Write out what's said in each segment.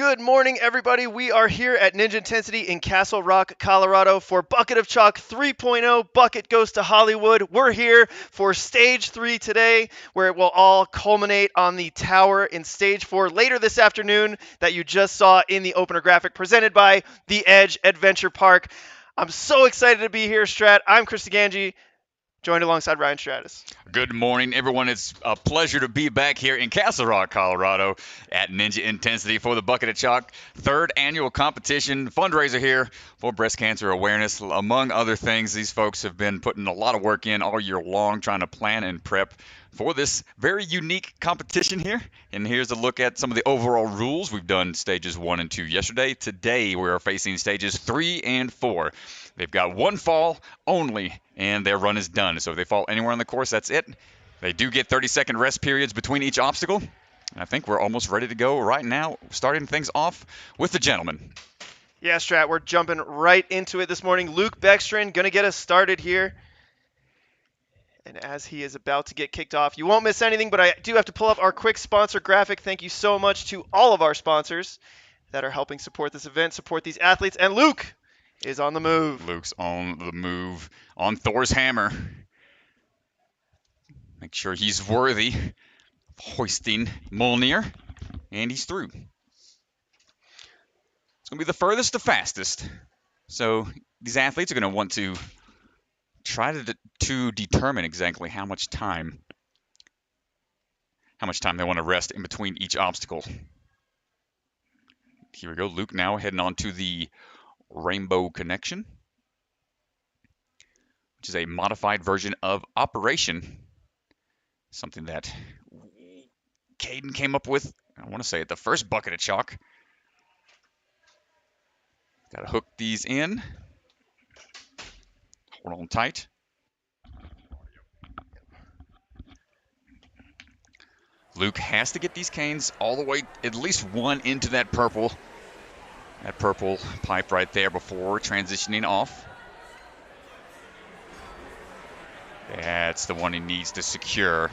Good morning, everybody. We are here at Ninja Intensity in Castle Rock, Colorado for Bucket of Chalk 3.0. Bucket goes to Hollywood. We're here for Stage 3 today, where it will all culminate on the tower in Stage 4 later this afternoon that you just saw in the opener graphic presented by The Edge Adventure Park. I'm so excited to be here, Strat. I'm Chris Ganji, joined alongside Ryan Stratus. Good morning, everyone. It's a pleasure to be back here in Castle Rock, Colorado at Ninja Intensity for the Bucket of Chalk third annual competition fundraiser here for breast cancer awareness. Among other things, these folks have been putting a lot of work in all year long trying to plan and prep for this very unique competition here. And here's a look at some of the overall rules. We've done stages 1 and 2 yesterday. Today, we are facing stages 3 and 4. They've got one fall only, and their run is done. So if they fall anywhere on the course, that's it. They do get 30-second rest periods between each obstacle. And I think we're almost ready to go right now, starting things off with the gentlemen. Yeah, Strat, we're jumping right into it this morning. Luke Beckstrand going to get us started here. And as he is about to get kicked off, you won't miss anything, but I do have to pull up our quick sponsor graphic. Thank you so much to all of our sponsors that are helping support this event, support these athletes. And Luke is on the move. Luke's on the move on Thor's hammer. Make sure he's worthy of hoisting Meunier, and he's through. It's going to be the furthest to fastest. So these athletes are going to want to try to determine exactly how much time they want to rest in between each obstacle. Here we go. Luke now heading on to the Rainbow Connection, which is a modified version of Operation. Something that Kaden came up with, I want to say, at the first Bucket of Chalk. Got to hook these in. Hold on tight. Luke has to get these canes all the way, at least one, into that purple pipe right there before transitioning off. That's the one he needs to secure.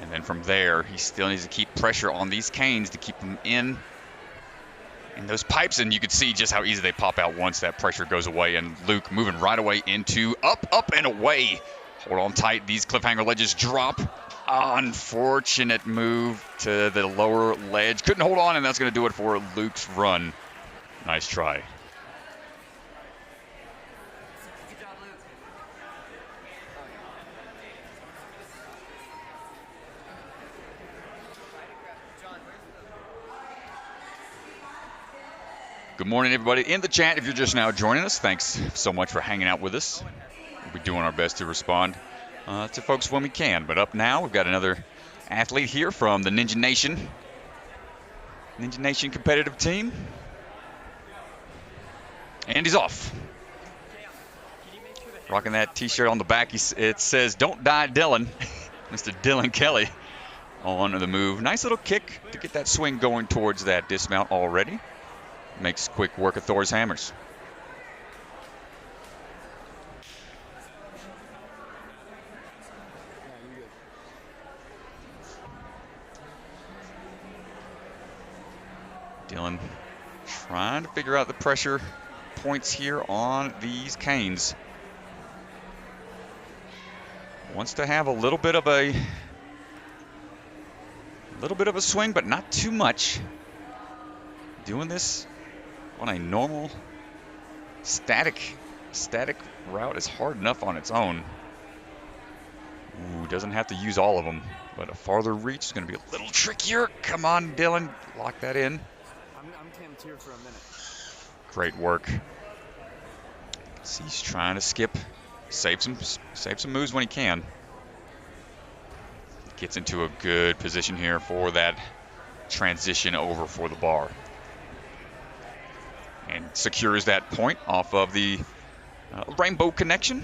And then from there, he still needs to keep pressure on these canes to keep them in those pipes. And you can see just how easy they pop out once that pressure goes away. And Luke moving right away into up, and away. Hold on tight. These cliffhanger ledges drop. Unfortunate move to the lower ledge. Couldn't hold on, and that's going to do it for Luke's run. Nice try. Good morning, everybody in the chat. If you're just now joining us, thanks so much for hanging out with us. We'll be doing our best to respond to folks when we can. But up now, we've got another athlete here from the Ninja Nation competitive team. And he's off. Rocking that t-shirt on the back, it says, "Don't die, Dillon." Mr. Dillon Kelly on the move. Nice little kick to get that swing going towards that dismount already. Makes quick work of Thor's hammers. Dillon trying to figure out the pressure points here on these canes. Wants to have a little bit of a swing, but not too much. Doing this on a normal static route is hard enough on its own. Ooh, doesn't have to use all of them, but a farther reach is going to be a little trickier. Come on, Dillon, lock that in. I'm camped here for a minute. Great work. See, he's trying to skip, save some moves when he can. Gets into a good position here for that transition over for the bar. And secures that point off of the Rainbow Connection.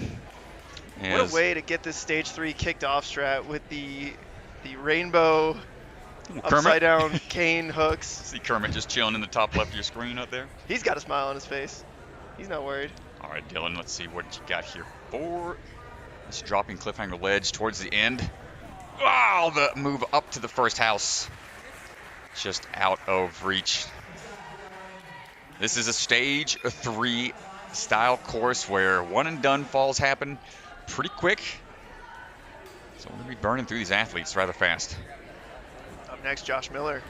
What a way to get this Stage 3 kicked off, Strat, with the rainbow upside-down cane hooks. See Kermit just chilling in the top left of your screen up there? He's got a smile on his face. He's not worried. All right, Dillon, let's see what you got here for this dropping cliffhanger ledge towards the end. Wow, the move up to the first house. Just out of reach. This is a stage 3 style course where one and done falls happen pretty quick. So we're going to be burning through these athletes rather fast. Up next, Josh Miller.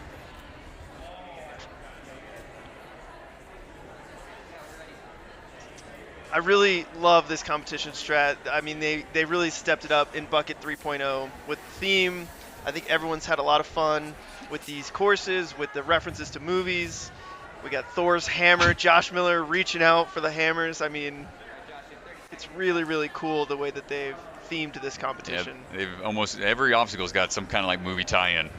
I really love this competition strat. I mean, they really stepped it up in Bucket 3.0 with the theme. I think everyone's had a lot of fun with these courses, with the references to movies. We got Thor's hammer, Josh Miller reaching out for the hammers. I mean, it's really, really cool the way that they've themed this competition. Yeah, they've almost every obstacle's got some kind of like movie tie-in.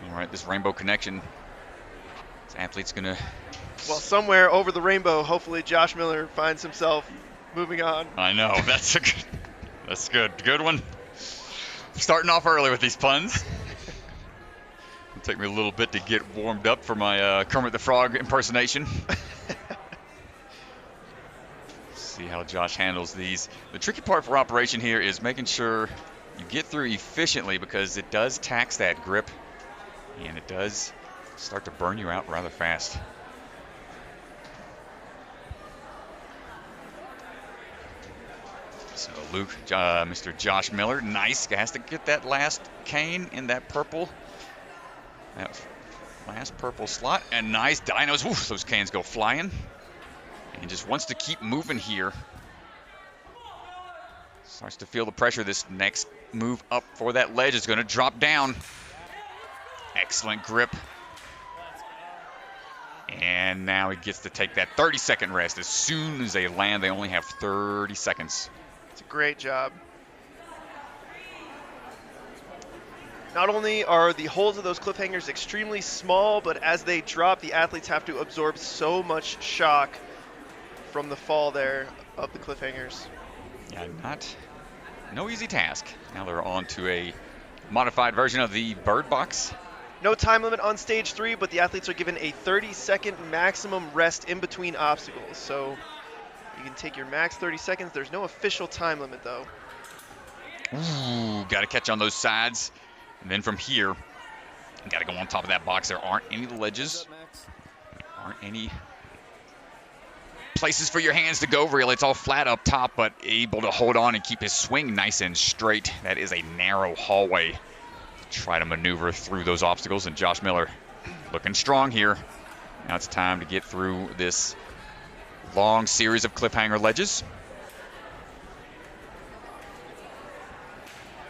All right, this rainbow connection. This athlete's gonna. Well, somewhere over the rainbow, hopefully Josh Miller finds himself moving on. I know, that's a good. That's good. Good one. Starting off early with these puns. It'll take me a little bit to get warmed up for my Kermit the Frog impersonation. See how Josh handles these. The tricky part for operation here is making sure you get through efficiently because it does tax that grip and it does start to burn you out rather fast. So Luke, Mr. Josh Miller, nice, has to get that last cane in that purple, that last purple slot, and nice dinos, oof, those canes go flying, and just wants to keep moving here. Starts to feel the pressure. This next move up for that ledge is going to drop down. Excellent grip. And now he gets to take that 30-second rest. As soon as they land, they only have 30 seconds. It's a great job. Not only are the holes of those cliffhangers extremely small, but as they drop, the athletes have to absorb so much shock from the fall there of the cliffhangers. Yeah, no easy task. Now they're on to a modified version of the bird box. No time limit on stage 3, but the athletes are given a 30-second maximum rest in between obstacles. So you can take your max 30 seconds. There's no official time limit, though. Ooh, got to catch on those sides. And then from here, got to go on top of that box. There aren't any ledges. Aren't any places for your hands to go, really. It's all flat up top, but able to hold on and keep his swing nice and straight. That is a narrow hallway. Try to maneuver through those obstacles, and Josh Miller looking strong here. Now it's time to get through this long series of cliffhanger ledges.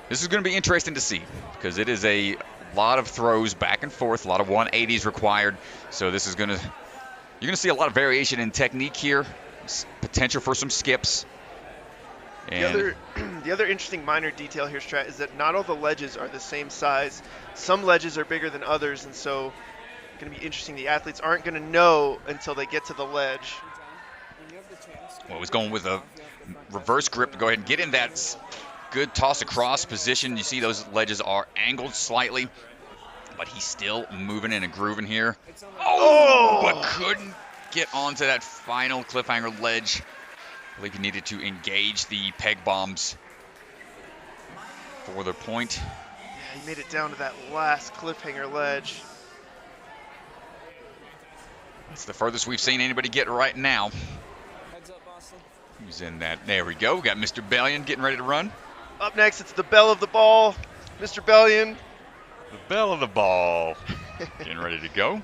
This is going to be interesting to see because it is a lot of throws back and forth, a lot of 180s required. So this is going to, you're going to see a lot of variation in technique here, potential for some skips. And the other interesting minor detail here, Strat, is that not all the ledges are the same size. Some ledges are bigger than others, and so it's going to be interesting. The athletes aren't going to know until they get to the ledge. Well, he's going with a reverse grip to go ahead and get in that good toss across position. You see those ledges are angled slightly, but he's still moving and grooving here. Oh! But couldn't get onto that final cliffhanger ledge. I believe he needed to engage the peg bombs for the point. Yeah, he made it down to that last cliffhanger ledge. That's the furthest we've seen anybody get right now. Who's in that? There we go. We got Mr. Bellion getting ready to run. Up next, it's the bell of the ball, Mr. Bellion. The bell of the ball. Getting ready to go.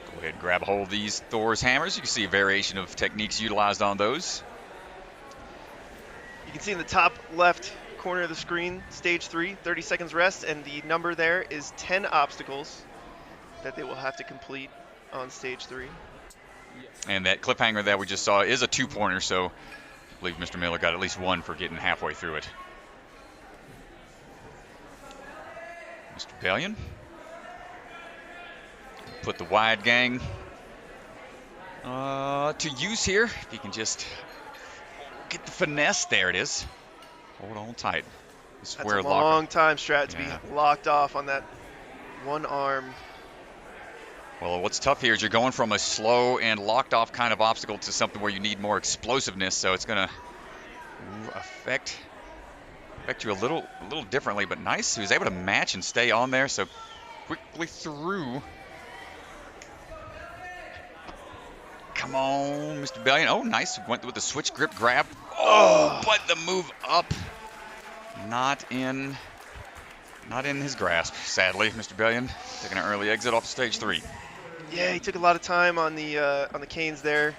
Go ahead and grab a hold of these Thor's hammers. You can see a variation of techniques utilized on those. You can see in the top left corner of the screen, stage 3, 30 seconds rest, and the number there is 10 obstacles that they will have to complete on stage 3. And that cliffhanger that we just saw is a 2-pointer, so I believe Mr. Miller got at least 1 for getting halfway through it. Mr. Bellion. Put the wide gang to use here. If you can just get the finesse. There it is. Hold on tight. That's a long time, Strat, to be locked off on that one arm. Well, what's tough here is you're going from a slow and locked off kind of obstacle to something where you need more explosiveness, so it's going to affect you a little differently, but nice. He was able to match and stay on there, so quickly through. Come on, Mr. Bellion. Oh, nice. Went with the switch grip grab. Oh, but the move up, not in his grasp, sadly. Mr. Bellion taking an early exit off stage 3. Yeah, he took a lot of time on the canes there.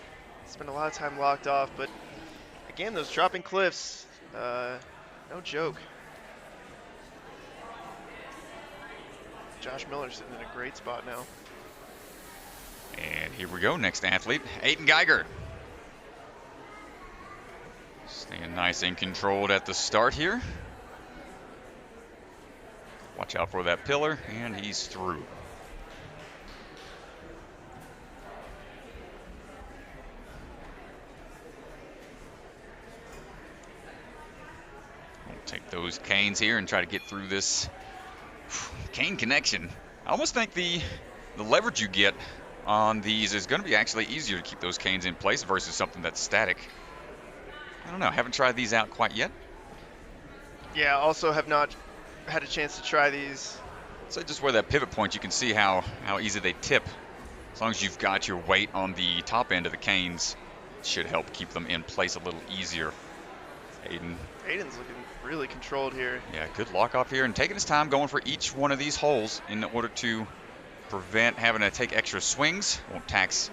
Spent a lot of time locked off, but again, those dropping cliffs, no joke. Josh Miller's sitting in a great spot now. And here we go, next athlete, Aidan Geiger. Staying nice and controlled at the start here. Watch out for that pillar, and he's through. We'll take those canes here and try to get through this cane connection. I almost think the leverage you get on these is going to be actually easier to keep those canes in place versus something that's static. I don't know, haven't tried these out quite yet. Yeah, also have not had a chance to try these. So just where that pivot point, you can see how easy they tip. As long as you've got your weight on the top end of the canes, it should help keep them in place a little easier. Aidan's looking really controlled here. Yeah, good lock off here and taking his time going for each one of these holes in order to prevent having to take extra swings. Won't tax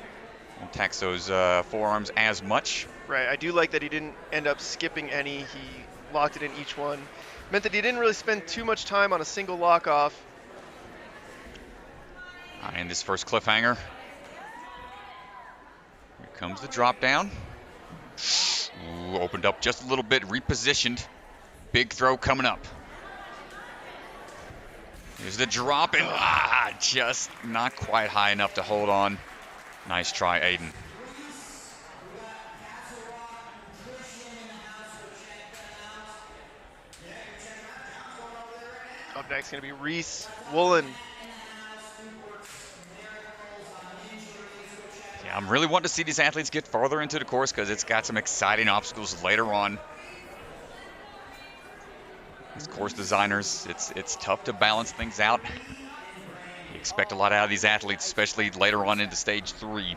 those forearms as much. Right, I do like that he didn't end up skipping any. He locked it in each one. Meant that he didn't really spend too much time on a single lock off. And this first cliffhanger. Here comes the drop down. Ooh, opened up just a little bit, repositioned. Big throw coming up. Here's the drop, and just not quite high enough to hold on. Nice try, Aidan. Up next going to be Reece Woollen. Yeah, I'm really wanting to see these athletes get farther into the course because it's got some exciting obstacles later on. As course designers, it's tough to balance things out. You expect a lot out of these athletes, especially later on into stage 3.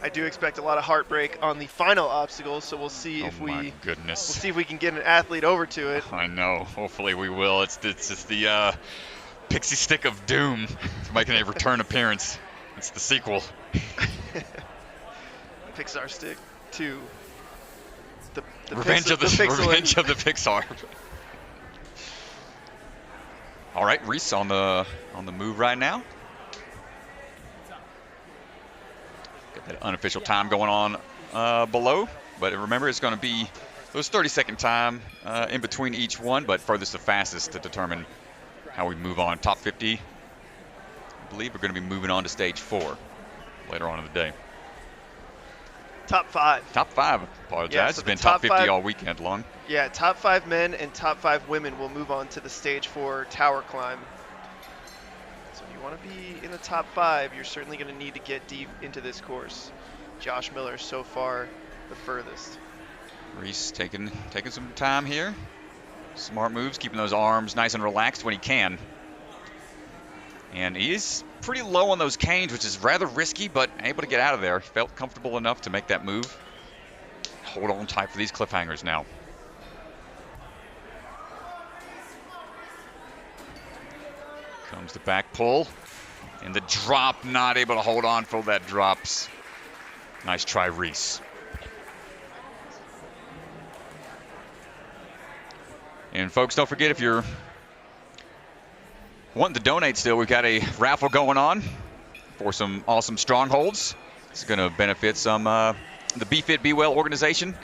I do expect a lot of heartbreak on the final obstacles, so we'll see if my goodness. We'll see if we can get an athlete over to it. I know. Hopefully we will. It's just the pixie stick of doom making a return appearance. It's the sequel. Pixar stick 2. The Revenge of the Pixar. All right, Reece on the move right now. Got that unofficial time going on below, but remember it's going to be those 30-second time in between each one, but furthest to fastest to determine how we move on. Top 50, I believe we're going to be moving on to stage 4 later on in the day. Top 5. Top 5. Apologize. Yeah, so it's been top 50 all weekend long. Yeah, top 5 men and top 5 women will move on to the stage 4 tower climb. So if you want to be in the top 5, you're certainly going to need to get deep into this course. Josh Miller so far the furthest. Reece taking some time here. Smart moves, keeping those arms nice and relaxed when he can. And he is pretty low on those canes, which is rather risky, but able to get out of there. He felt comfortable enough to make that move. Hold on tight for these cliffhangers now. Comes the back pull. And the drop, not able to hold on for that drops. Nice try, Reece. And folks, don't forget, if you're wanting to donate still, we've got a raffle going on for some awesome strongholds. It's going to benefit some the Be Fit, Be Well organization,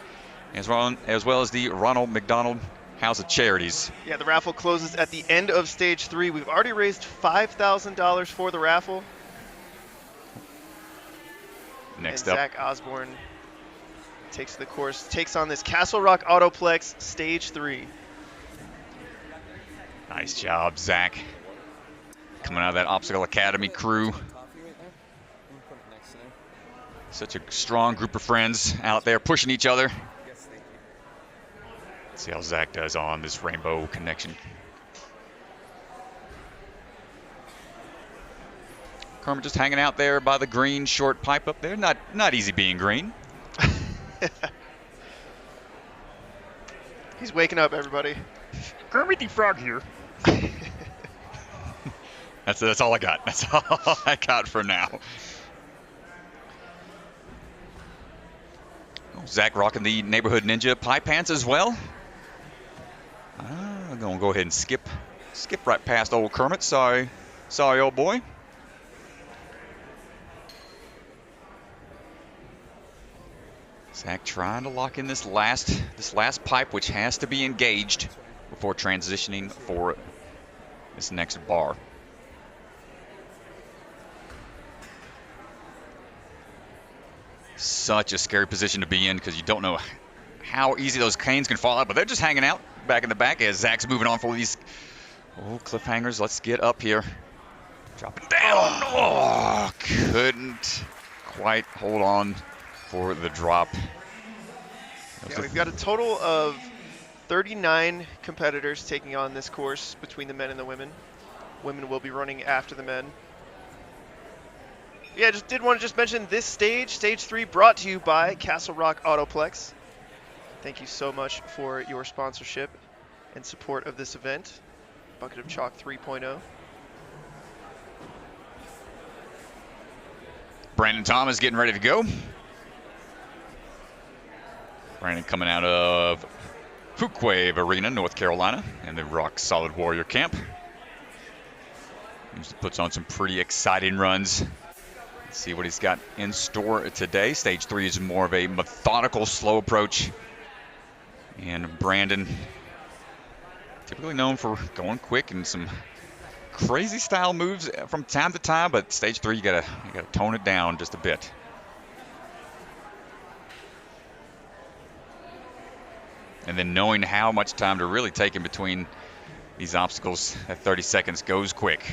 as well as the Ronald McDonald House of Charities. Yeah, the raffle closes at the end of stage 3. We've already raised $5,000 for the raffle. Next and up, Zach Osborn takes the course, takes on this Castle Rock Autoplex stage 3. Nice job, Zach. Coming out of that Obstacle Academy crew. Such a strong group of friends out there pushing each other. See how Zach does on this rainbow connection. Kermit just hanging out there by the green short pipe up there. Not easy being green. He's waking up, everybody. Kermit the Frog here. That's all I got. That's all I got for now. Oh, Zach rocking the Neighborhood Ninja pipe pants as well. I'm going to go ahead and skip right past old Kermit. Sorry, old boy. Zach trying to lock in this last pipe, which has to be engaged before transitioning for this next bar. Such a scary position to be in because you don't know how easy those canes can fall out, but they're just hanging out back in the back as Zach's moving on for these cliffhangers. Let's get up here. Dropping down. Oh, couldn't quite hold on for the drop. Yeah, we've got a total of 39 competitors taking on this course between the men and the women. Women will be running after the men. Yeah, just did want to mention this stage 3, brought to you by Castle Rock Autoplex. Thank you so much for your sponsorship and support of this event. Bucket of Chalk 3.0. Brandon Thomas getting ready to go. Brandon coming out of Fuquay Arena, North Carolina, and the Rock Solid Warrior Camp. He puts on some pretty exciting runs. Let's see what he's got in store today. Stage 3 is more of a methodical, slow approach. And Brandon, typically known for going quick and some crazy style moves from time to time, but stage 3 you gotta tone it down just a bit. And then knowing how much time to really take in between these obstacles at 30 seconds goes quick.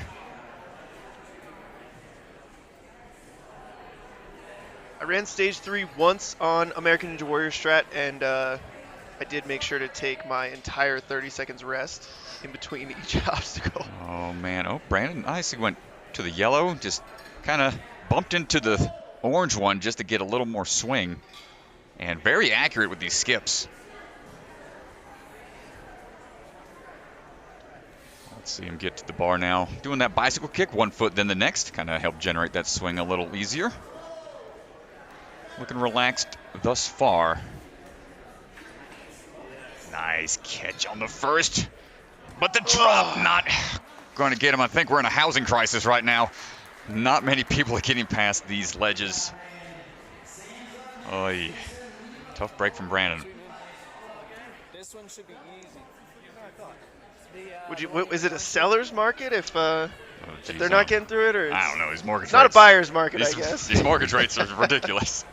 I ran stage 3 once on American Ninja Warrior strat, and I did make sure to take my entire 30 seconds rest in between each obstacle. Oh man, Brandon nicely went to the yellow, just kind of bumped into the orange one just to get a little more swing, and very accurate with these skips. Let's see him get to the bar now. Doing that bicycle kick, 1 foot then the next, kind of help generate that swing a little easier. Looking relaxed thus far. Nice catch on the first, but the drop not going to get him. I think we're in a housing crisis right now. Not many people are getting past these ledges. Oy. Tough break from Brandon. This one should be easy. Is it a seller's market if Geez, they're not getting through it, or I don't know. His mortgage it's not rates, a buyer's market, I guess. These mortgage rates are ridiculous.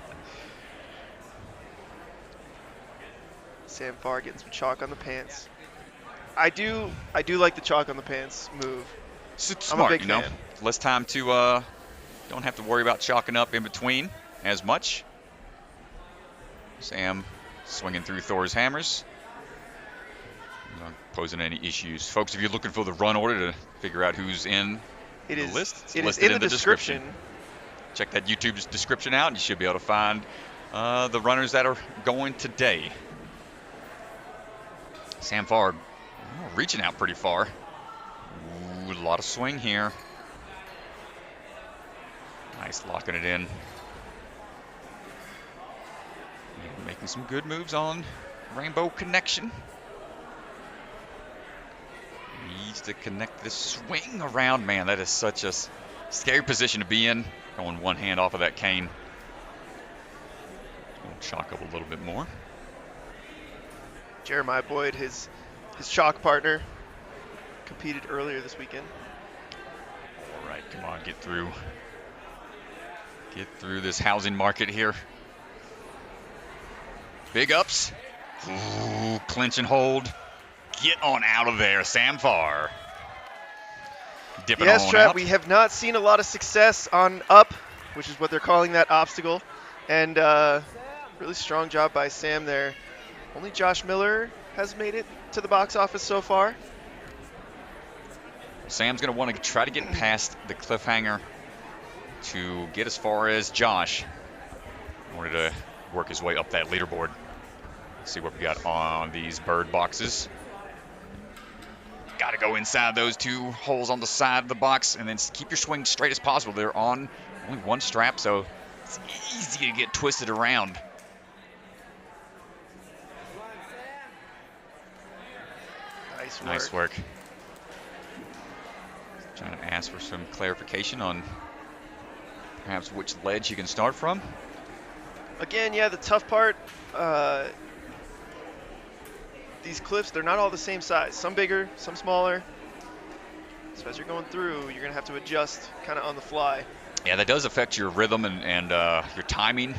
Sam Farr getting some chalk on the pants. I do like the chalk on the pants move. It's I'm smart, a big you know. fan. Less time to don't have to worry about chalking up in between as much. Sam swinging through Thor's hammers. Not posing any issues. Folks, if you're looking for the run order to figure out who's in the list, it's listed in the description. Check that YouTube description out and you should be able to find the runners that are going today. Sam Farr reaching out pretty far. Ooh, a lot of swing here. Nice locking it in. Making some good moves on Rainbow Connection. Needs to connect this swing around. Man, that is such a scary position to be in. Going one hand off of that cane. We'll chalk up a little bit more. Jeremiah Boyd, his chalk partner, competed earlier this weekend. All right, come on, get through. Get through this housing market here. Big ups. Ooh, clinch and hold. Get on out of there, Sam Farr. Dipping yes, on Trap, out. we have not seen a lot of success on up, which is what they're calling that obstacle. And really strong job by Sam there. Only Josh Miller has made it to the box office so far. Sam's going to want to try to get past the cliffhanger to get as far as Josh in order to work his way up that leaderboard. Let's see what we got on these bird boxes. Got to go inside those 2 holes on the side of the box and then keep your swing straight as possible. They're on only 1 strap, so it's easy to get twisted around. Nice work. Trying to ask for some clarification on perhaps which ledge you can start from. Again, yeah, the tough part, these cliffs, they're not all the same size. Some bigger, some smaller. So as you're going through, you're going to have to adjust kind of on the fly. Yeah, that does affect your rhythm and your timing.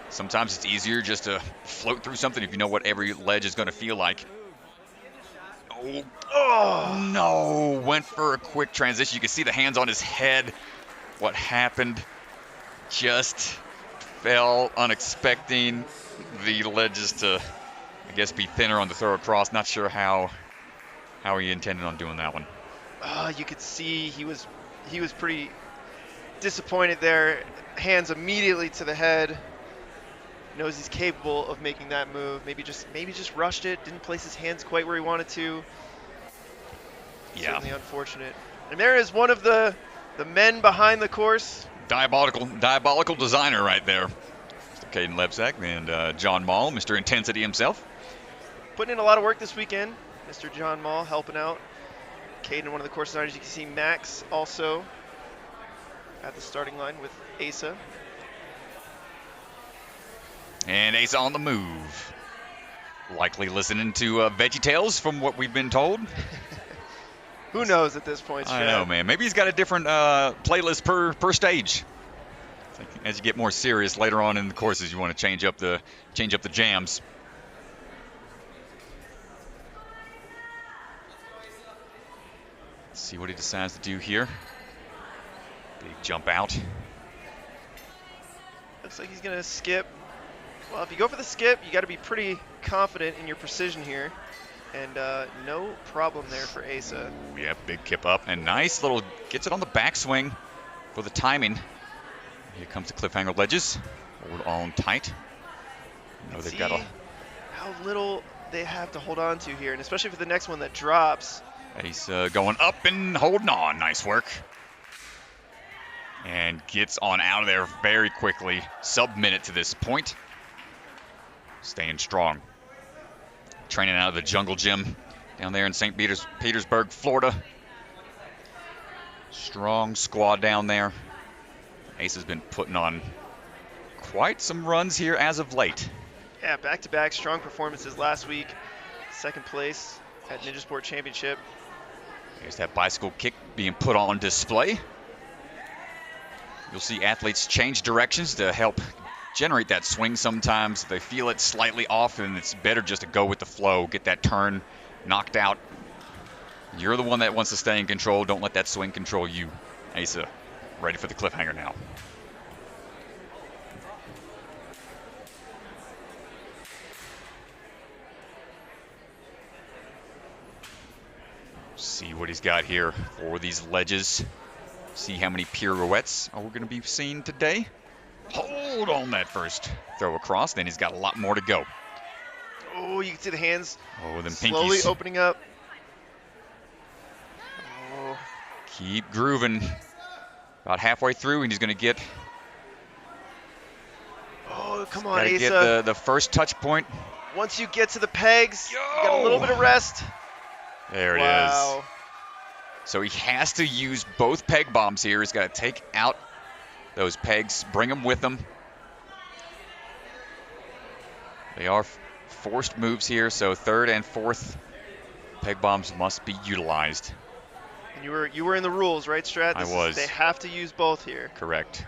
Sometimes it's easier just to float through something if you know what every ledge is going to feel like. Oh, no. Went for a quick transition. You can see the hands on his head. What happened? Just fell unexpecting. The ledges to, I guess, be thinner on the throw across. Not sure how he intended on doing that one. You could see he was pretty disappointed there. Hands immediately to the head. Knows he's capable of making that move. Maybe just rushed it. Didn't place his hands quite where he wanted to. Yeah. Certainly unfortunate. And there is one of the men behind the course. Diabolical designer right there. Mr. Kaden Lebsack and John Mall, Mr. Intensity himself. Putting in a lot of work this weekend. Mr. John Mall helping out. Kaden, one of the course designers. You can see Max also at the starting line with Asa. And Asa on the move. Likely listening to VeggieTales from what we've been told. Who knows at this point, Strad? I know, man. Maybe he's got a different playlist per stage. As you get more serious later on in the courses, you want to change up the jams. Let's see what he decides to do here. Big jump out. Looks like he's going to skip. Well, if you go for the skip, you got to be pretty confident in your precision here. And no problem there for Asa. Ooh, yeah, big kip up. And nice little, gets it on the backswing for the timing. Here comes the cliffhanger ledges. Hold on tight. You know they've got how little they have to hold on to here. And especially for the next one that drops. Asa going up and holding on. Nice work. And gets on out of there very quickly. Sub-minute to this point. Staying strong. Training out of the jungle gym down there in St. Petersburg, Florida. Strong squad down there. Ace has been putting on quite some runs here as of late. Yeah, back-to-back strong performances last week. Second place at Ninja Sport Championship. Here's that bicycle kick being put on display. You'll see athletes change directions to help generate that swing. Sometimes they feel it slightly off, and it's better just to go with the flow, get that turn knocked out. You're the one that wants to stay in control. Don't let that swing control you. Asa, ready for the cliffhanger now. See what he's got here for these ledges. See how many pirouettes are we going to be seeing today. Hold on that first throw across. Then he's got a lot more to go. Oh, you can see the hands them slowly pinkies opening up. Oh. Keep grooving. About halfway through, and he's going to get. Oh, come on, Asa. Get the first touch point. Once you get to the pegs, you got a little bit of rest. There it is. So he has to use both peg bombs here. He's got to take out those pegs, bring them with him. They are forced moves here, so third and fourth peg bombs must be utilized. And you were in the rules, right, Strat? I was. They have to use both here. Correct.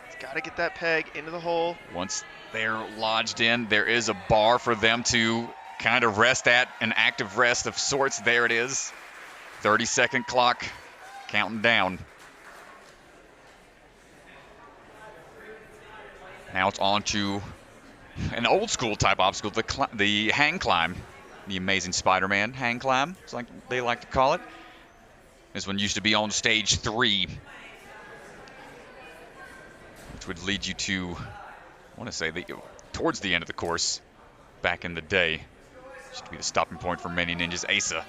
He's got to get that peg into the hole. Once they're lodged in, there is a bar for them to kind of rest at, an active rest of sorts. There it is. 30-second clock counting down. Now it's on to an old school type obstacle, the hang climb, the Amazing Spider-Man hang climb, it's like they like to call it. This one used to be on stage 3, which would lead you to, I want to say, towards the end of the course back in the day. Used to be the stopping point for many ninjas. Asa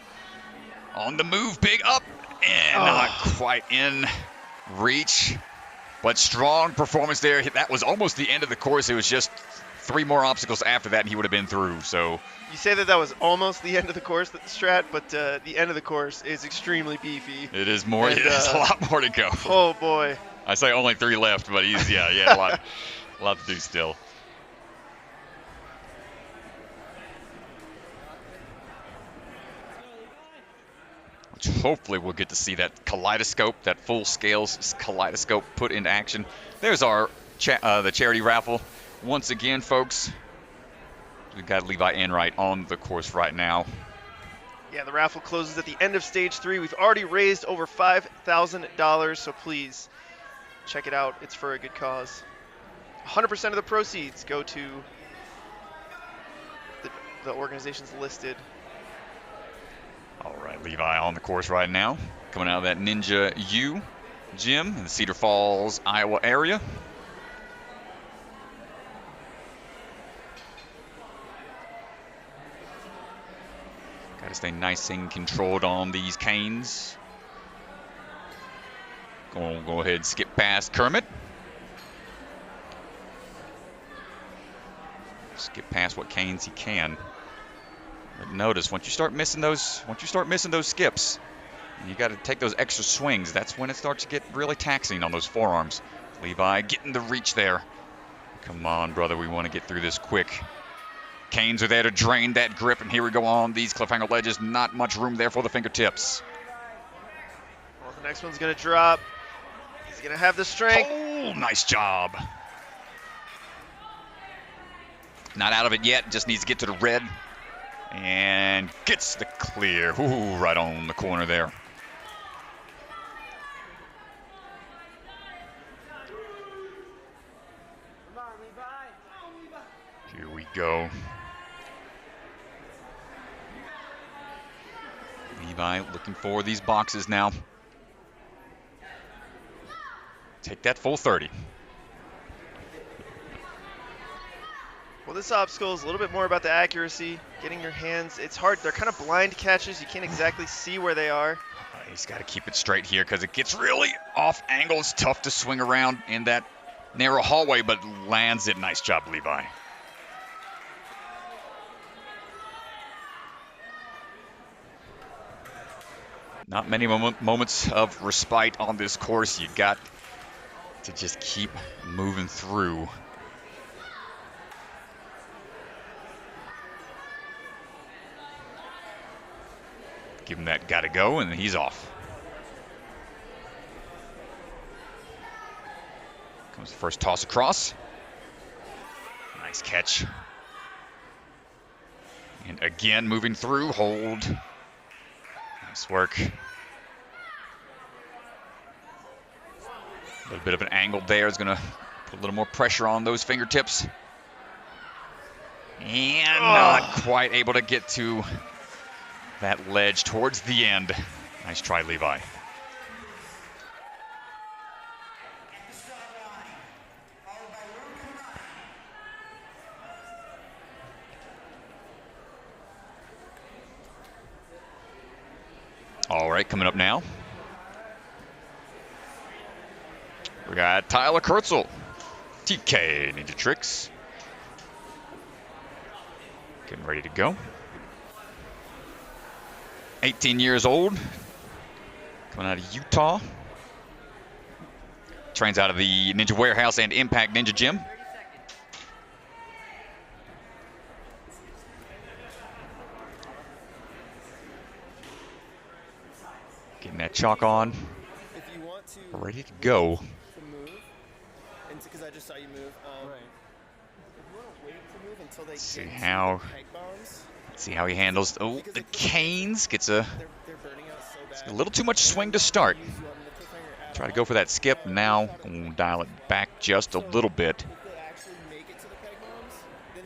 on the move, big up, and not quite in reach, but strong performance there. That was almost the end of the course. It was just 3 more obstacles after that, and he would have been through. So you say that was almost the end of the course, Strat, but the end of the course is extremely beefy. It is more. And, there's a lot more to go. Oh boy. I say only 3 left, but he's a lot to do still. Which hopefully we'll get to see that kaleidoscope, that full scale kaleidoscope put into action. There's our the charity raffle. Once again, folks, we've got Levi Enright on the course right now. Yeah, the raffle closes at the end of stage 3. We've already raised over $5,000, so please check it out. It's for a good cause. 100% of the proceeds go to the organizations listed. All right, Levi on the course right now, coming out of that Ninja U gym in the Cedar Falls, Iowa area. Got to stay nice and controlled on these canes. Go ahead and skip past Kermit. Skip past what canes he can. But notice once you start missing those skips, and you got to take those extra swings. That's when it starts to get really taxing on those forearms. Levi getting the reach there. Come on, brother, we want to get through this quick. Canes are there to drain that grip, and here we go on these cliffhanger ledges. Not much room there for the fingertips. Well, the next one's going to drop. He's going to have the strength. Oh, nice job. Not out of it yet, just needs to get to the red. And gets the clear. Ooh, right on the corner there. Here we go. Levi looking for these boxes now. Take that full 30. Well, this obstacle is a little bit more about the accuracy, getting your hands. It's hard. They're kind of blind catches. You can't exactly see where they are. He's got to keep it straight here because it gets really off angle. It's tough to swing around in that narrow hallway, but lands it. Nice job, Levi. Not many moments of respite on this course. You got to just keep moving through. Give him that gotta go, and he's off. Comes the first toss across. Nice catch. And again, moving through, hold. Nice work. A little bit of an angle there is gonna put a little more pressure on those fingertips. And not quite able to get to that ledge towards the end. Nice try, Levi. All right, coming up now, we got Tyler Kurtzhals, TK Ninja Tricks. Getting ready to go. 18 years old, coming out of Utah. Trains out of the Ninja Warehouse and Impact Ninja Gym. Getting that chalk on. If you want to Ready to go. move, and because I just saw you move, right. If you want to wait to move until they See get how. to the peg bombs, See how he handles. Oh, the canes gets a they're burning out so bad. little too much swing to start. Try to go for that skip. Now we'll dial it back just a little bit. If they actually make it to the peg bombs, then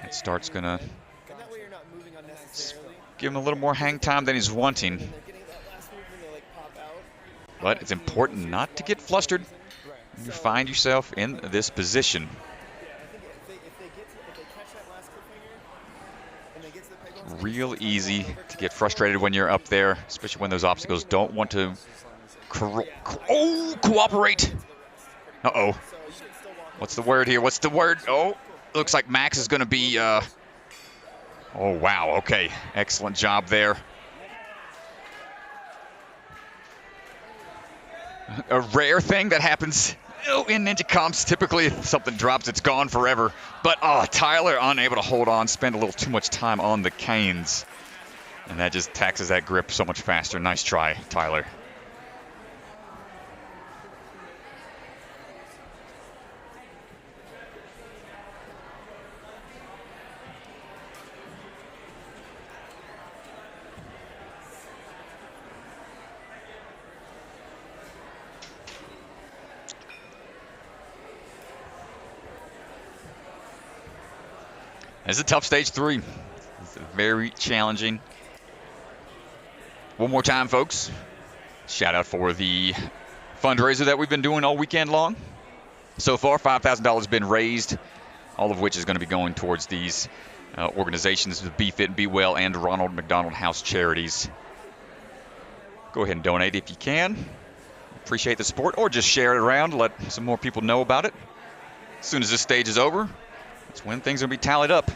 That start's going to And that way you're not moving unnecessarily. give him a little more hang time than he's wanting. And they're getting that last move when they like pop out. But it's important not to get flustered when you find yourself in this position. Yeah, I think if they catch that last cliffhanger and they get to the peg bones, Real easy to get frustrated when you're up there, especially when those obstacles don't want to cooperate. Uh-oh. What's the word here? What's the word? Oh, looks like Max is going to be... Oh, wow. Okay. Excellent job there. A rare thing that happens in Ninja Comps. Typically, if something drops, it's gone forever. But, Tyler unable to hold on, spend a little too much time on the canes. And that just taxes that grip so much faster. Nice try, Tyler. It's a tough stage 3. It's very challenging. One more time, folks. Shout out for the fundraiser that we've been doing all weekend long. So far, $5,000 been raised, all of which is going to be going towards these organizations, the Be Fit and Be Well and Ronald McDonald House Charities. Go ahead and donate if you can. Appreciate the support, or just share it around, let some more people know about it. As soon as this stage is over, that's when things are going to be tallied up.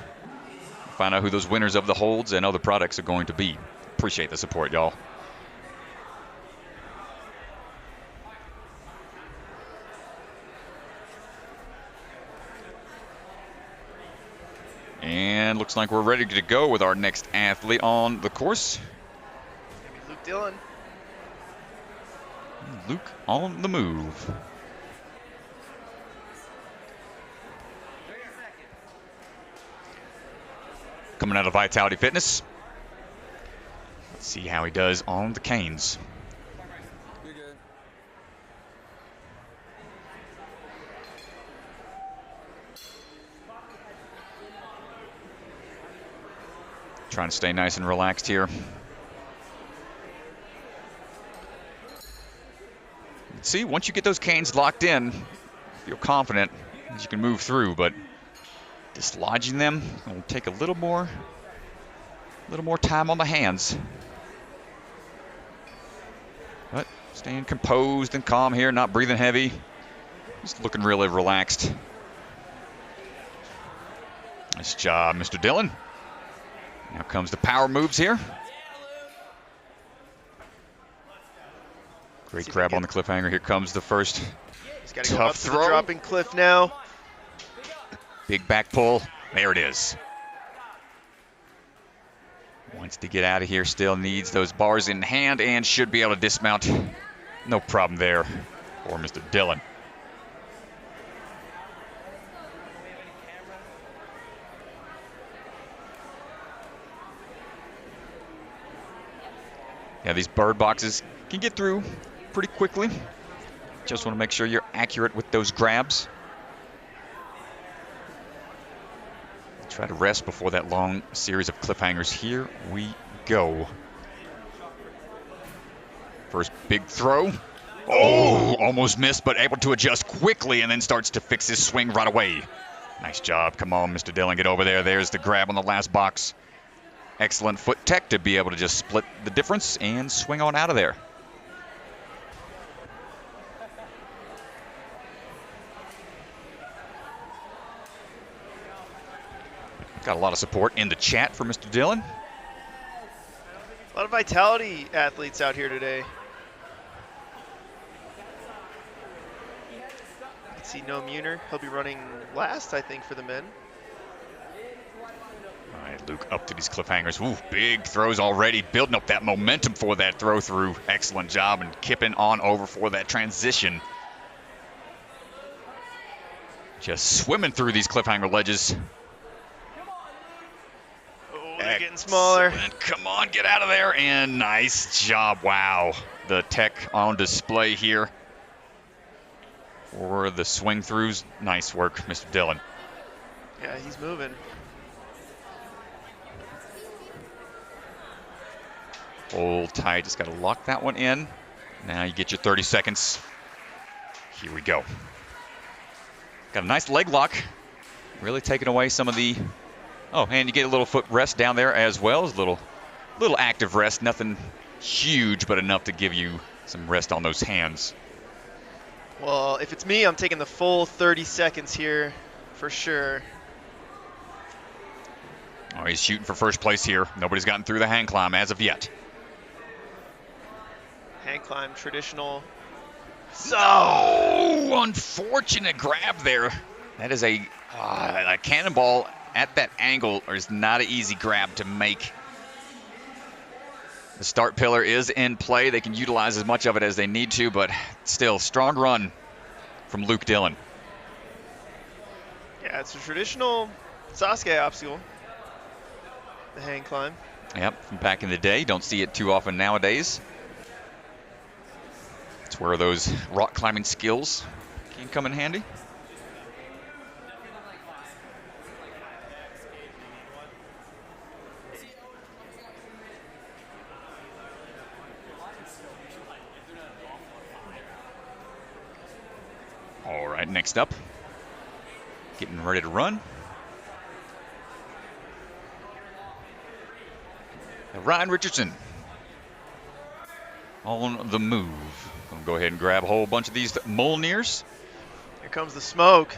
Find out who those winners of the holds and other products are going to be. Appreciate the support, y'all. And looks like we're ready to go with our next athlete on the course. It's going to be Luke Dillon. Luke on the move. Coming out of Vitality Fitness. Let's see how he does on the canes. You're good. Trying to stay nice and relaxed here. See, once you get those canes locked in, feel confident that you can move through, but dislodging them will take a little more time on the hands. But staying composed and calm here, not breathing heavy. Just looking really relaxed. Nice job, Mr. Dillon. Now comes the power moves here. Great grab on the cliffhanger. Here comes the first He's got to go tough up to the throw. dropping cliff now. Big back pull. There it is. Wants to get out of here. Still needs those bars in hand and should be able to dismount. No problem there for Mr. Dillon. Yeah, these bird boxes can get through pretty quickly. Just want to make sure you're accurate with those grabs. Try to rest before that long series of cliffhangers. Here we go. First big throw. Oh, almost missed, but able to adjust quickly and then starts to fix his swing right away. Nice job. Come on, Mr. Dillon, get over there. There's the grab on the last box. Excellent foot tech to be able to just split the difference and swing on out of there. Got a lot of support in the chat for Mr. Dillon. A lot of Vitality athletes out here today. You can see Noah Meunier. He'll be running last, I think, for the men. All right, Luke up to these cliffhangers. Ooh, big throws already, building up that momentum for that throw through. Excellent job and kipping on over for that transition. Just swimming through these cliffhanger ledges. Oh, they're getting smaller. Excellent. Come on, get out of there. And nice job. Wow. The tech on display here for the swing throughs. Nice work, Mr. Dillon. Yeah, he's moving. Hold tight. Just got to lock that one in. Now you get your 30 seconds. Here we go. Got a nice leg lock. Really taking away some of the... Oh, and you get a little foot rest down there as well. As a little active rest. Nothing huge, but enough to give you some rest on those hands. Well, if it's me, I'm taking the full 30 seconds here for sure. Oh, he's shooting for first place here. Nobody's gotten through the hang climb as of yet. Hang climb, traditional. So unfortunate grab there. That is a cannonball at that angle is not an easy grab to make. The start pillar is in play. They can utilize as much of it as they need to, but still, strong run from Luke Dillon. Yeah, it's a traditional Sasuke obstacle. The hang climb. Yep, from back in the day. Don't see it too often nowadays. It's where those rock climbing skills can come in handy. All right, next up, getting ready to run. Ryan Richardson on the move. I'm gonna go ahead and grab a whole bunch of these Meuniers. Here comes the smoke.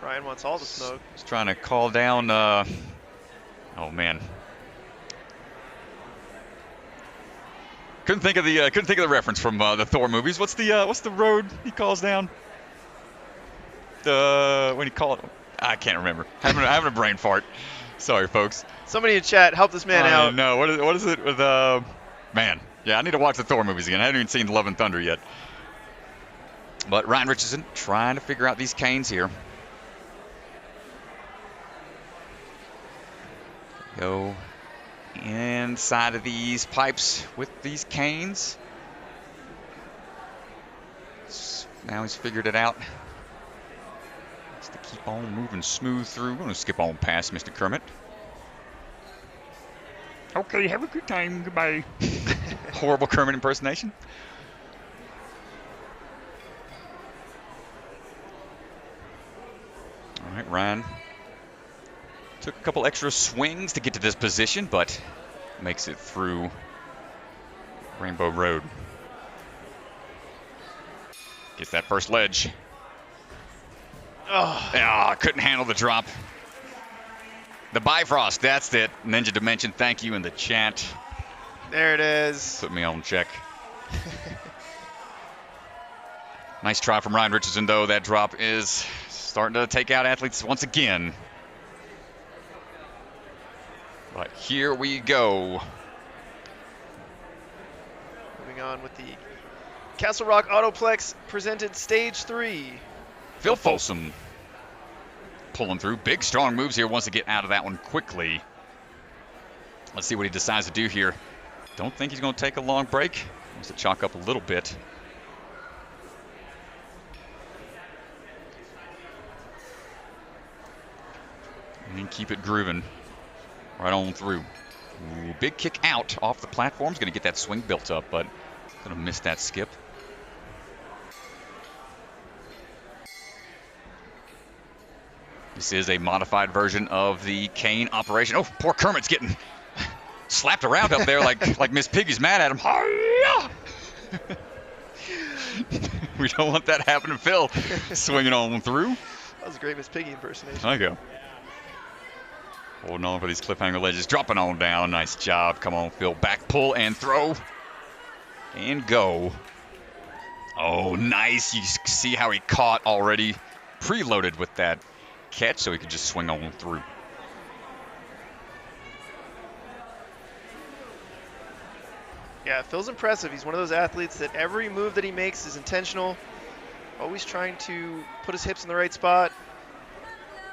Ryan wants all the smoke. He's trying to call down. Oh man, couldn't think of the reference from the Thor movies. What's the road he calls down? When he called, I can't remember. Having a brain fart. Sorry, folks. Somebody in chat, help this man out. No, what is it with man? Yeah, I need to watch the Thor movies again. I haven't even seen Love and Thunder yet. But Ryan Richardson trying to figure out these canes here. Go inside of these pipes with these canes. Now he's figured it out. Just to keep on moving smooth through. I'm going to skip on past Mr. Kermit. Okay, have a good time. Goodbye. Horrible Kermit impersonation. All right, Ryan took a couple extra swings to get to this position, but makes it through Rainbow Road. Gets that first ledge. Oh, couldn't handle the drop. The Bifrost, that's it. Ninja Dimension, thank you in the chat. There it is. Put me on check. Nice try from Ryan Richardson, though. That drop is starting to take out athletes once again. But here we go. Moving on with the Castle Rock Autoplex presented Stage 3. Phil Folsom pulling through. Big, strong moves here. Wants to get out of that one quickly. Let's see what he decides to do here. Don't think he's going to take a long break. Wants to chalk up a little bit. And keep it grooving right on through. Ooh, big kick out off the platform. He's going to get that swing built up, but going to miss that skip. This is a modified version of the cane operation. Oh, poor Kermit's getting slapped around up there like Miss Piggy's mad at him. We don't want that happening. Phil swinging on through. That was a great Miss Piggy impersonation. There you go. Holding on for these cliffhanger ledges. Dropping on down. Nice job. Come on, Phil. Back pull and throw. And go. Oh, nice. You see how he caught already. Preloaded with that catch so he could just swing on through. Yeah, Phil's impressive. He's one of those athletes that every move that he makes is intentional. Always trying to put his hips in the right spot,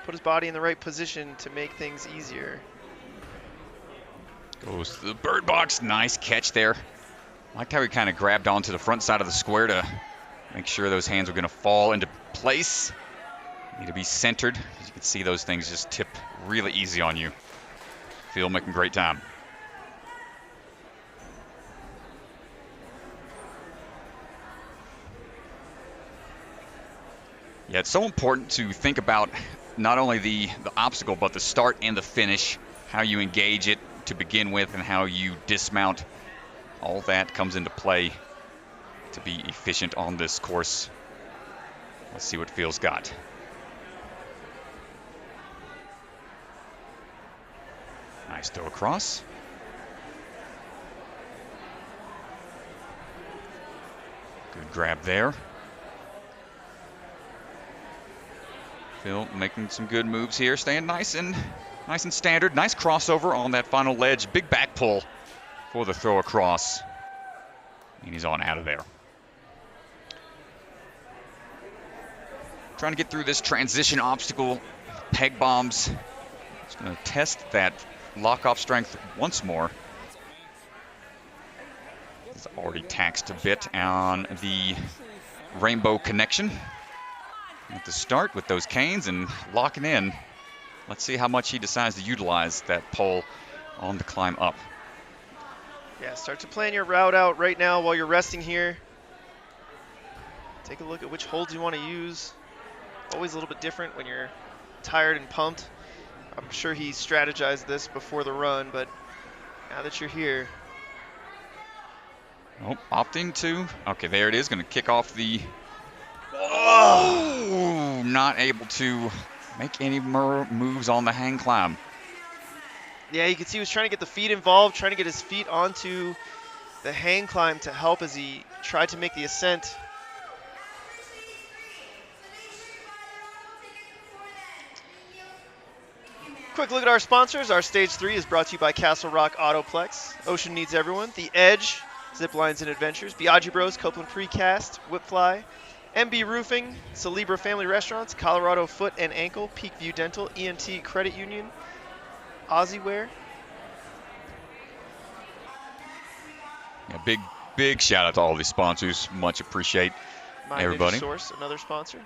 put his body in the right position to make things easier. Goes to the bird box. Nice catch there. Liked how he kind of grabbed onto the front side of the square to make sure those hands were going to fall into place. Need to be centered. As you can see, those things just tip really easy on you. Phil making great time. Yeah, it's so important to think about not only the obstacle, but the start and the finish, how you engage it to begin with and how you dismount. All that comes into play to be efficient on this course. Let's see what Phil's got. Nice throw across. Good grab there. Phil making some good moves here, staying nice and standard. Nice crossover on that final ledge. Big back pull for the throw across. And he's on out of there. Trying to get through this transition obstacle. Peg bombs. Just going to test that lock-off strength once more. It's already taxed a bit on the rainbow connection. At the start with those canes and locking in. Let's see how much he decides to utilize that pole on the climb up. Yeah, start to plan your route out right now while you're resting here. Take a look at which holds you want to use. Always a little bit different when you're tired and pumped. I'm sure he strategized this before the run, but now that you're here. Oh, opting to. Okay, there it is. Going to kick off the. Oh, not able to make any more moves on the hang climb. Yeah, you can see he was trying to get the feet involved, trying to get his feet onto the hang climb to help as he tried to make the ascent. Quick look at our sponsors. Our Stage 3 is brought to you by Castle Rock Autoplex. Ocean Needs Everyone. The Edge, Zip Lines and Adventures. Biaggi Bros, Copeland Precast, Whipfly. MB Roofing, Celebra Family Restaurants, Colorado Foot and Ankle, Peak View Dental, ENT Credit Union, Aussie Wear. Yeah, big shout out to all these sponsors. Much appreciate everybody. Source, another sponsor.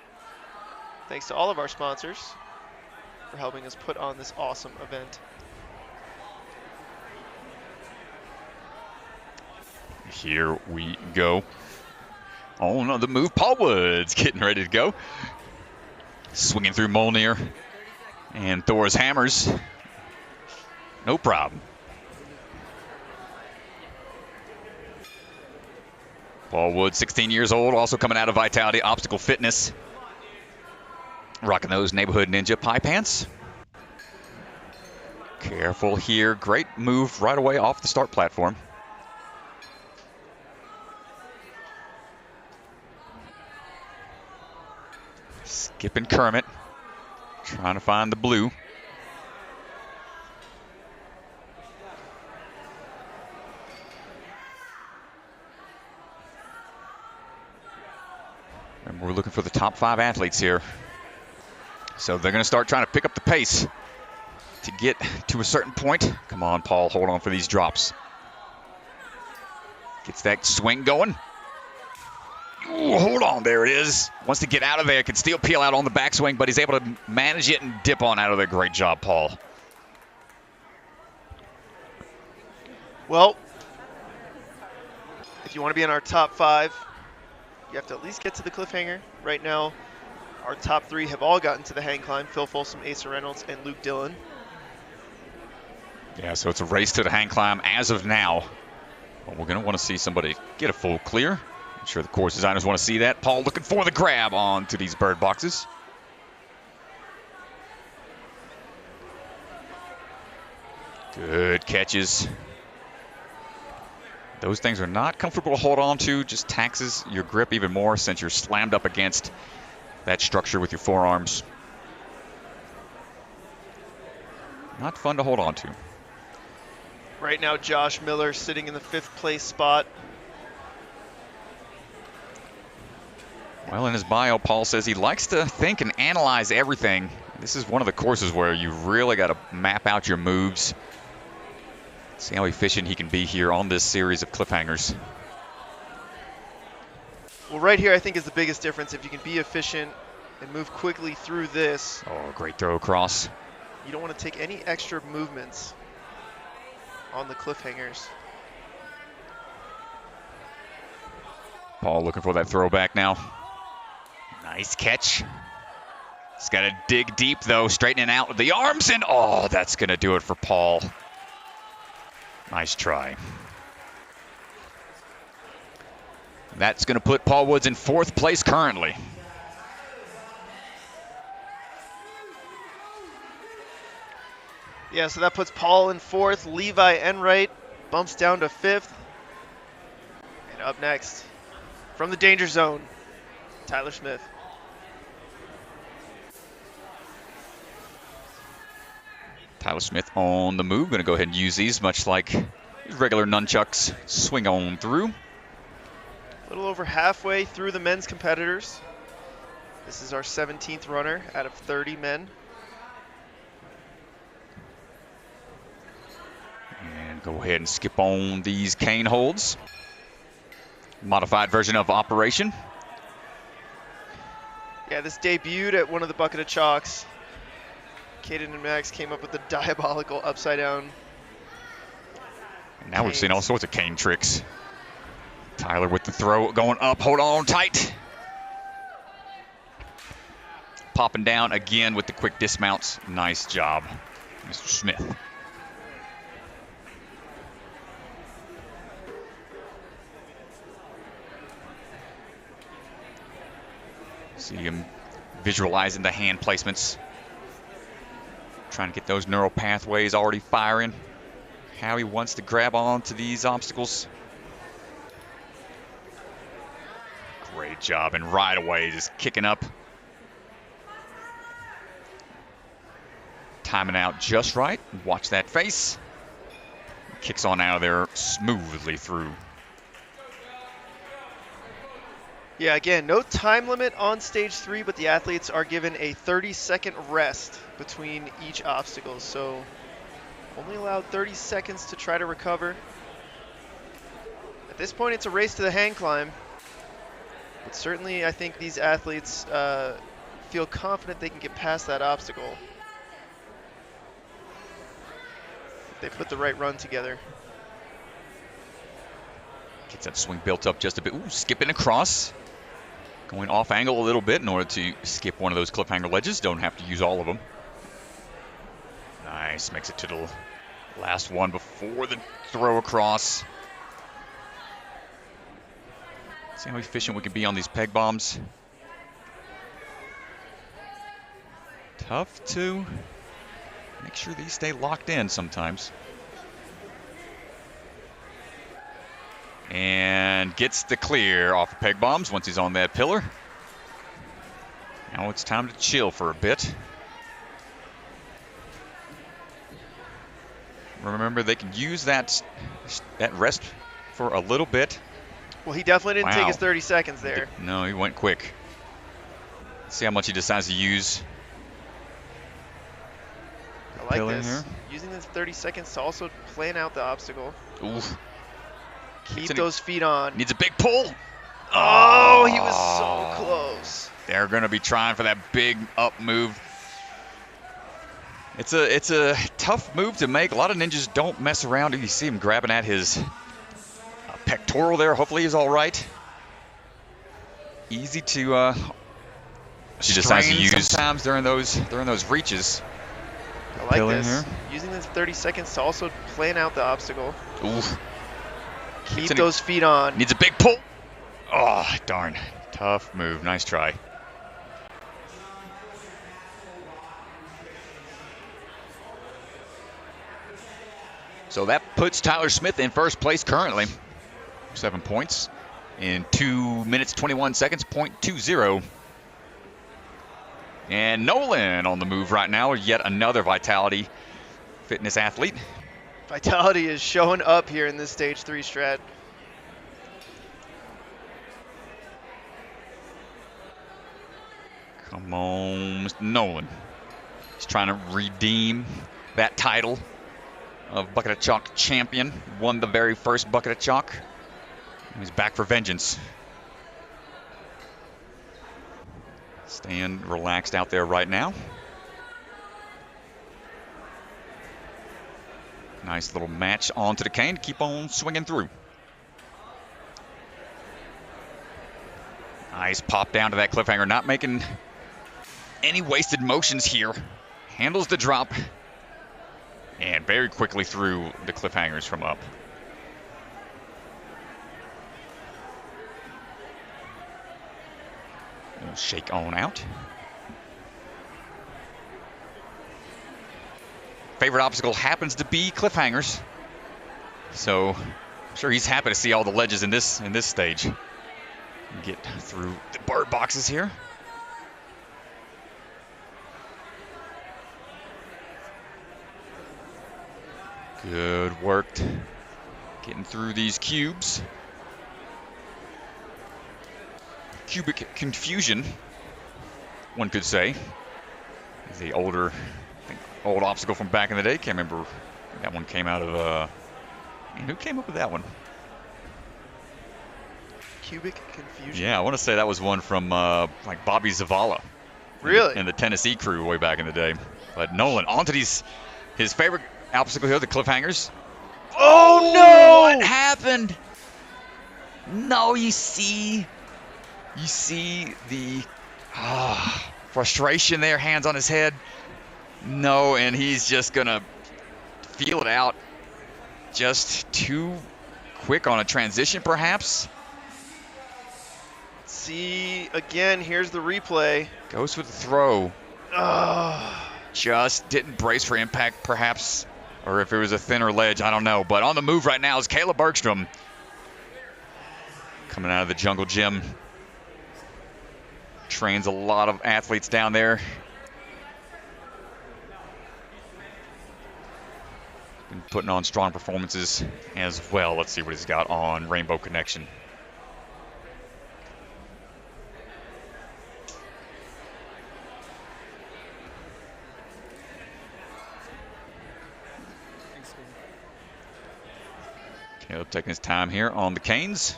Thanks to all of our sponsors for helping us put on this awesome event. Here we go. Oh, no, the move. Paul Woods getting ready to go. Swinging through Meunier and Thor's hammers. No problem. Paul Woods, 16 years old, also coming out of Vitality Obstacle Fitness. Rocking those neighborhood ninja pie pants. Careful here. Great move right away off the start platform. Skipping Kermit. Trying to find the blue. And we're looking for the top 5 athletes here. So they're going to start trying to pick up the pace to get to a certain point. Come on, Paul, hold on for these drops. Gets that swing going. Ooh, hold on, there it is. Wants to get out of there, can still peel out on the backswing, but he's able to manage it and dip on out of there. Great job, Paul. Well, if you want to be in our top 5, you have to at least get to the cliffhanger. Right now, our top 3 have all gotten to the hang climb. Phil Folsom, Asa Reynolds, and Luke Dillon. Yeah, so it's a race to the hang climb as of now. But we're going to want to see somebody get a full clear. I'm sure the course designers want to see that. Paul looking for the grab onto these bird boxes. Good catches. Those things are not comfortable to hold on to. Just taxes your grip even more since you're slammed up against that structure with your forearms. Not fun to hold on to. Right now, Josh Miller sitting in the 5th place spot. Well, in his bio, Paul says he likes to think and analyze everything. This is one of the courses where you really got to map out your moves. See how efficient he can be here on this series of cliffhangers. Well, right here, I think is the biggest difference. If you can be efficient and move quickly through this. Oh, great throw across. You don't want to take any extra movements on the cliffhangers. Paul looking for that throwback now. Nice catch. He's got to dig deep, though, straightening out with the arms, and oh, that's going to do it for Paul. Nice try. That's going to put Paul Woods in 4th place currently. Yeah, so that puts Paul in 4th. Levi Enright bumps down to 5th. And up next, from the danger zone, Tyler Smith. Tyler Smith on the move. Going to go ahead and use these, much like regular nunchucks. Swing on through. A little over halfway through the men's competitors. This is our 17th runner out of 30 men. And go ahead and skip on these cane holds. Modified version of operation. Yeah, this debuted at one of the Bucket of Chalks. Kaden and Max came up with the diabolical upside down. And now we've seen all sorts of cane tricks. Tyler with the throw going up, hold on tight. Popping down again with the quick dismounts. Nice job, Mr. Smith. See him visualizing the hand placements. Trying to get those neural pathways already firing. How he wants to grab onto these obstacles. Great job, and right away just kicking up. Timing out just right. Watch that face. Kicks on out of there smoothly through. Yeah, again, no time limit on stage 3, but the athletes are given a 30-second rest between each obstacle. So only allowed 30 seconds to try to recover. At this point, it's a race to the hang climb. But certainly, I think these athletes feel confident they can get past that obstacle. They put the right run together. Gets that swing built up just a bit. Ooh, skipping across. Going off angle a little bit in order to skip one of those cliffhanger ledges. Don't have to use all of them. Nice. Makes it to the last one before the throw across. See how efficient we can be on these peg bombs. Tough to make sure these stay locked in sometimes. And gets the clear off of peg bombs once he's on that pillar. Now it's time to chill for a bit. Remember, they can use that rest for a little bit. Well, he definitely didn't take his 30 seconds there. No, he went quick. Let's see how much he decides to use. I like this. Here. Using this 30 seconds to also plan out the obstacle. Oof. Keep those feet on. Needs a big pull. Oh, he was so close. They're going to be trying for that big up move. It's a tough move to make. A lot of ninjas don't mess around. You see him grabbing at his pectoral there. Hopefully he's all right. Easy to she decides to use sometimes during those reaches. I like this. Using this 30 seconds to also plan out the obstacle. Oof. Keep those feet on. Needs a big pull. Oh, darn. Tough move. Nice try. So that puts Tyler Smith in first place currently. 7 points in 2 minutes, 21 seconds, .20. And Nolan on the move right now. Yet another Vitality fitness athlete. Vitality is showing up here in this stage 3 strat. Come on, Mr. Nolan. He's trying to redeem that title of Bucket of Chalk champion. Won the very first Bucket of Chalk. He's back for vengeance. Staying relaxed out there right now. Nice little match onto the cane. Keep on swinging through. Nice pop down to that cliffhanger. Not making any wasted motions here. Handles the drop. And very quickly through the cliffhangers from up. We'll shake on out. Favorite obstacle happens to be cliffhangers. So I'm sure he's happy to see all the ledges in this stage. Get through the bird boxes here. Good work getting through these cubes. Cubic confusion, one could say. The older, old obstacle from back in the day. Can't remember. That one came out of, who came up with that one? Cubic confusion? Yeah, I want to say that was one from like Bobby Zavala. Really? And the Tennessee crew way back in the day. But Nolan, onto his favorite obstacle here, the cliffhangers. Oh no! What happened? No, you see the frustration there, hands on his head. No, and he's just gonna feel it out. Just too quick on a transition, perhaps. See, again, here's the replay. Goes for the throw. Oh. Just didn't brace for impact, perhaps. Or if it was a thinner ledge, I don't know. But on the move right now is Kayla Bergstrom. Coming out of the jungle gym. Trains a lot of athletes down there. Been putting on strong performances as well. Let's see what he's got on Rainbow Connection. Caleb taking his time here on the canes.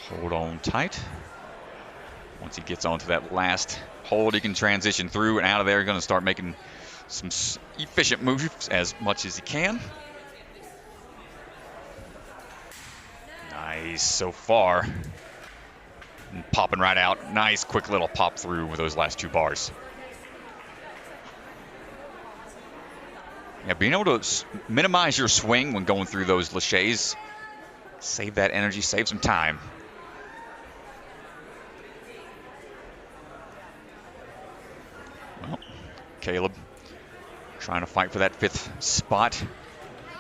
Hold on tight. Once he gets onto that last hold, he can transition through and out of there. He's going to start making some efficient moves as much as he can. Nice so far. And popping right out. Nice quick little pop through with those last two bars. Yeah, being able to minimize your swing when going through those laches. Save that energy, save some time. Well, Caleb trying to fight for that fifth spot.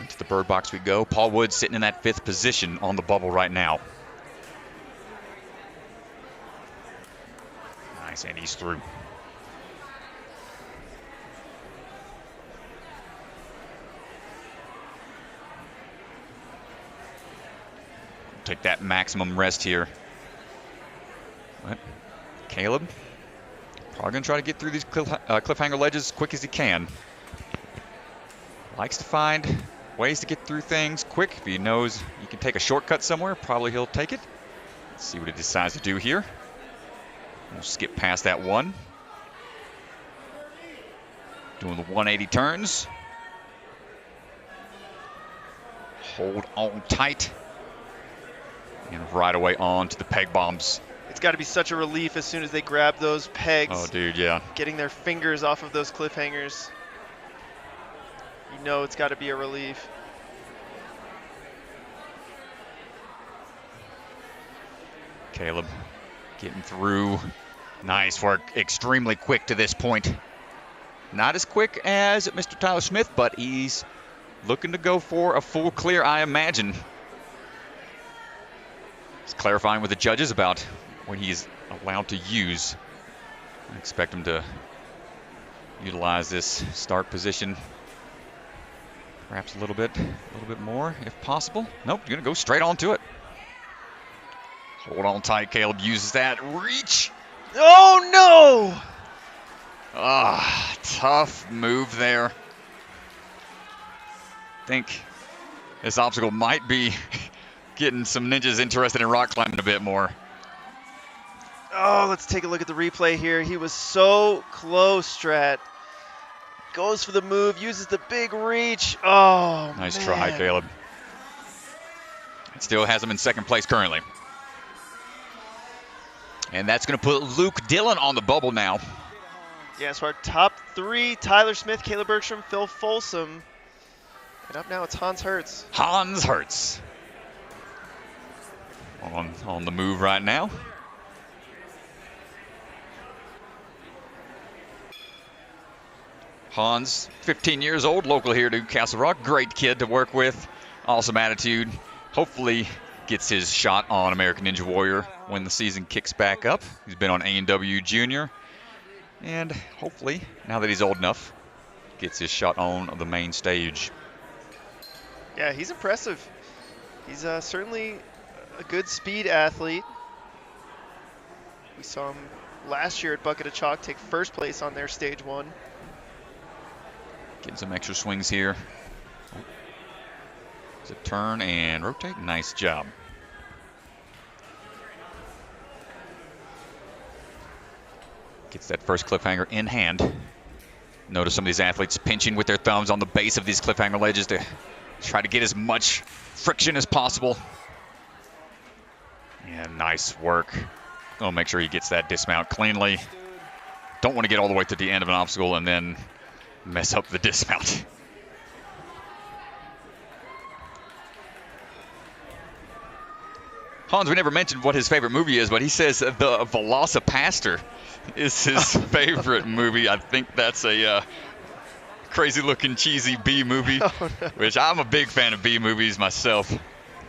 Into the bird box we go. Paul Wood sitting in that fifth position on the bubble right now. Nice, and he's through. Take that maximum rest here. But Caleb probably going to try to get through these cliffhanger ledges as quick as he can. Likes to find ways to get through things quick. If he knows he can take a shortcut somewhere, probably he'll take it. Let's see what he decides to do here. We'll skip past that one. Doing the 180 turns. Hold on tight. And right away on to the peg bombs. It's got to be such a relief as soon as they grab those pegs. Oh, dude, yeah. Getting their fingers off of those cliffhangers. You know it's got to be a relief. Caleb getting through. Nice work. Extremely quick to this point. Not as quick as Mr. Tyler Smith, but he's looking to go for a full clear, I imagine. He's clarifying with the judges about what he's allowed to use. I expect him to utilize this start position perhaps a little bit more if possible. Nope, you're gonna go straight on to it. Hold on tight, Caleb uses that reach. Oh no! Ah, tough move there. I think this obstacle might be getting some ninjas interested in rock climbing a bit more. Oh, let's take a look at the replay here. He was so close, Strat. Goes for the move, uses the big reach. Oh, nice man. try, Caleb. It still has him in second place currently. And that's going to put Luke Dillon on the bubble now. Yeah, so our top 3, Tyler Smith, Kayla Bergstrom, Phil Folsom. And up now it's Hans Hertz. Hans Hertz on the move right now. Hans, 15 years old, local here to Castle Rock. Great kid to work with. Awesome attitude. Hopefully gets his shot on American Ninja Warrior when the season kicks back up. He's been on A&W Junior. And hopefully, now that he's old enough, gets his shot on the main stage. Yeah, he's impressive. He's certainly a good speed athlete. We saw him last year at Bucket of Chalk take first place on their stage 1. Getting some extra swings here. It's a turn and rotate. Nice job. Gets that first cliffhanger in hand. Notice some of these athletes pinching with their thumbs on the base of these cliffhanger ledges to try to get as much friction as possible. And nice work. Oh, make sure he gets that dismount cleanly. Don't want to get all the way to the end of an obstacle and then mess up the dismount. Hans, we never mentioned what his favorite movie is, but he says the Velocipaster is his favorite movie. I think that's a crazy-looking, cheesy B movie, which I'm a big fan of B movies myself.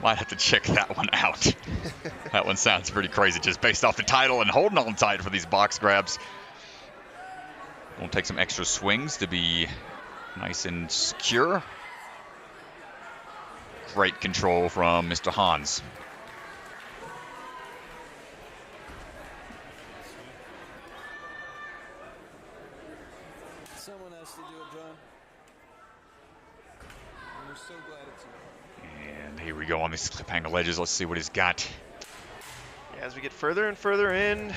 Might have to check that one out. That one sounds pretty crazy just based off the title and holding on tight for these box grabs. We'll take some extra swings to be nice and secure. Great control from Mr. Hans. Someone has to do it, John. And we're so glad it's you. And here we go on these cliffhanger ledges. Let's see what he's got. Yeah, as we get further and further in,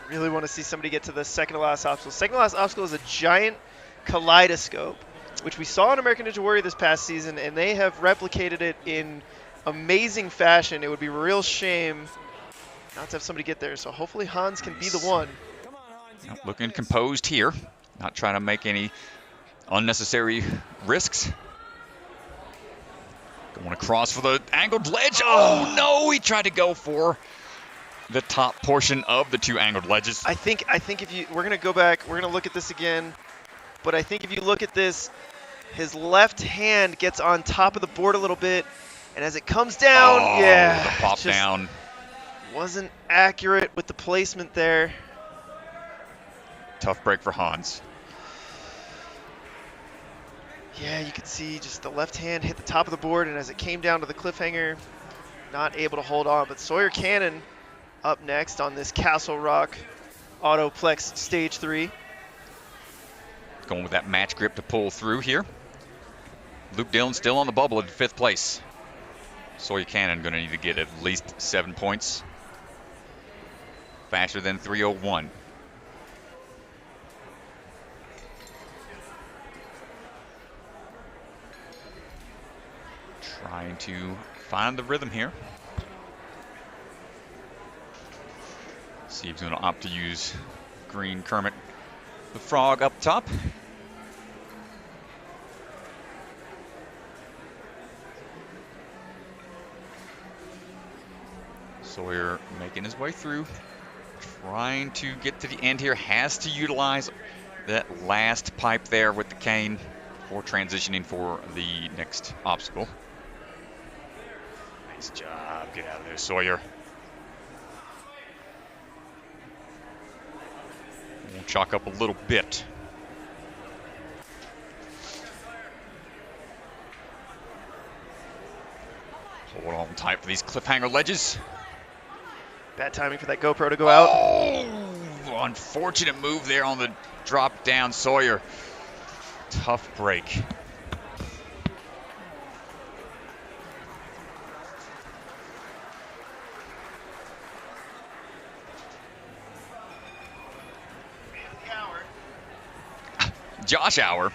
really want to see somebody get to the second to last obstacle. Second to last obstacle is a giant kaleidoscope, which we saw in American Ninja Warrior this past season, and they have replicated it in amazing fashion. It would be a real shame not to have somebody get there, so hopefully Hans can be the one. Looking composed here, not trying to make any unnecessary risks. Going across for the angled ledge. Oh no, he tried to go for the top portion of the 2 angled ledges. I think if you, we're gonna go back, we're gonna look at this again, but I think if you look at this, his left hand gets on top of the board a little bit, and as it comes down, yeah, the pop down wasn't accurate with the placement there. Tough break for Hans. Yeah, you could see just the left hand hit the top of the board, and as it came down to the cliffhanger, not able to hold on. But Sawyer Cannon up next on this Castle Rock Autoplex Stage 3. Going with that match grip to pull through here. Luke Dillon still on the bubble in 5th place. Sawyer Cannon going to need to get at least 7 points. Faster than 3:01. Trying to find the rhythm here. See if he's going to opt to use Green Kermit the Frog up top. Sawyer making his way through, trying to get to the end here. Has to utilize that last pipe there with the cane before transitioning for the next obstacle. Nice job. Get out of there, Sawyer. We'll chalk up a little bit. Hold on tight for these cliffhanger ledges. Bad timing for that GoPro to go out. Oh, unfortunate move there on the drop down, Sawyer. Tough break. Josh Auer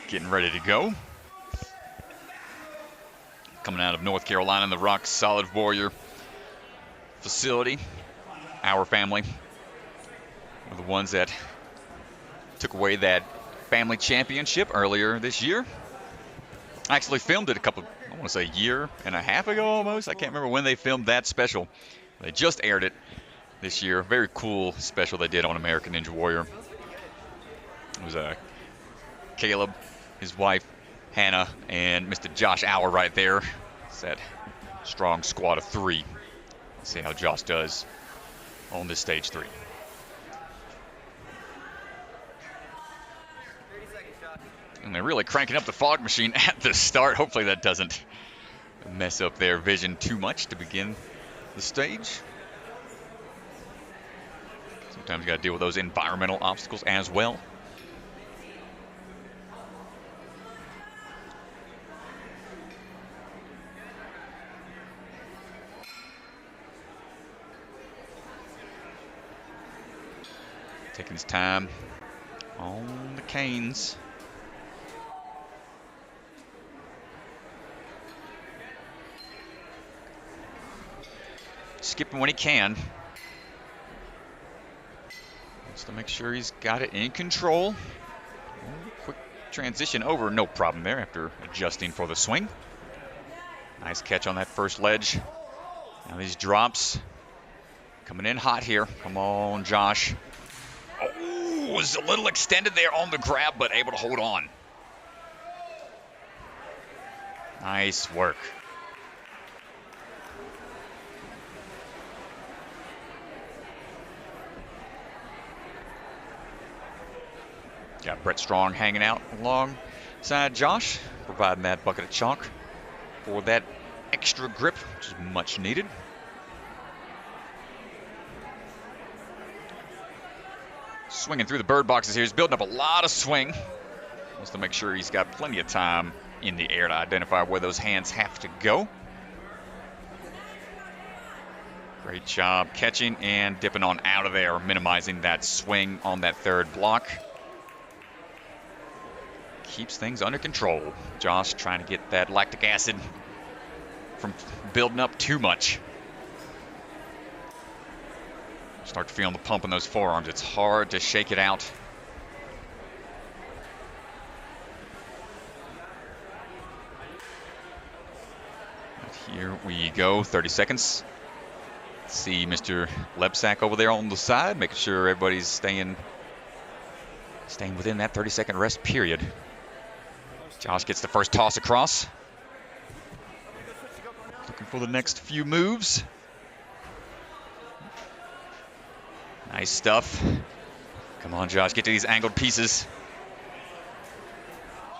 getting ready to go. Coming out of North Carolina, the rock solid warrior. facility. Our family were the ones that took away that family championship earlier this year. I actually filmed it I want to say a year and a half ago almost. I can't remember when they filmed that special. They just aired it this year. Very cool special they did on American Ninja Warrior. It was Caleb, his wife, Hannah, and Mr. Josh Auer right there. It's that strong squad of 3. Let's see how Josh does on this stage 3. And they're really cranking up the fog machine at the start. Hopefully that doesn't mess up their vision too much to begin the stage. Sometimes you got to deal with those environmental obstacles as well. Taking his time on the canes. Skipping when he can. Just to make sure he's got it in control. Quick transition over, no problem there after adjusting for the swing. Nice catch on that first ledge. Now these drops coming in hot here. Come on, Josh. Oh, was a little extended there on the grab, but able to hold on. Nice work. Got Brett Strong hanging out alongside Josh, providing that bucket of chalk for that extra grip, which is much needed. Swinging through the bird boxes here. He's building up a lot of swing. Wants to make sure he's got plenty of time in the air to identify where those hands have to go. Great job catching and dipping on out of there, minimizing that swing on that third block. Keeps things under control. Josh trying to get that lactic acid from building up too much. Start feeling the pump in those forearms. It's hard to shake it out. But here we go, 30 seconds. See Mr. Lebsack over there on the side, making sure everybody's staying within that 30-second rest period. Josh gets the first toss across. Looking for the next few moves. Nice stuff. Come on, Josh, get to these angled pieces.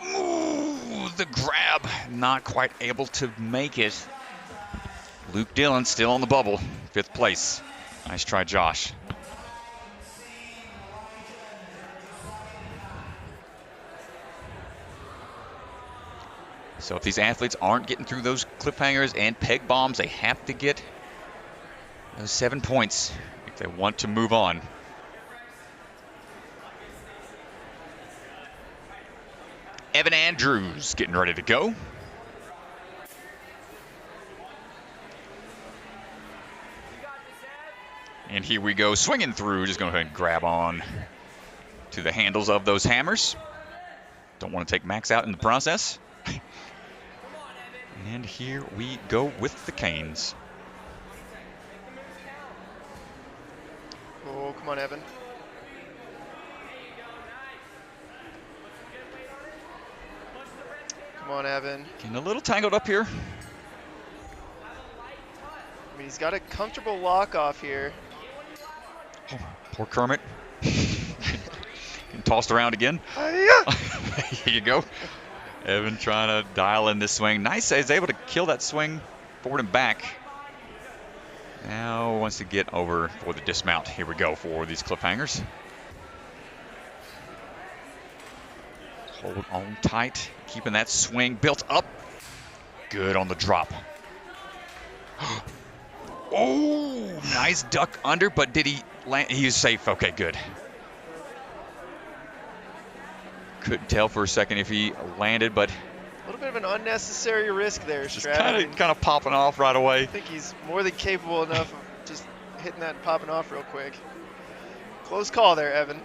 Ooh, the grab, not quite able to make it. Luke Dillon still on the bubble, 5th place. Nice try, Josh. So if these athletes aren't getting through those cliffhangers and peg bombs, they have to get those 7 points if they want to move on. Evan Andrews getting ready to go. And here we go, swinging through. Just going to go ahead and grab on to the handles of those hammers. Don't want to take Max out in the process. And here we go with the canes. Oh, come on, Evan. Come on, Evan. Getting a little tangled up here. I mean, he's got a comfortable lock off here. Oh, poor Kermit. Tossed around again. Here you go. Evan trying to dial in this swing. Nice, he's able to kill that swing forward and back. Now wants to get over for the dismount. Here we go for these cliffhangers. Hold on tight, keeping that swing built up. Good on the drop. Oh, nice duck under, but did he land? He is safe. Okay, good. Couldn't tell for a second if he landed, but a little bit of an unnecessary risk there, just Strat. kind of popping off right away. I think he's more than capable enough of just hitting that and popping off real quick. Close call there, Evan.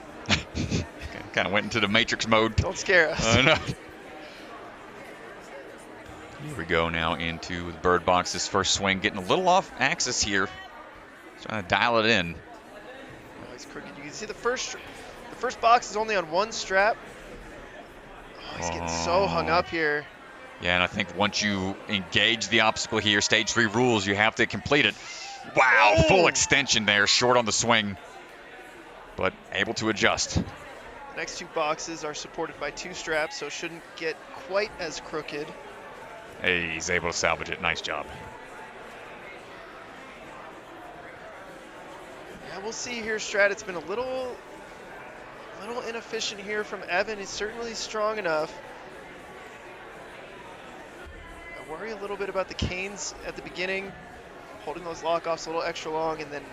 Kind of went into the Matrix mode. Don't scare us. I know. Here we go now into the bird box. This first swing getting a little off axis here. Trying to dial it in. Oh, he's crooked. You can see the first box is only on one strap. Oh, he's getting so hung up here. Yeah, and I think once you engage the obstacle here, stage 3 rules, you have to complete it. Wow, full extension there, short on the swing, but able to adjust. The next 2 boxes are supported by 2 straps, so shouldn't get quite as crooked. Hey, he's able to salvage it. Nice job. Yeah, we'll see here, Strat. It's been a little inefficient here from Evan. He's certainly strong enough. I worry a little bit about the canes at the beginning, holding those lock-offs a little extra long and then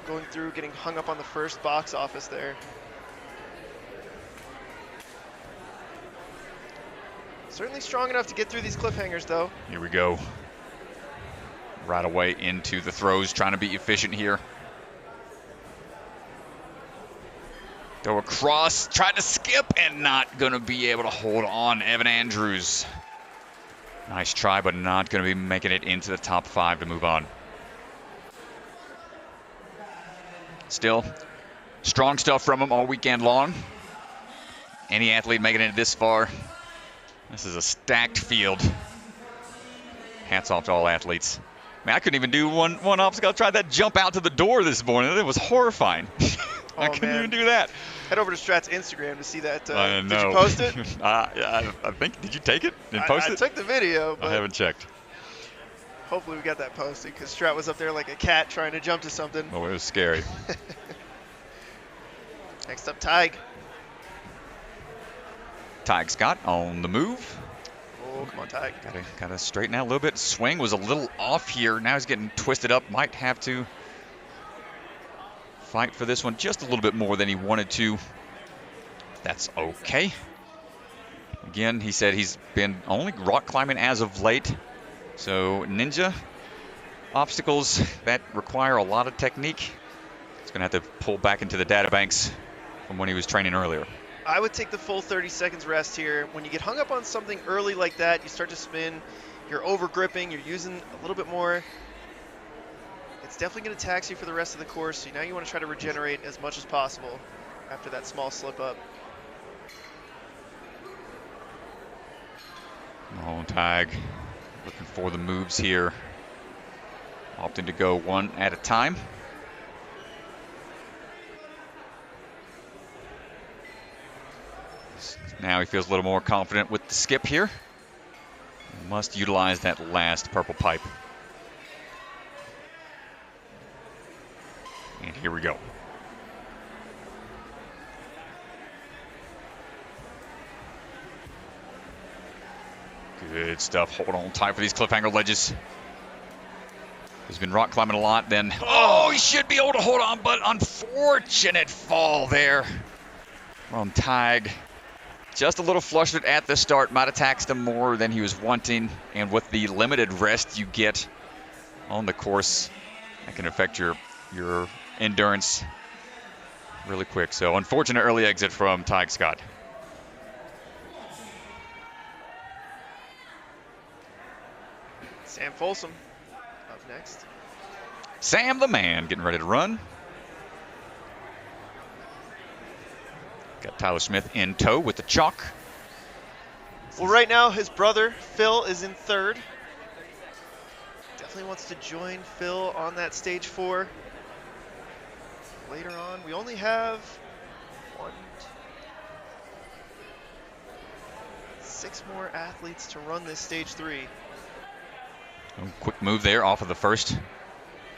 going through, getting hung up on the first box office there. Certainly strong enough to get through these cliffhangers, though. Here we go. Right away into the throws, trying to be efficient here. Go across, tried to skip, and not going to be able to hold on. Evan Andrews. Nice try, but not going to be making it into the top 5 to move on. Still, strong stuff from him all weekend long. Any athlete making it this far, this is a stacked field. Hats off to all athletes. Man, I couldn't even do one obstacle. I tried that jump out to the door this morning. It was horrifying. I couldn't even do that. Head over to Strat's Instagram to see that. I know. Did you post it? I think, did you take it and post it? I took the video, but I haven't checked. Hopefully we got that posted, because Strat was up there like a cat trying to jump to something. Oh, it was scary. Next up, Tieg. Tieg Scott on the move. Oh, come on, Tieg. Gotta straighten out a little bit. Swing was a little off here. Now he's getting twisted up. Might have to fight for this one just a little bit more than he wanted to. That's okay. Again, he said he's been only rock climbing as of late. So ninja obstacles that require a lot of technique, he's going to have to pull back into the data banks from when he was training earlier. I would take the full 30 seconds rest here. When you get hung up on something early like that, you start to spin, you're over gripping, you're using a little bit more. It's definitely going to tax you for the rest of the course. So now you want to try to regenerate as much as possible after that small slip up. Oh, Tieg looking for the moves here. Opting to go one at a time. Now he feels a little more confident with the skip here. Must utilize that last purple pipe. And here we go. Good stuff. Hold on tight for these cliffhanger ledges. He's been rock climbing a lot then. Oh, he should be able to hold on, but unfortunate fall there from Tieg. Just a little flustered at the start. Might have taxed him more than he was wanting. And with the limited rest you get on the course, that can affect your endurance really quick. So unfortunate early exit from Tieg Scott. Sam Folsom up next. Sam the man getting ready to run. Got Tyler Smith in tow with the chalk. Well, right now his brother Phil is in third. Definitely wants to join Phil on that stage 4. Later on, we only have 6 more athletes to run this stage 3. Quick move there off of the first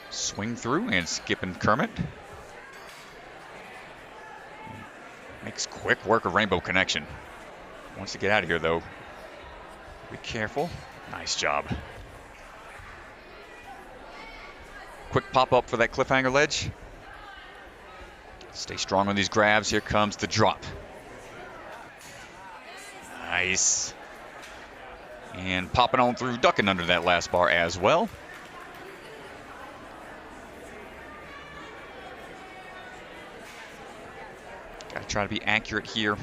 swing through and skipping Kermit. Makes quick work of Rainbow Connection. Wants to get out of here though. Be careful. Nice job. Quick pop up for that cliffhanger ledge. Stay strong on these grabs. Here comes the drop. Nice. And popping on through, ducking under that last bar as well. try to be accurate here.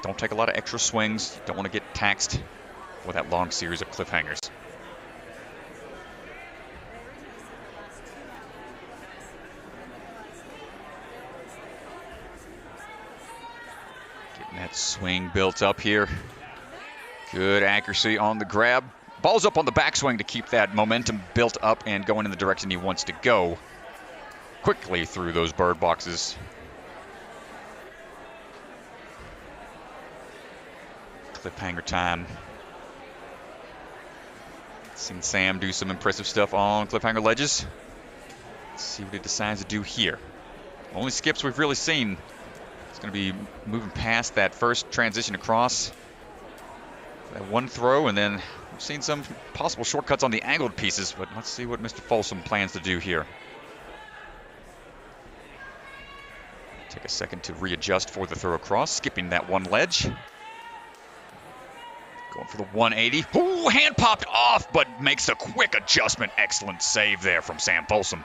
Don't take a lot of extra swings. Don't want to get taxed with that long series of cliffhangers. Getting that swing built up here. Good accuracy on the grab. Ball's up on the backswing to keep that momentum built up and going in the direction he wants to go. Quickly through those bird boxes. Cliffhanger time. Seen Sam do some impressive stuff on cliffhanger ledges. Let's see what he decides to do here. Only skips we've really seen. It's going to be moving past that first transition across. That one throw, and then we've seen some possible shortcuts on the angled pieces, but let's see what Mr. Folsom plans to do here. Take a second to readjust for the throw across, skipping that one ledge. Going for the 180. Ooh, hand popped off, but makes a quick adjustment. Excellent save there from Sam Folsom.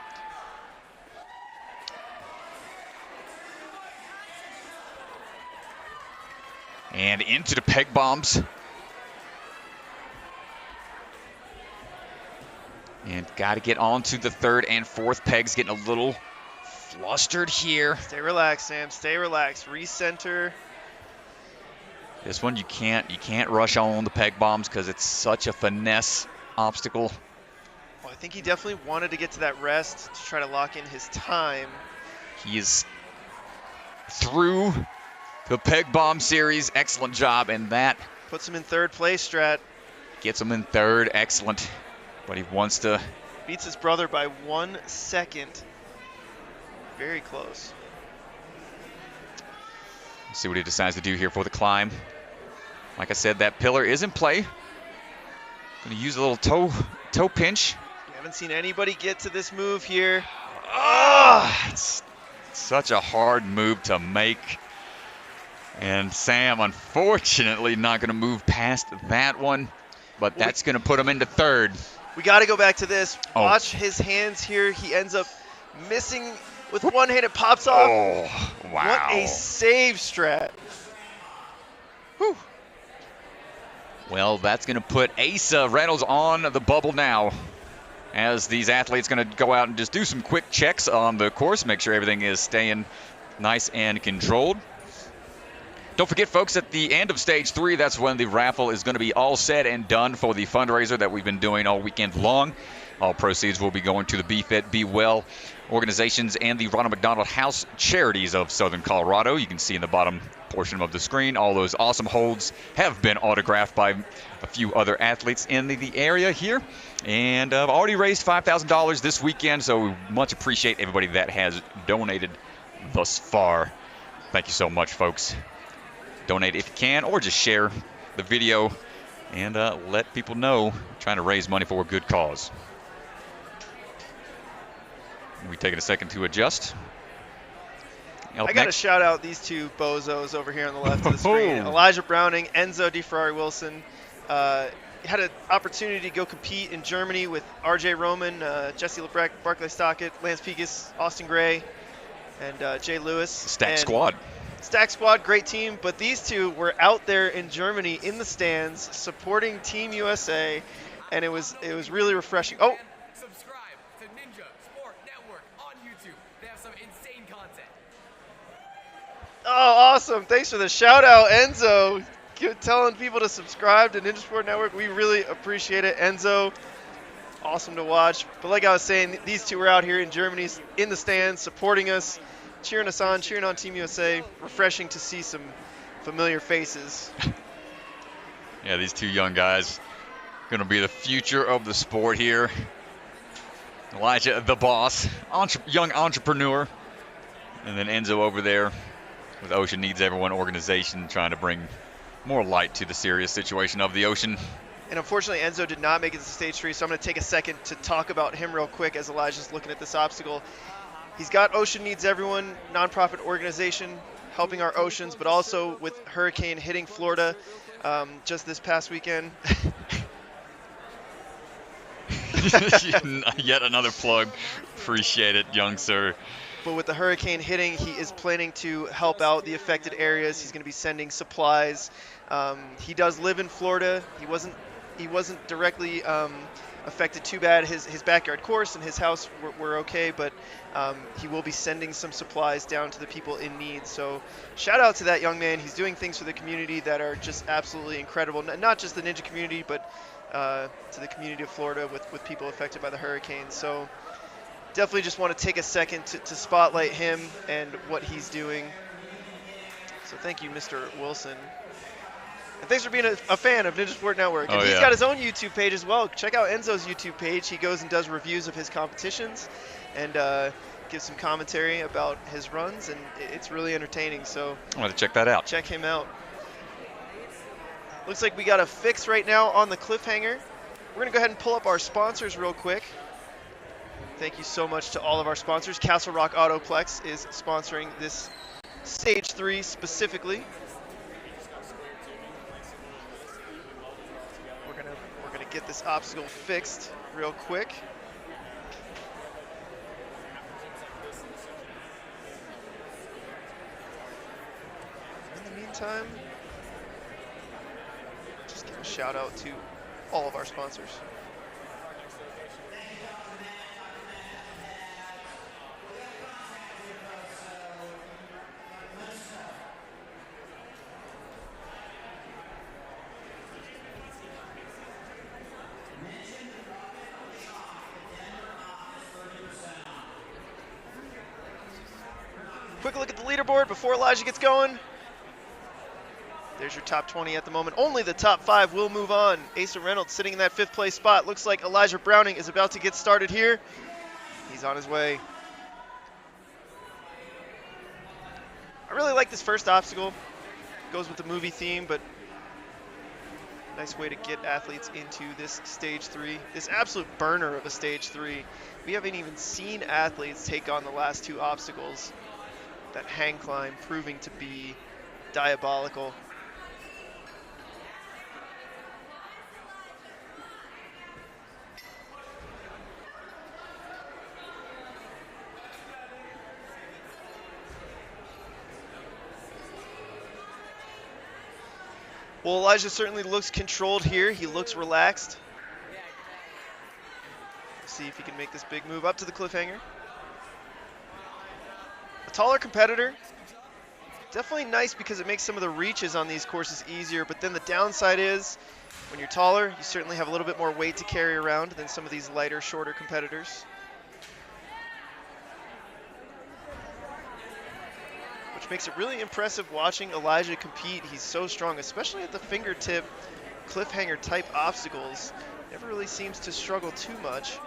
And into the peg bombs. And got to get on to the third and fourth pegs. Getting a little flustered here. Stay relaxed, Sam. Stay relaxed. Recenter. This one you can't rush on the peg bombs because it's such a finesse obstacle. Well, I think he definitely wanted to get to that rest to try to lock in his time. He is through the peg bomb series. Excellent job, and that puts him in third place, Strat. Gets him in third. Excellent. But he wants to... Beats his brother by 1 second. Very close. Let's see what he decides to do here for the climb. Like I said, that pillar is in play. Going to use a little toe pinch. We haven't seen anybody get to this move here. It's such a hard move to make. And Sam, unfortunately, not going to move past that one. But that's going to put him into third. We got to go back to this. Watch his hands here. He ends up missing with one hand. It pops off. Oh, wow. What a save, Strat. Whew. Well, that's going to put Asa Reynolds on the bubble now, as these athletes going to go out and just do some quick checks on the course, make sure everything is staying nice and controlled. Don't forget, folks, at the end of stage 3, that's when the raffle is going to be all said and done for the fundraiser that we've been doing all weekend long. All proceeds will be going to the Be Fit, Be Well organizations and the Ronald McDonald House Charities of Southern Colorado. You can see in the bottom portion of the screen, all those awesome holds have been autographed by a few other athletes in the area here. And I've already raised $5,000 this weekend, so we much appreciate everybody that has donated thus far. Thank you so much, folks. Donate if you can, or just share the video and let people know we're trying to raise money for a good cause. We taking a second to adjust. I got to shout out these two bozos over here on the left of the screen. Elijah Browning, Enzo DeFerrari Wilson. Had an opportunity to go compete in Germany with RJ Roman, Jesse Lebrecht, Barclay Stockett, Lance Pikus, Austin Gray, and Jay Lewis. Stack squad. Stack squad, great team. But these two were out there in Germany in the stands supporting Team USA, and it was really refreshing. Oh. Subscribe to Ninja Sport Network on YouTube. They have some insane content. Oh, awesome. Thanks for the shout out, Enzo. Telling people to subscribe to Ninja Sport Network. We really appreciate it. Enzo, awesome to watch. But like I was saying, these two were out here in Germany in the stands supporting us, cheering us on, cheering on Team USA. Refreshing to see some familiar faces. Yeah, these two young guys going to be the future of the sport here. Elijah, the boss, young entrepreneur. And then Enzo over there with Ocean Needs Everyone organization, trying to bring more light to the serious situation of the ocean. And unfortunately, Enzo did not make it to stage 3, so I'm going to take a second to talk about him real quick as Elijah's looking at this obstacle. He's got Ocean Needs Everyone, nonprofit organization helping our oceans, but also with hurricane hitting Florida just this past weekend. Yet another plug. Appreciate it, young sir. But with the hurricane hitting, he is planning to help out the affected areas. He's going to be sending supplies. He does live in Florida. He wasn't directly affected too bad. His backyard course and his house were okay, but he will be sending some supplies down to the people in need. So shout out to that young man. He's doing things for the community that are just absolutely incredible. Not just the ninja community, but to the community of Florida with people affected by the hurricane. So definitely just want to take a second to spotlight him and what he's doing. So thank you, Mr. Wilson. And thanks for being a fan of Ninja Sport Network. And he's got his own YouTube page as well. Check out Enzo's YouTube page. He goes and does reviews of his competitions and gives some commentary about his runs, and it's really entertaining. So I'm going to check that out. Check him out. Looks like we got a fix right now on the cliffhanger. We're going to go ahead and pull up our sponsors real quick. Thank you so much to all of our sponsors. Castle Rock Autoplex is sponsoring this Stage 3 specifically. We're gonna get this obstacle fixed real quick. In the meantime, just give a shout out to all of our sponsors. Quick look at the leaderboard before Elijah gets going. There's your top 20 at the moment. Only the top 5 will move on. Asa Reynolds sitting in that 5th place spot. Looks like Elijah Browning is about to get started here. He's on his way. I really like this first obstacle. Goes with the movie theme, but nice way to get athletes into this Stage 3. This absolute burner of a Stage 3. We haven't even seen athletes take on the last 2 obstacles. That hang climb proving to be diabolical. Well, Elijah certainly looks controlled here. He looks relaxed. Let's see if he can make this big move up to the cliffhanger. A taller competitor. Definitely nice because it makes some of the reaches on these courses easier, but then the downside is when you're taller, you certainly have a little bit more weight to carry around than some of these lighter, shorter competitors. Which makes it really impressive watching Elijah compete. He's so strong, especially at the fingertip cliffhanger type obstacles. Never really seems to struggle too much.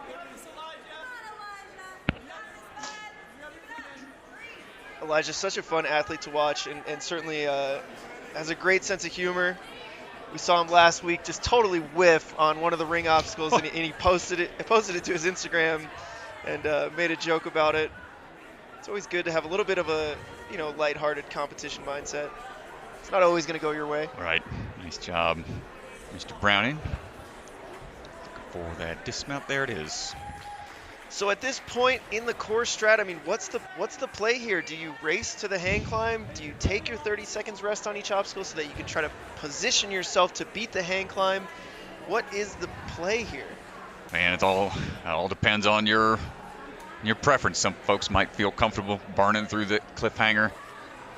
Elijah's such a fun athlete to watch and certainly has a great sense of humor. We saw him last week just totally whiff on one of the ring obstacles, and he posted it to his Instagram and made a joke about it. It's always good to have a little bit of a, lighthearted competition mindset. It's not always going to go your way. Right. Nice job, Mr. Browning. Looking for that dismount. There it is. So at this point in the course strat, I mean, what's the play here? Do you race to the hang climb? Do you take your 30 seconds rest on each obstacle so that you can try to position yourself to beat the hang climb? What is the play here? Man, it all depends on your preference. Some folks might feel comfortable burning through the cliffhanger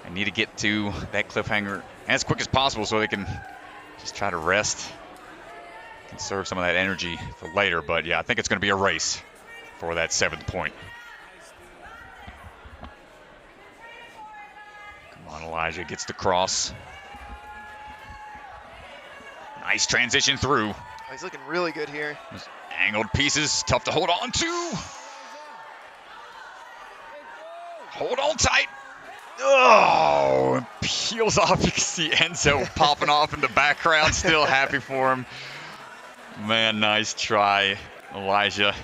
and need to get to that cliffhanger as quick as possible so they can just try to rest, conserve some of that energy for later. But yeah, I think it's going to be a race for that 7th point. Come on, Elijah gets the cross. Nice transition through. Oh, he's looking really good here. Those angled pieces, tough to hold on to. Hold on tight. Oh, and peels off. You can see Enzo popping off in the background, still happy for him. Man, nice try, Elijah.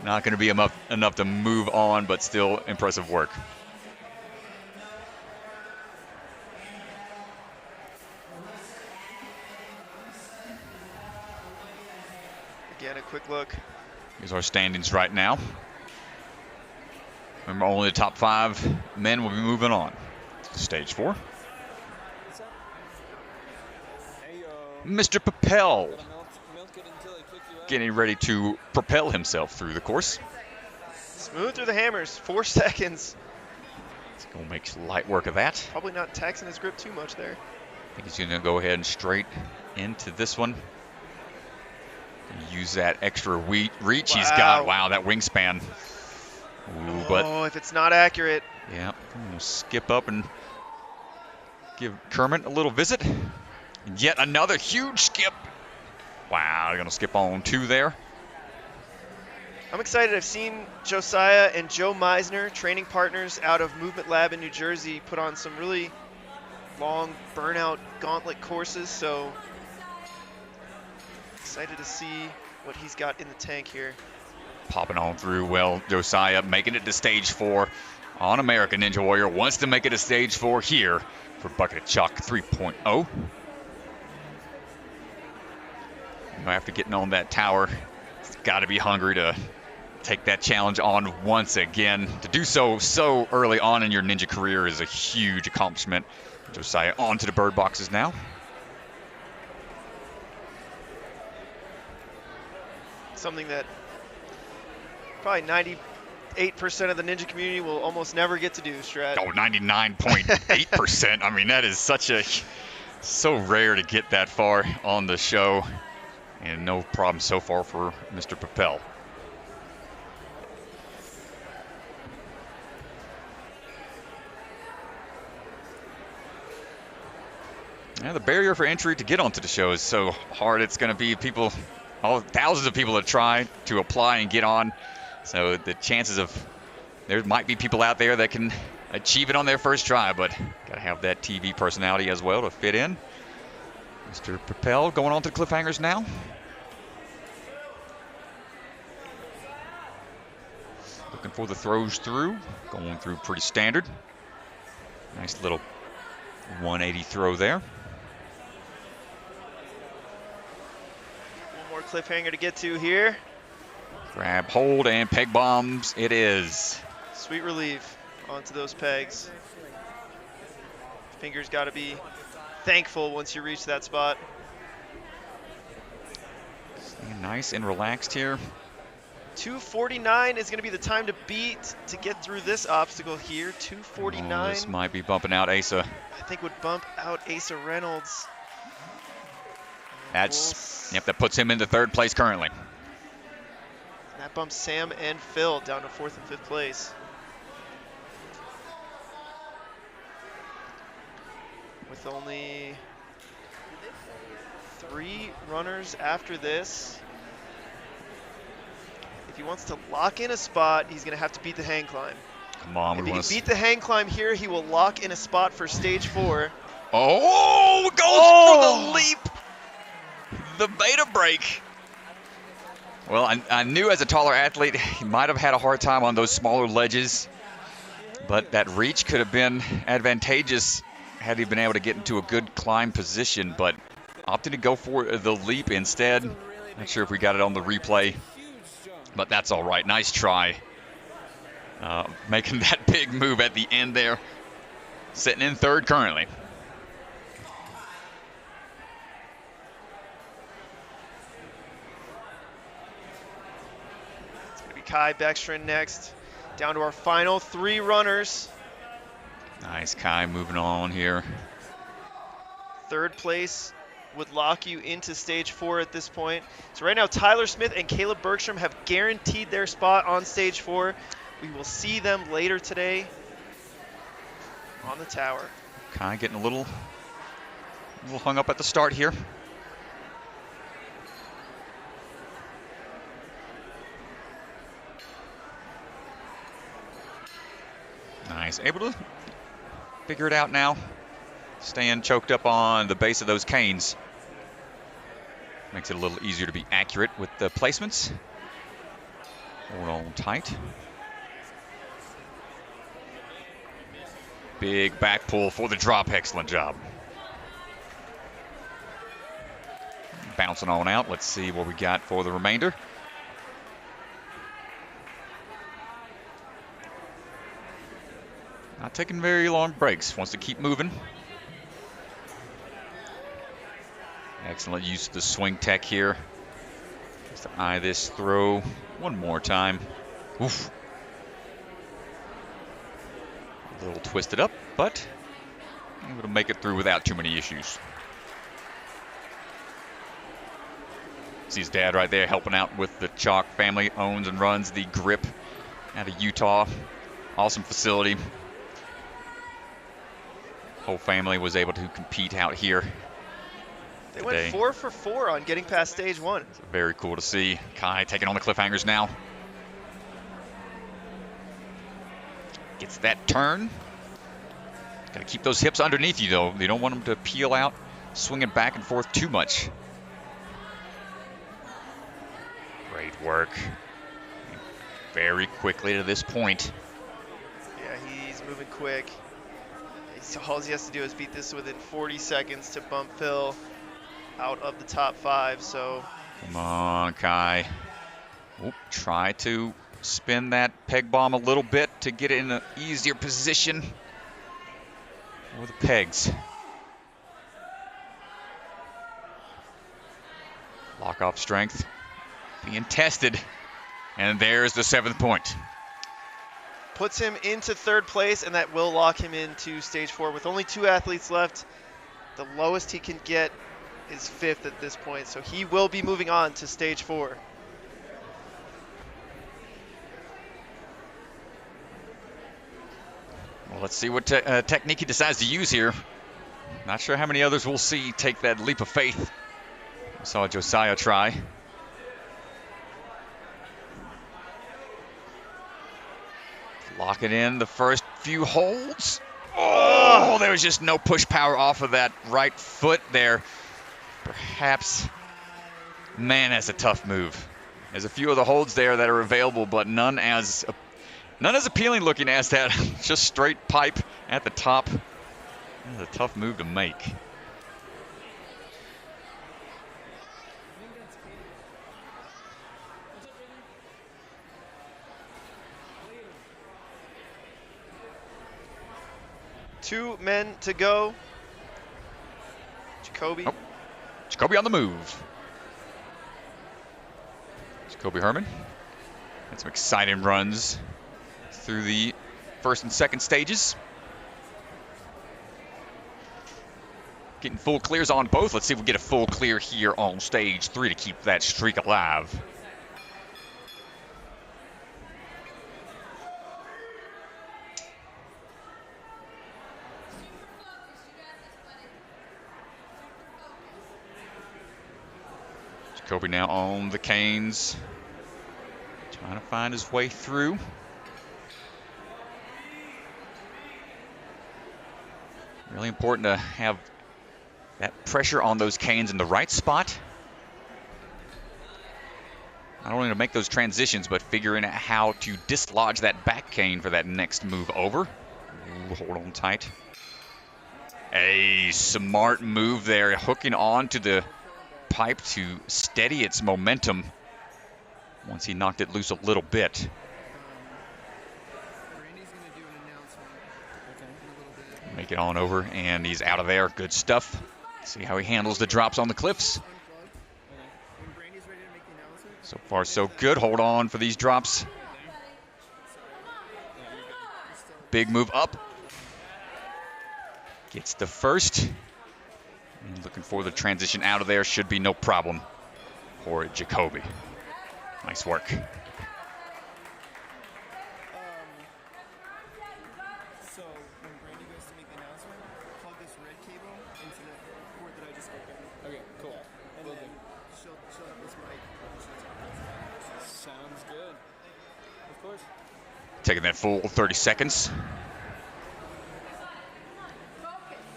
Not going to be enough to move on, but still impressive work. Again, a quick look. Here's our standings right now. Remember, only the top 5 men will be moving on. Stage 4. Mr. Pippel getting ready to propel himself through the course. Smooth through the hammers, 4 seconds. He's going to make light work of that. Probably not taxing his grip too much there. I think he's going to go ahead and straight into this one. Use that extra reach he's got. Wow, that wingspan. Ooh, but if it's not accurate. Yeah, we'll skip up and give Kermit a little visit. Yet another huge skip. Wow, they're going to skip on 2 there. I'm excited. I've seen Josiah and Joe Meisner, training partners out of Movement Lab in New Jersey, put on some really long burnout gauntlet courses. So excited to see what he's got in the tank here. Popping on through. Well, Josiah making it to stage 4 on American Ninja Warrior. Wants to make it to stage 4 here for Bucket of Chalk 3.0. After getting on that tower, it's got to be hungry to take that challenge on once again. To do so early on in your ninja career is a huge accomplishment. Josiah onto the bird boxes now. Something that probably 98% of the ninja community will almost never get to do, Strat. Oh, 99.8%. I mean, that is so rare to get that far on the show. And no problem so far for Mr. Pippel. Yeah, the barrier for entry to get onto the show is so hard. It's going to be thousands of people that try to apply and get on. So the chances of there might be people out there that can achieve it on their first try, but got to have that TV personality as well to fit in. Mr. Pippel going on to the cliffhangers now. Looking for the throws through. Going through pretty standard. Nice little 180 throw there. One more cliffhanger to get to here. Grab, hold, and peg bombs it is. Sweet relief onto those pegs. Fingers got to be thankful once you reach that spot. Staying nice and relaxed here. 249 is going to be the time to beat to get through this obstacle here. 249. Oh, this might be bumping out Asa. I think would bump out Asa Reynolds. That puts him into 3rd place currently. That bumps Sam and Phil down to 4th and 5th place. With only 3 runners after this. If he wants to lock in a spot, he's going to have to beat the hang climb. Come on, if he can beat the hang climb here, he will lock in a spot for stage 4. Oh, goes for the leap. The beta break. Well, I knew as a taller athlete, he might have had a hard time on those smaller ledges, but that reach could have been advantageous had he been able to get into a good climb position, but opted to go for the leap instead. Not sure if we got it on the replay, but that's all right. Nice try. Making that big move at the end there. Sitting in 3rd currently. It's going to be Kai Beckstrand next. Down to our final 3 runners. Nice, Kai moving on here. 3rd place would lock you into stage 4 at this point. So right now, Tyler Smith and Kayla Bergstrom have guaranteed their spot on stage 4. We will see them later today on the tower. Kai getting a little hung up at the start here. Nice, able to figure it out now. Staying choked up on the base of those canes. Makes it a little easier to be accurate with the placements. Hold on tight. Big back pull for the drop. Excellent job. Bouncing on out. Let's see what we got for the remainder. Not taking very long breaks. Wants to keep moving. Excellent use of the swing tech here. Just to eye this throw one more time. Oof. A little twisted up, but able to make it through without too many issues. See his dad right there helping out with the chalk. Family owns and runs the Grip out of Utah. Awesome facility. Whole family was able to compete out here. They went 4 for 4 on getting past stage 1. It's very cool to see. Kai taking on the cliffhangers now. Gets that turn. Got to keep those hips underneath you, though. You don't want them to peel out, swinging back and forth too much. Great work. Very quickly to this point. Yeah, he's moving quick. All he has to do is beat this within 40 seconds to bump Phil out of the top 5. So come on, Kai. Oop, try to spin that peg bomb a little bit to get it in an easier position with the pegs. Lock off strength being tested, and there's the 7th point. Puts him into 3rd place, and that will lock him into stage 4 with only 2 athletes left. The lowest he can get is 5th at this point, so he will be moving on to stage 4. Well, let's see what technique he decides to use here. Not sure how many others we'll see take that leap of faith. I saw Josiah try. Lock it in the first few holds. Oh, there was just no push power off of that right foot there. Perhaps, man, that's a tough move. There's a few of the holds there that are available, but none as appealing looking as that just straight pipe at the top. That's a tough move to make. Two men to go. Jacoby. Oh, Jacoby on the move. Jacoby Herman had some exciting runs through the 1st and 2nd stages. Getting full clears on both. Let's see if we get a full clear here on stage 3 to keep that streak alive. Jacoby now on the canes, trying to find his way through. Really important to have that pressure on those canes in the right spot. Not only to make those transitions, but figuring out how to dislodge that back cane for that next move over. Ooh, hold on tight. A smart move there, hooking on to the pipe to steady its momentum once he knocked it loose a little bit. Make it on over, and he's out of there. Good stuff. See how he handles the drops on the cliffs. So far, so good. Hold on for these drops. Big move up. Gets the first. And looking for the transition out of there. Should be no problem for Jacoby. Nice work. So when Brandy goes to make the announcement, plug this red cable into the port that I just opened. Okay, cool. And then she'll have this mic. Sounds good. Of course. Taking that full 30 seconds.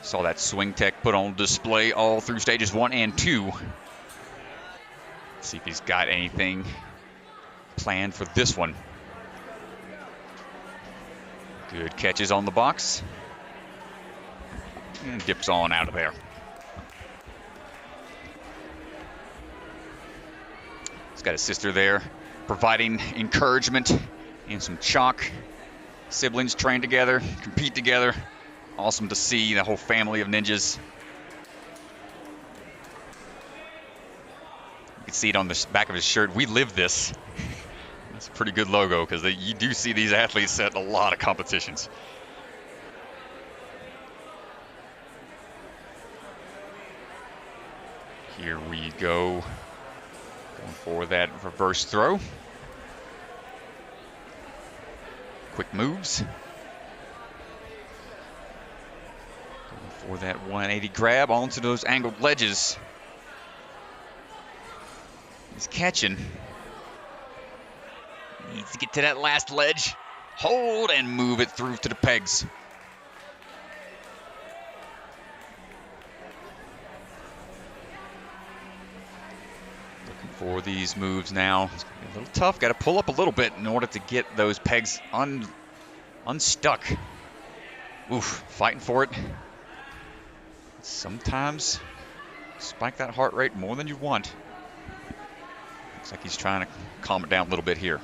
Saw that swing tech put on display all through stages 1 and 2. See if he's got anything planned for this one. Good catches on the box. And dips on out of there. He's got his sister there providing encouragement and some chalk. siblings train together, compete together. Awesome to see the whole family of ninjas. You can see it on the back of his shirt. We live this. That's a pretty good logo because you do see these athletes at a lot of competitions. Here we go. Going for that reverse throw. Quick moves. Going for that 180 grab onto those angled ledges. He's catching. Needs to get to that last ledge. Hold and move it through to the pegs. Looking for these moves now. It's gonna be a little tough. Got to pull up a little bit in order to get those pegs unstuck. Oof, fighting for it. Sometimes spike that heart rate more than you want. Looks like he's trying to calm it down a little bit here.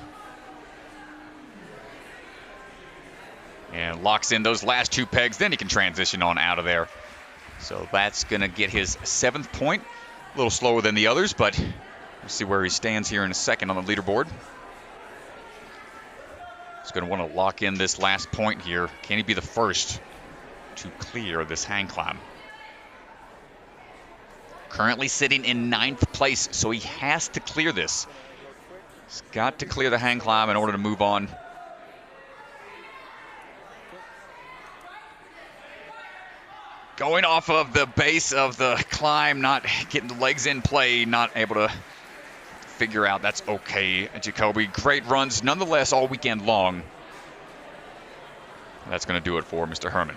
And locks in those last 2 pegs, then he can transition on out of there. So that's going to get his 7th point. A little slower than the others, but we'll see where he stands here in a second on the leaderboard. He's going to want to lock in this last point here. Can he be the first to clear this hang climb? Currently sitting in 9th place, so he has to clear this. He's got to clear the hang climb in order to move on. Going off of the base of the climb, not getting the legs in play, not able to figure out that's okay. Jacoby, great runs nonetheless all weekend long. That's going to do it for Mr. Herman.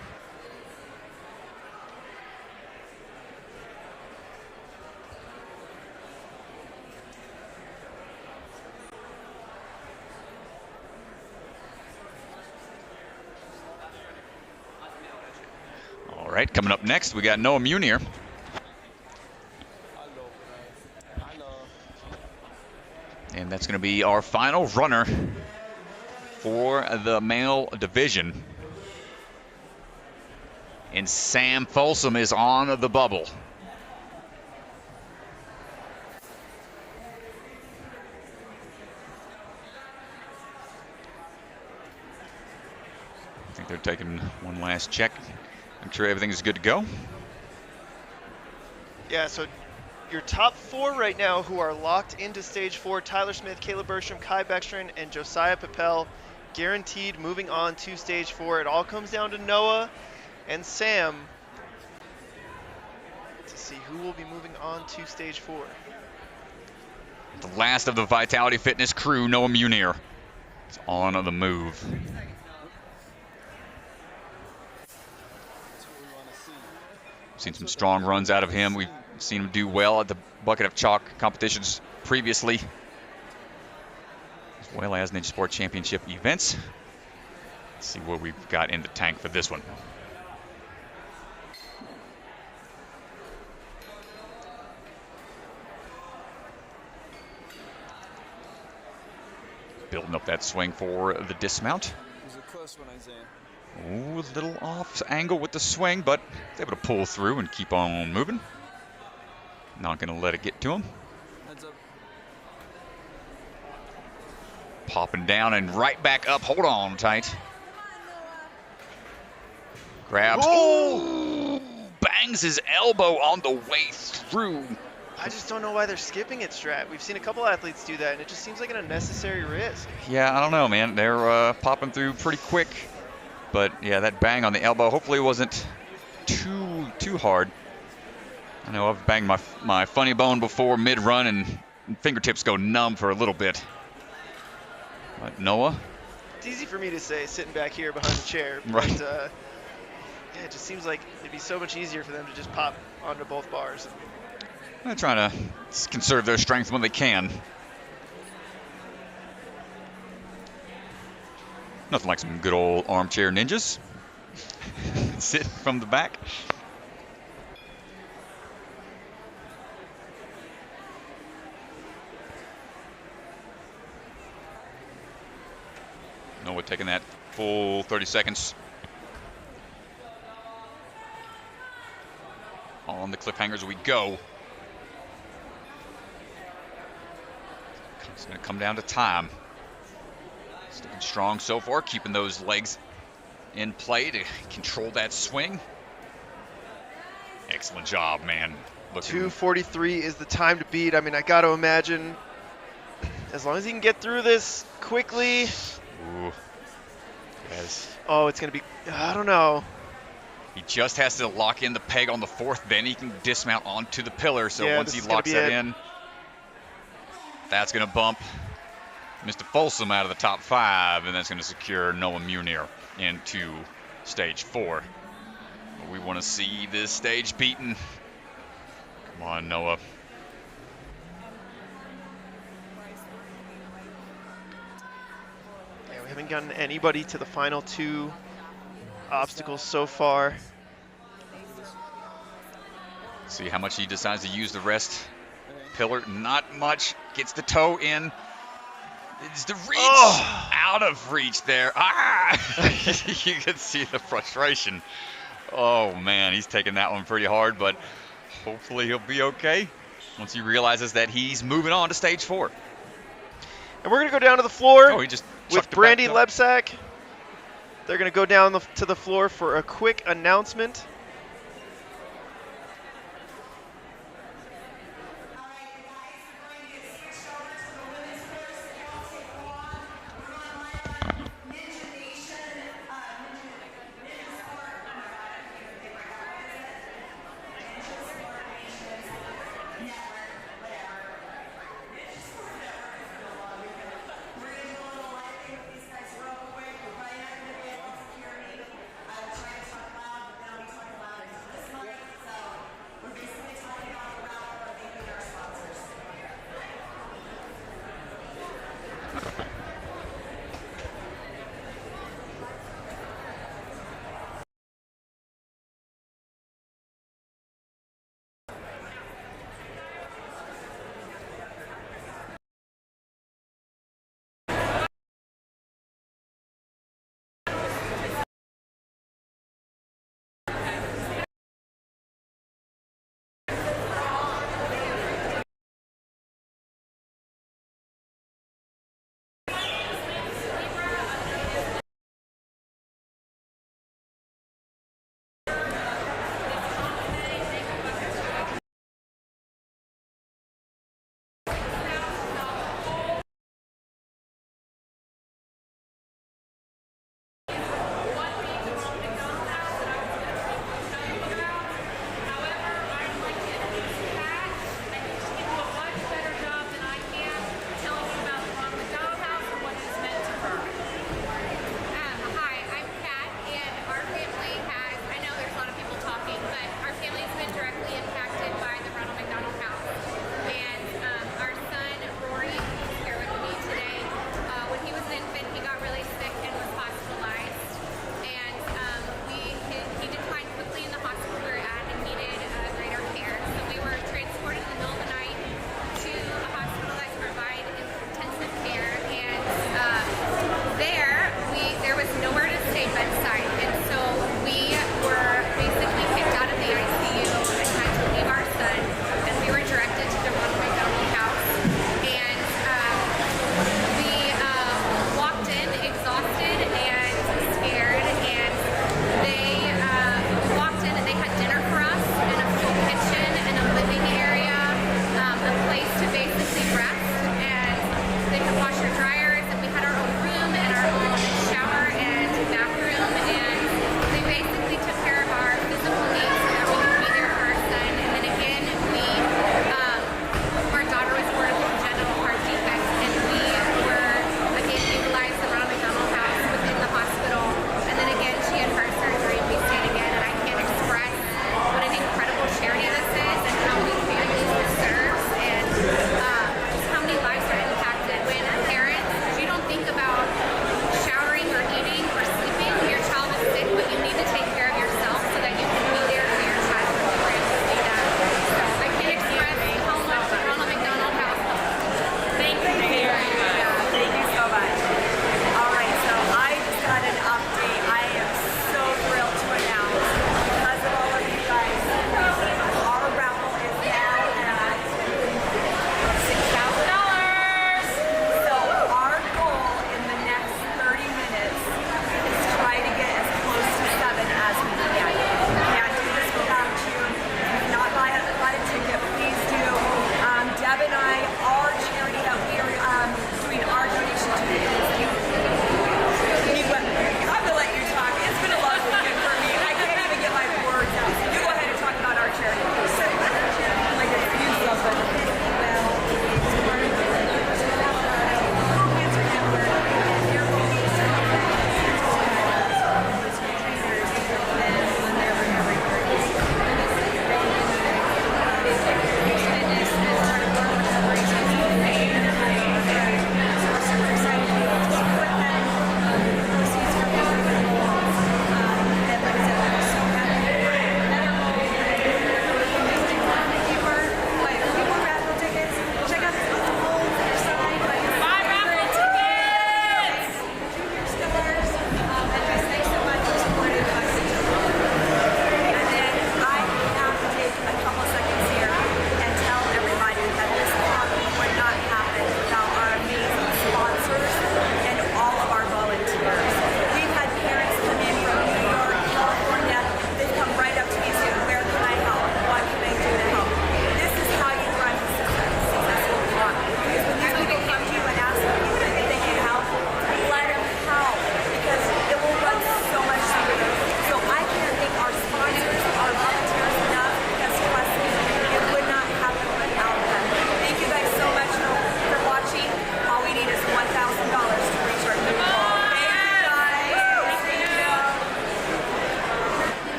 All right, coming up next, we got Noah Meunier. And that's going to be our final runner for the male division. And Sam Folsom is on the bubble. I think they're taking one last check. Make sure everything is good to go. Yeah, so your top 4 right now who are locked into stage 4, Tyler Smith, Kayla Bergstrom, Kai Beckstrand, and Josiah Pippel, guaranteed moving on to stage 4. It all comes down to Noah and Sam to see who will be moving on to stage 4. The last of the Vitality Fitness crew, Noah Meunier, is on the move. Seen some strong runs out of him. We've seen him do well at the Bucket of Chalk competitions previously, as well as Ninja Sport Championship events. Let's see what we've got in the tank for this one. Building up that swing for the dismount. It was a close one, Isaiah. Ooh, a little off angle with the swing, but able to pull through and keep on moving. Not going to let it get to him. Heads up. Popping down and right back up. Hold on tight. Grabs. Oh! Bangs his elbow on the way through. I just don't know why they're skipping it, Strat. We've seen a couple athletes do that, and it just seems like an unnecessary risk. Yeah, I don't know, man. They're popping through pretty quick. But, yeah, that bang on the elbow hopefully wasn't too hard. I know I've banged my funny bone before mid-run, and fingertips go numb for a little bit. But Noah? It's easy for me to say sitting back here behind the chair. But, Right. yeah, it just seems like it'd be so much easier for them to just pop onto both bars. They're trying to conserve their strength when they can. Nothing like some good old armchair ninjas. Sit from the back. Noah taking that full 30 seconds. On the cliffhangers we go. It's going to come down to time. Sticking strong so far, keeping those legs in play to control that swing. Excellent job, man. 2:43 is the time to beat. I mean, I got to imagine as long as he can get through this quickly. Ooh. Yes. Oh, it's going to be, I don't know. He just has to lock in the peg on the fourth, then he can dismount onto the pillar. So yeah, once he locks that in, that's going to bump Mr. Folsom out of the top 5, and that's going to secure Noah Meunier into stage 4. We want to see this stage beaten. Come on, Noah. Yeah, we haven't gotten anybody to the final 2 obstacles so far. See how much he decides to use the rest. Pillar, not much. Gets the toe in. It's the reach. Oh. Out of reach there. Ah! You can see the frustration. Oh, man, he's taking that one pretty hard, but hopefully he'll be okay once he realizes that he's moving on to stage 4. And we're going to go down to the floor Oh, he just with Brandy Lebsack. They're going to go down to the floor for a quick announcement.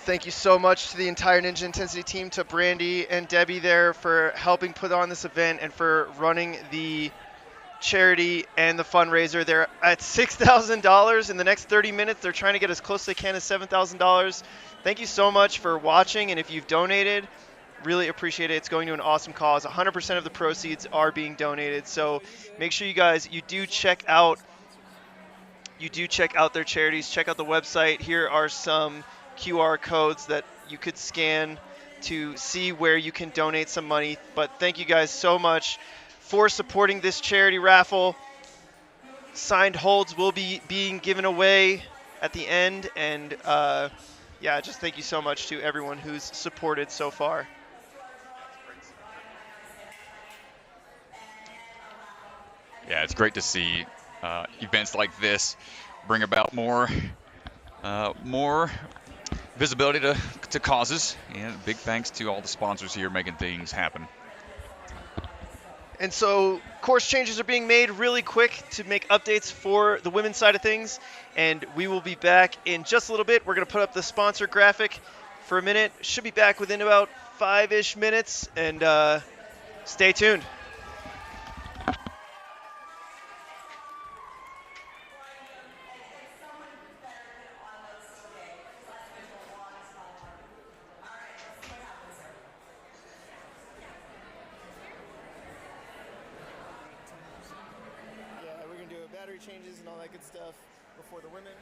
thank you so much to the entire Ninja Intensity team, to Brandy and Debbie there for helping put on this event and for running the charity and the fundraiser. They're at $6,000 in the next 30 minutes. They're trying to get as close as they can as $7,000. Thank you so much for watching, and if you've donated, really appreciate it. It's going to an awesome cause. 100% of the proceeds are being donated. So make sure you guys, you do check out their charities. Check out the website. Here are some QR codes that you could scan to see where you can donate some money. But thank you guys so much for supporting this charity raffle. Signed holds will be being given away at the end, and yeah, just thank you so much to everyone who's supported so far. Yeah, it's great to see events like this bring about more visibility to causes, and big thanks to all the sponsors here making things happen. And so course changes are being made really quick to make updates for the women's side of things, and we will be back in just a little bit. We're going to put up the sponsor graphic for a minute. Should be back within about 5-ish minutes, and stay tuned. Changes and all that good stuff before the women.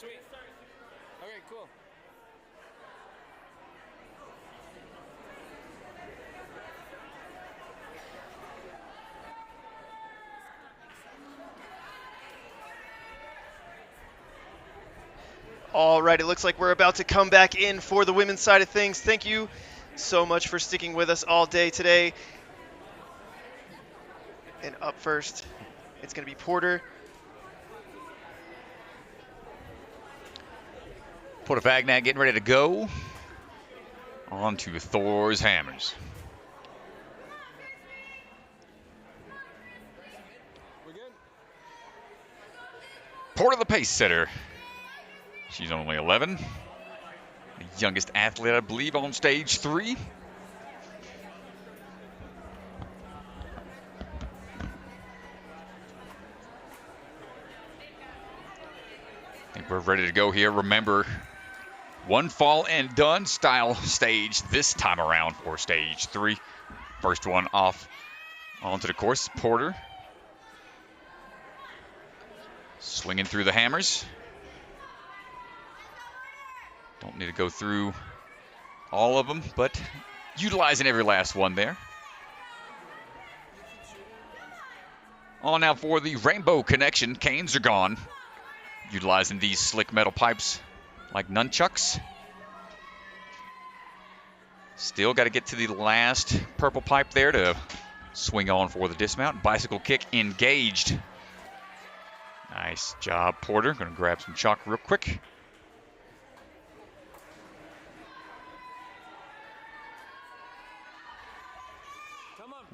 Sweet. Okay, cool. All right, it looks like we're about to come back in for the women's side of things. Thank you so much for sticking with us all day today. And up first, it's going to be Porter. Porter Fagnant getting ready to go. On to Thor's Hammers. We're good? Porter the pace setter. She's only 11. The youngest athlete, I believe, on stage 3. I think we're ready to go here. Remember, one fall and done style stage this time around for stage 3. First one off onto the course. Porter swinging through the hammers. Don't need to go through all of them, but utilizing every last one there. On now for the rainbow connection. Canes are gone. Utilizing these slick metal pipes like nunchucks. Still got to get to the last purple pipe there to swing on for the dismount. Bicycle kick engaged. Nice job, Porter. Going to grab some chalk real quick.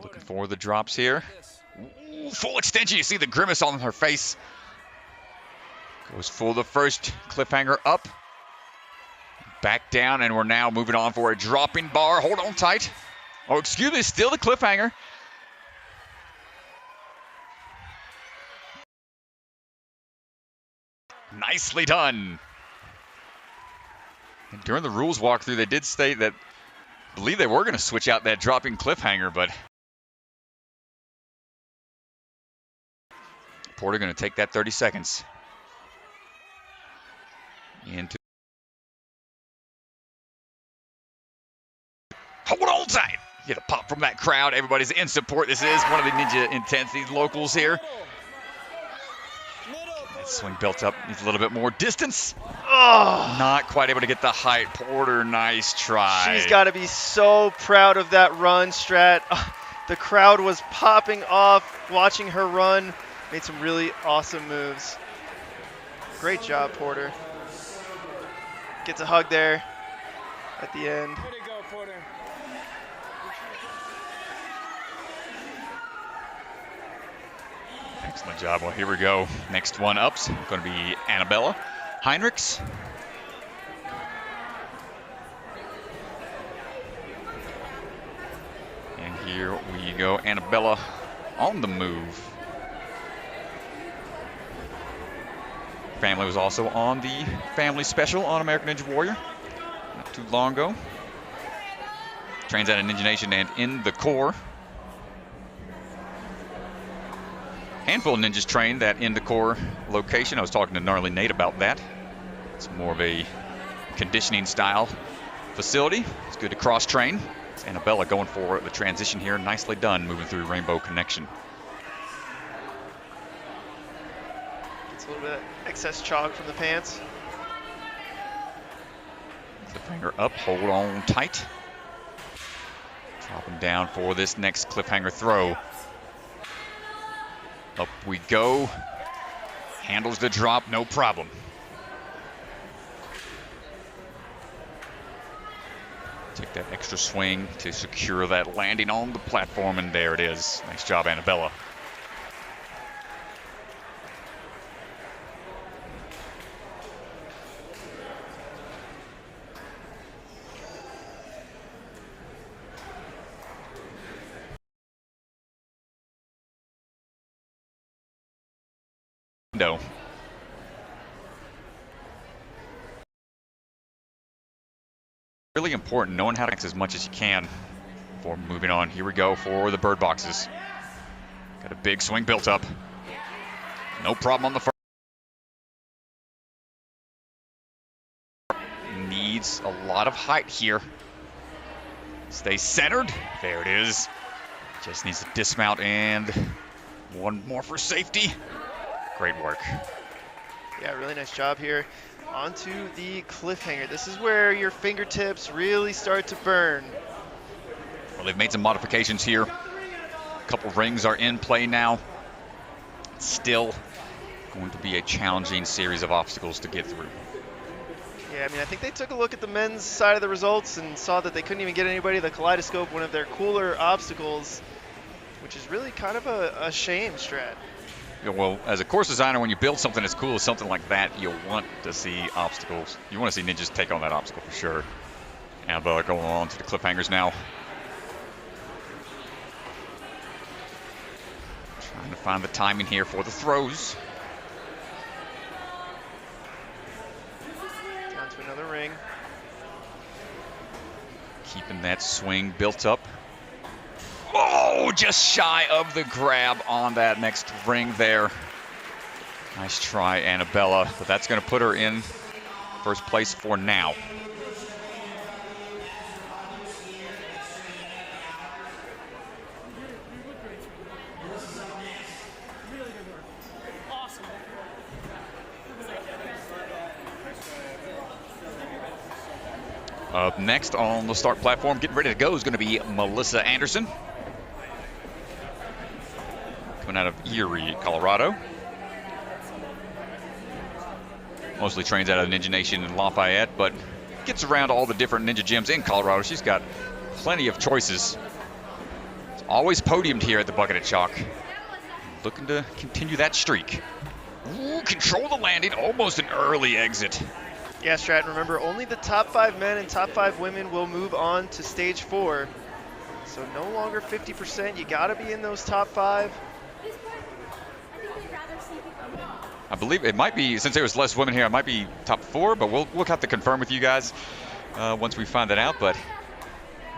Looking for the drops here. Ooh, full extension. You see the grimace on her face. Goes for the first cliffhanger up. Back down, and we're now moving on for a dropping bar. Hold on tight. Oh, excuse me, still the cliffhanger. Nicely done. And during the rules walkthrough, they did state that, I believe they were going to switch out that dropping cliffhanger, but Porter going to take that 30 seconds. Into. Hold on tight. Get a pop from that crowd. Everybody's in support. This is one of the Ninja Intensity locals here. That swing built up. Needs a little bit more distance. Oh, Not quite able to get the height. Porter, nice try. she's got to be so proud of that run, Strat. The crowd was popping off watching her run. Made some really awesome moves. Great job, Porter. Gets a hug there at the end. Way to go, Porter. Excellent job. Well, here we go. Next one up's going to be Anabella Heinrichs. And here we go. Anabella on the move. Family was also on the family special on American Ninja Warrior not too long ago. Trains out of Ninja Nation and in the Corps. Handful of ninjas trained that in the Corps location. I was talking to Gnarly Nate about that. It's more of a conditioning style facility. It's good to cross train. It's Anabella going for the transition here. Nicely done moving through Rainbow Connection. It's a little bit of excess chalk from the pants. Cliffhanger up, hold on tight. Drop him down for this next cliffhanger throw. Up we go. Handles the drop, no problem. Take that extra swing to secure that landing on the platform, and there it is. Nice job, Anabella. No. Really important knowing how to mix as much as you can before moving on. Here we go for the bird boxes. Got a big swing built up. No problem on the first. needs a lot of height here. Stay centered. There it is. Just needs to dismount and one more for safety. Great work. Yeah, really nice job here. Onto the cliffhanger. This is where your fingertips really start to burn. Well, they've made some modifications here. A couple rings are in play now. It's still going to be a challenging series of obstacles to get through. Yeah, I mean, I think they took a look at the men's side of the results and saw that they couldn't even get anybody the Kaleidoscope, one of their cooler obstacles, which is really kind of a shame, Strat. Yeah, well, as a course designer, when you build something as cool as something like that, you'll want to see obstacles. You want to see ninjas take on that obstacle for sure. Anabella going on to the cliffhangers now. Trying to find the timing here for the throws. Down to another ring. Keeping that swing built up. Oh, just shy of the grab on that next ring there. Nice try, Anabella, but that's going to put her in first place for now. Up next on the start platform, getting ready to go, is going to be Melisa Anderson. Coming out of Erie, Colorado. Mostly trains out of Ninja Nation in Lafayette, but gets around all the different ninja gyms in Colorado. She's got plenty of choices. It's always podiumed here at the Bucket of Chalk. Looking to continue that streak. Ooh, control the landing, almost an early exit. Yeah, Strat, remember, only the top 5 men and top 5 women will move on to stage 4. So no longer 50%. You got to be in those top 5. I believe it might be, since there was less women here, it might be top 4, but we'll have to confirm with you guys once we find that out. But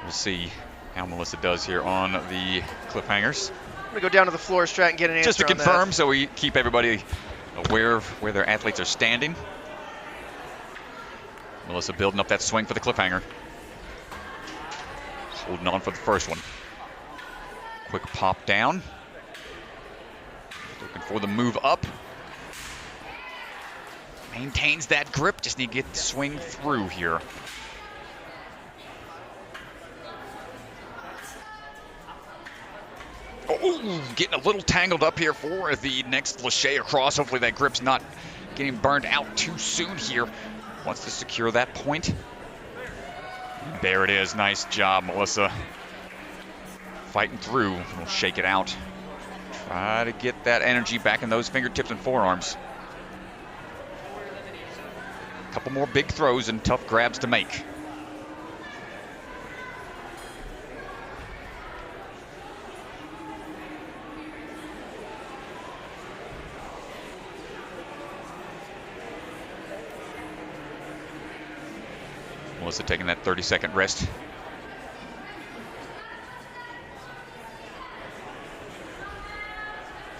we'll see how Melisa does here on the cliffhangers. I'm going to go down to the floor, Strat, and get an answer just to on confirm, that. so we keep everybody aware of where their athletes are standing. Melisa building up that swing for the cliffhanger. Holding on for the first one. Quick pop down. Looking for the move up. Maintains that grip, just need to get the swing through here. Oh, getting a little tangled up here for the next Lajoie across. Hopefully that grip's not getting burned out too soon here. Wants to secure that point. There it is. Nice job, Melisa. Fighting through. We'll shake it out. Try to get that energy back in those fingertips and forearms. A couple more big throws and tough grabs to make. Melisa taking that 30-second rest.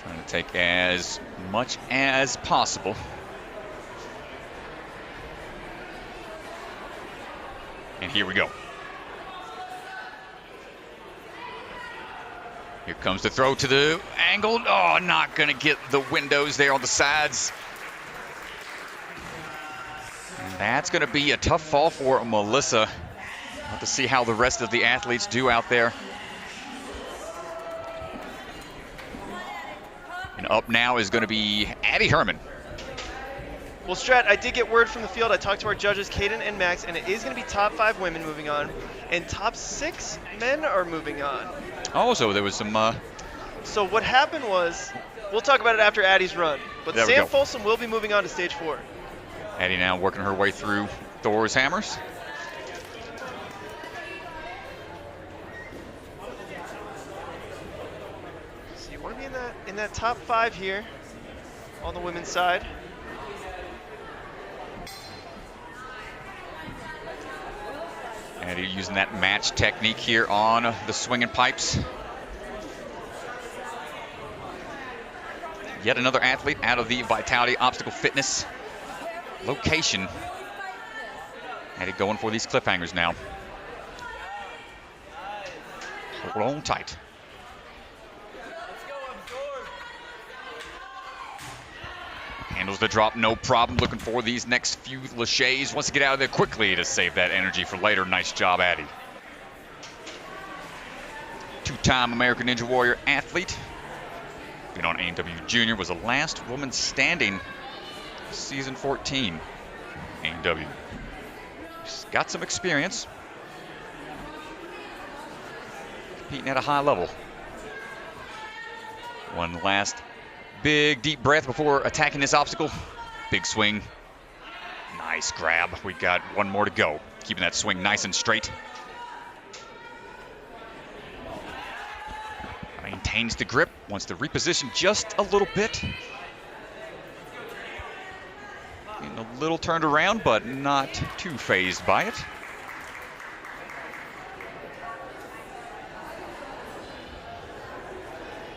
Trying to take as much as possible. And here we go. Here comes the throw to the angle. Oh, not going to get the windows there on the sides. And that's going to be a tough fall for Melisa. We'll have to see how the rest of the athletes do out there. And up now is going to be Addy Herman. Well, Strat, I did get word from the field. I talked to our judges, Kaden and Max, and it is going to be top 5 women moving on, and top 6 men are moving on. Oh, so there was some... So what happened was, we'll talk about it after Addy's run, but There we Sam go. Folsom will be moving on to stage 4. Addy now working her way through Thor's hammers. So you want to be in that top 5 here on the women's side. Addy using that match technique here on the swinging pipes. Yet another athlete out of the Vitality Obstacle Fitness location. Had it going for these cliffhangers now. Hold on tight. Handles the drop, no problem. Looking for these next few laches. Wants to get out of there quickly to save that energy for later. Nice job, Addy. Two-time American Ninja Warrior athlete. Been on AMW Junior. Was the last woman standing season 14. AMW. She's got some experience. Competing at a high level. One last big deep breath before attacking this obstacle. Big swing. Nice grab. We got one more to go. Keeping that swing nice and straight. Maintains the grip. Wants to reposition just a little bit. Getting a little turned around, but not too phased by it.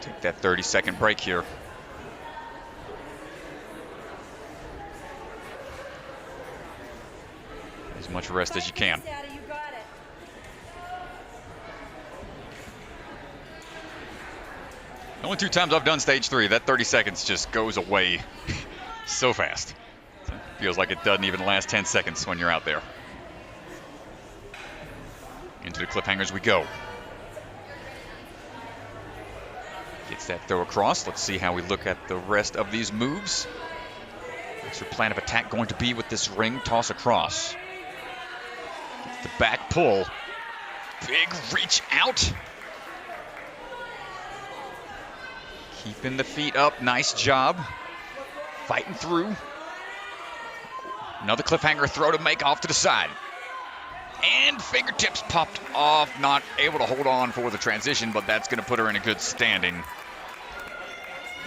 Take that 30-second break here. As much rest as you can. Only 2 times I've done stage 3. That 30 seconds just goes away so fast. Feels like it doesn't even last 10 seconds when you're out there. Into the cliffhangers we go. Gets that throw across. Let's see how we look at the rest of these moves. What's your plan of attack going to be with this ring toss across? Gets the back pull. Big reach out. Keeping the feet up. Nice job. Fighting through. Another cliffhanger throw to make off to the side. And fingertips popped off. Not able to hold on for the transition, but that's going to put her in a good standing.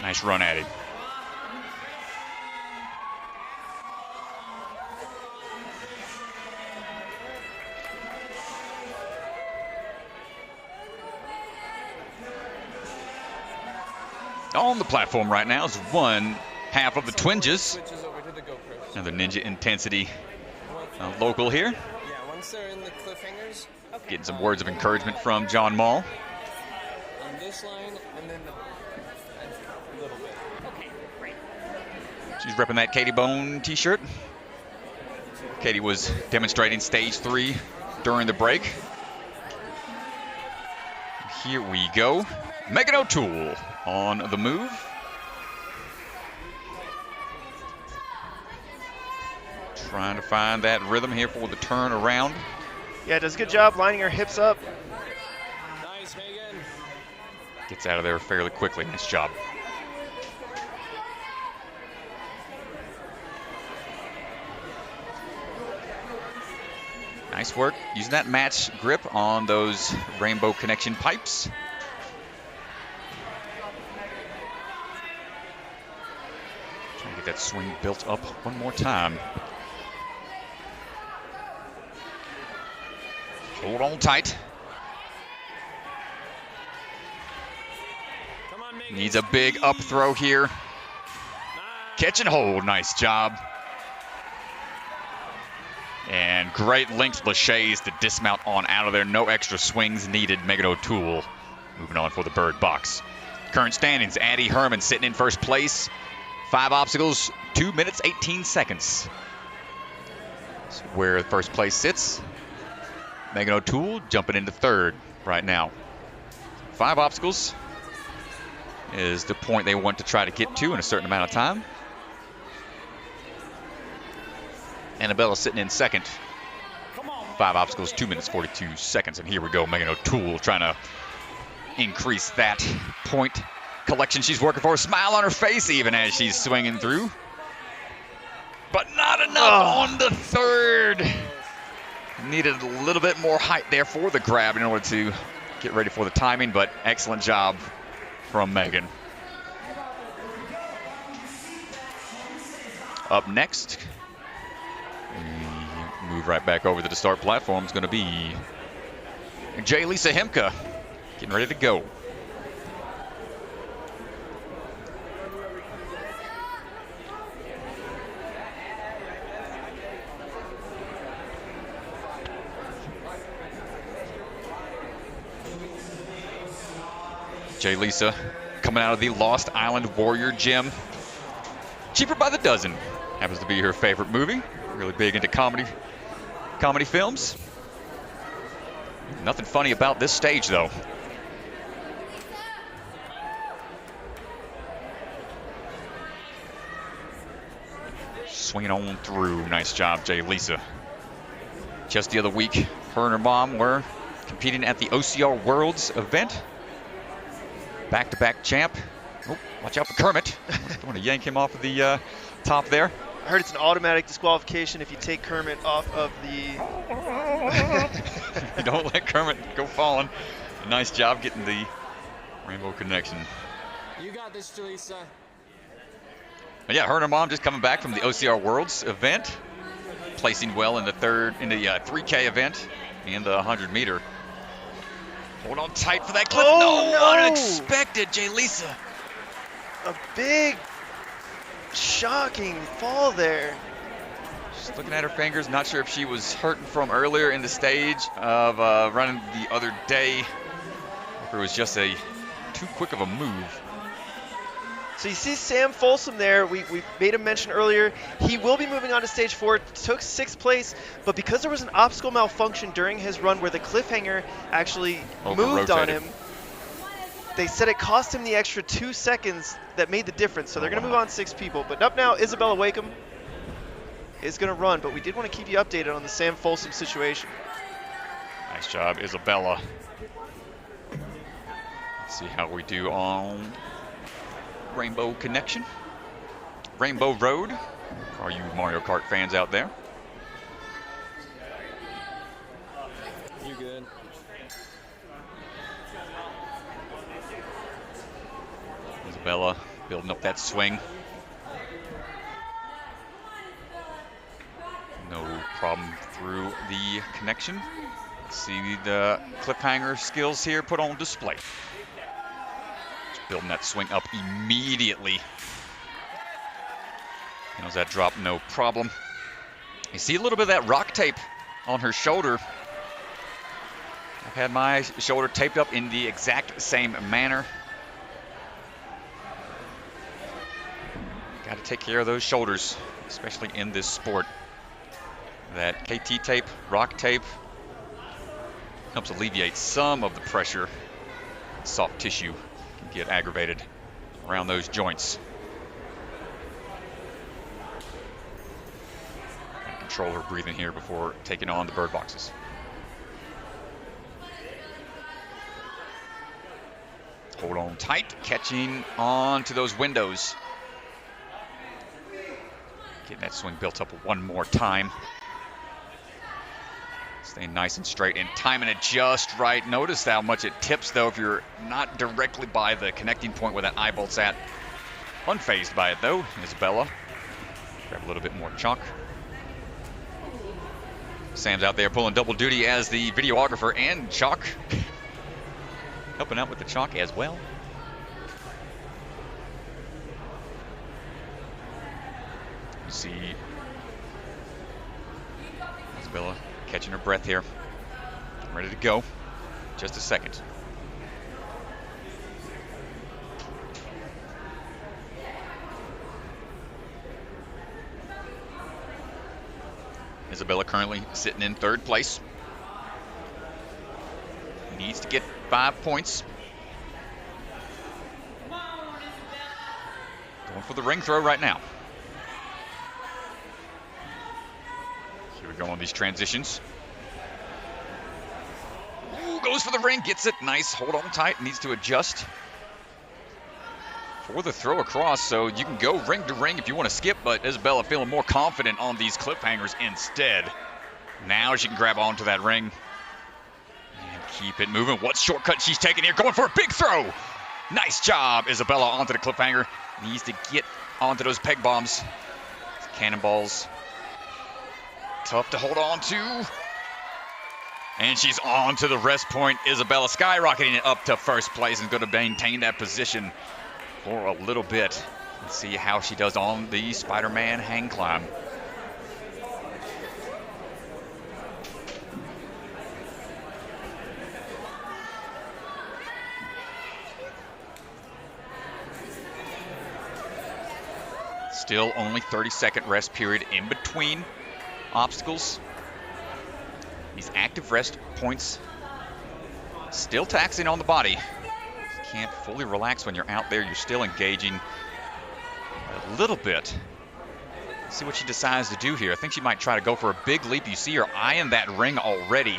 Nice run at it. On the platform right now is one half of the Twinges. Another Ninja Intensity local here. Yeah, once they're in the cliffhangers. Getting some words of encouragement from John Mall. On this line, and then a little bit. Okay, great. She's repping that Katie Bone t-shirt. Katie was demonstrating stage 3 during the break. Here we go. Megan OToole on the move. Trying to find that rhythm here for the turn around. Yeah, does a good job lining her hips up. Nice, Megan. Gets out of there fairly quickly. Nice job. Nice work using that match grip on those rainbow connection pipes. Trying to get that swing built up one more time. Hold on tight. Come on, Megan. Needs a big up throw here. Nice. Catch and hold. Nice job. And great length laches to dismount on out of there. No extra swings needed. Megan OToole moving on for the bird box. Current standings, Addy Herman sitting in first place. 5 obstacles, 2 minutes, 18 seconds. That's where first place sits. Megan OToole jumping into third right now. 5 obstacles is the point they want to try to get to in a certain amount of time. Anabella sitting in second. 5 obstacles, 2 minutes, 42 seconds. And here we go, Megan OToole trying to increase that point collection she's working for. A smile on her face even as she's swinging through. But not enough on the third. Needed a little bit more height there for the grab in order to get ready for the timing, but excellent job from Megan. Up next, we move right back over to the start platform. It's going to be Jaleesa Himka getting ready to go. Jaleesa coming out of the Lost Island Warrior Gym. Cheaper by the dozen. Happens to be her favorite movie. Really big into comedy films. Nothing funny about this stage, though. Swinging on through. Nice job, Jaleesa. Just the other week, her and her mom were competing at the OCR Worlds event. Back-to-back champ. Oh, watch out for Kermit. I'm going to yank him off of the top there. I heard it's an automatic disqualification if you take Kermit off of the... You don't let Kermit go falling. Nice job getting the rainbow connection. You got this, Jaleesa. But yeah, her and her mom just coming back from the OCR Worlds event, placing well in the 3K event and the 100-meter. Hold on tight for that clip. Oh, no! Unexpected, Jaleesa. A big, shocking fall there. Just looking at her fingers, not sure if she was hurting from earlier in the stage of running the other day, or if it was just too quick of a move. So you see Sam Folsom there. We made him mention earlier. He will be moving on to stage 4. Took 6th place, but because there was an obstacle malfunction during his run where the cliffhanger actually moved on him, they said it cost him the extra 2 seconds that made the difference. So they're going to move on 6 people. But up now, Isabella Wakeham is going to run, but we did want to keep you updated on the Sam Folsom situation. Nice job, Isabella. Let's see how we do on Rainbow Connection. Rainbow Road, for all you Mario Kart fans out there. You good? Isabella building up that swing. No problem through the connection. Let's see the cliffhanger skills here put on display. Just building that swing up immediately. Knows that drop, no problem. You see a little bit of that rock tape on her shoulder. I've had my shoulder taped up in the exact same manner. Got to take care of those shoulders, especially in this sport. That KT tape, rock tape, helps alleviate some of the pressure. Soft tissue can get aggravated around those joints. Control her breathing here before taking on the bird boxes. Hold on tight, catching on to those windows. Getting that swing built up one more time. Staying nice and straight and timing it just right. Notice how much it tips, though, if you're not directly by the connecting point where that eye bolt's at. Unfazed by it, though. Isabella. Grab a little bit more chalk. Sam's out there pulling double duty as the videographer and chalk. Helping out with the chalk as well. You see Isabella catching her breath here. Ready to go. Just a second. Isabella currently sitting in 3rd place. Needs to get 5 points. Going for the ring throw right now. Here we go on these transitions. Ooh, goes for the ring, gets it. Nice, hold on tight, needs to adjust for the throw across, so you can go ring to ring if you want to skip, but Isabella feeling more confident on these cliffhangers instead. Now she can grab onto that ring and keep it moving. What shortcut she's taking here, going for a big throw. Nice job, Isabella, onto the cliffhanger. Needs to get onto those peg bombs. Cannonballs. Tough to hold on to. And she's on to the rest point. Isabella skyrocketing it up to 1st place and going to maintain that position for a little bit. Let's see how she does on the Spider-Man hang climb. Still only 30-second rest period in between obstacles. These active rest points still taxing on the body. You can't fully relax when you're out there. You're still engaging a little bit. Let's see what she decides to do here. I think she might try to go for a big leap. You see her eyeing that ring already.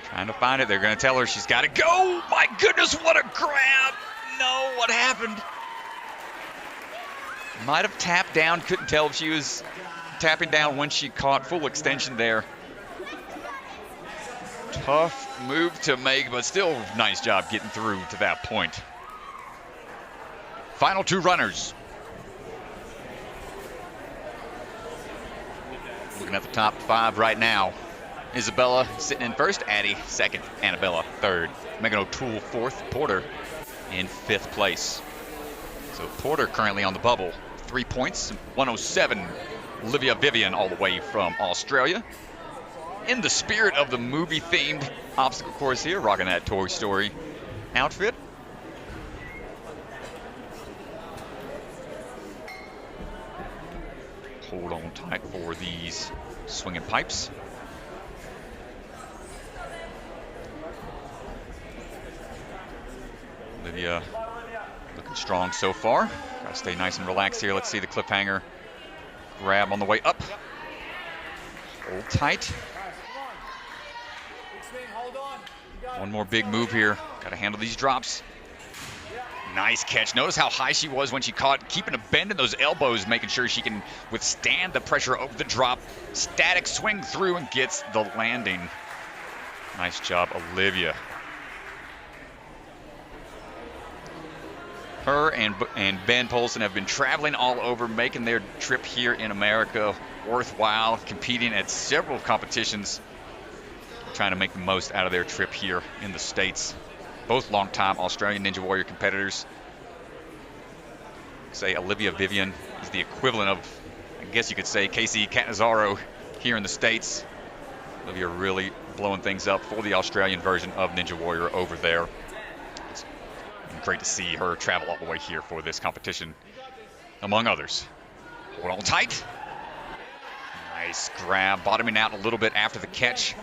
Trying to find it. They're going to tell her she's got to go. My goodness, what a grab. No, what happened? Might have tapped down. Couldn't tell if she was tapping down when she caught. Full extension there. Tough move to make, but still nice job getting through to that point. Final two runners. Looking at the top 5 right now. Isabella sitting in first, Addy second, Anabella third, Megan OToole fourth, Porter in 5th place. So Porter currently on the bubble, 3 points, 107. Olivia Vivian all the way from Australia. In the spirit of the movie-themed obstacle course here, rocking that Toy Story outfit. Hold on tight for these swinging pipes. Olivia looking strong so far. Gotta stay nice and relaxed here. Let's see the cliffhanger grab on the way up. Hold tight. One more big move here. Gotta handle these drops. Nice catch. Notice how high she was when she caught, keeping a bend in those elbows, making sure she can withstand the pressure of the drop. Static swing through and gets the landing. Nice job, Olivia. Her and Ben Polson have been traveling all over, making their trip here in America worthwhile, competing at several competitions, trying to make the most out of their trip here in the States. Both longtime Australian Ninja Warrior competitors. Say Olivia Vivian is the equivalent of, I guess you could say, Casey Catanzaro here in the States. Olivia really blowing things up for the Australian version of Ninja Warrior over there. It's great to see her travel all the way here for this competition, among others. Hold on tight. Nice grab, bottoming out a little bit after the catch.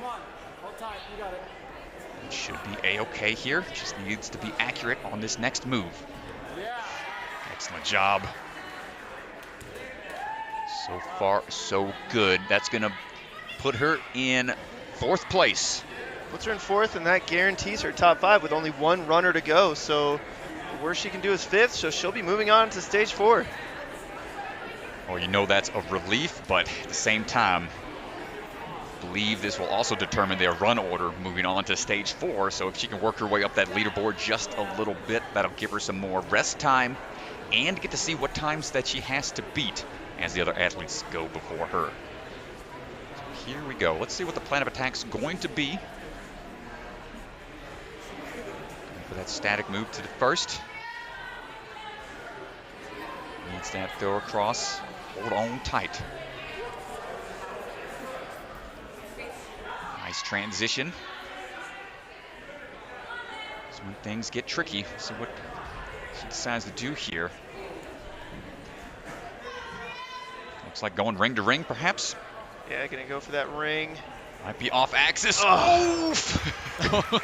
Should be a-okay here. Just needs to be accurate on this next move. Excellent job. So far, so good. That's going to put her in 4th place. Puts her in 4th, and that guarantees her top 5 with only one runner to go. So the worst she can do is 5th, so she'll be moving on to stage 4. Well, you know that's a relief, but at the same time, I believe this will also determine their run order moving on to stage 4. So if she can work her way up that leaderboard just a little bit, that'll give her some more rest time and get to see what times that she has to beat as the other athletes go before her. So here we go. Let's see what the plan of attack's going to be. Going for that static move to the first. Needs that throw across. Hold on tight. Nice transition. So when things get tricky, let's see what she decides to do here. Looks like going ring to ring, perhaps. Yeah, gonna go for that ring. Might be off axis. Oh!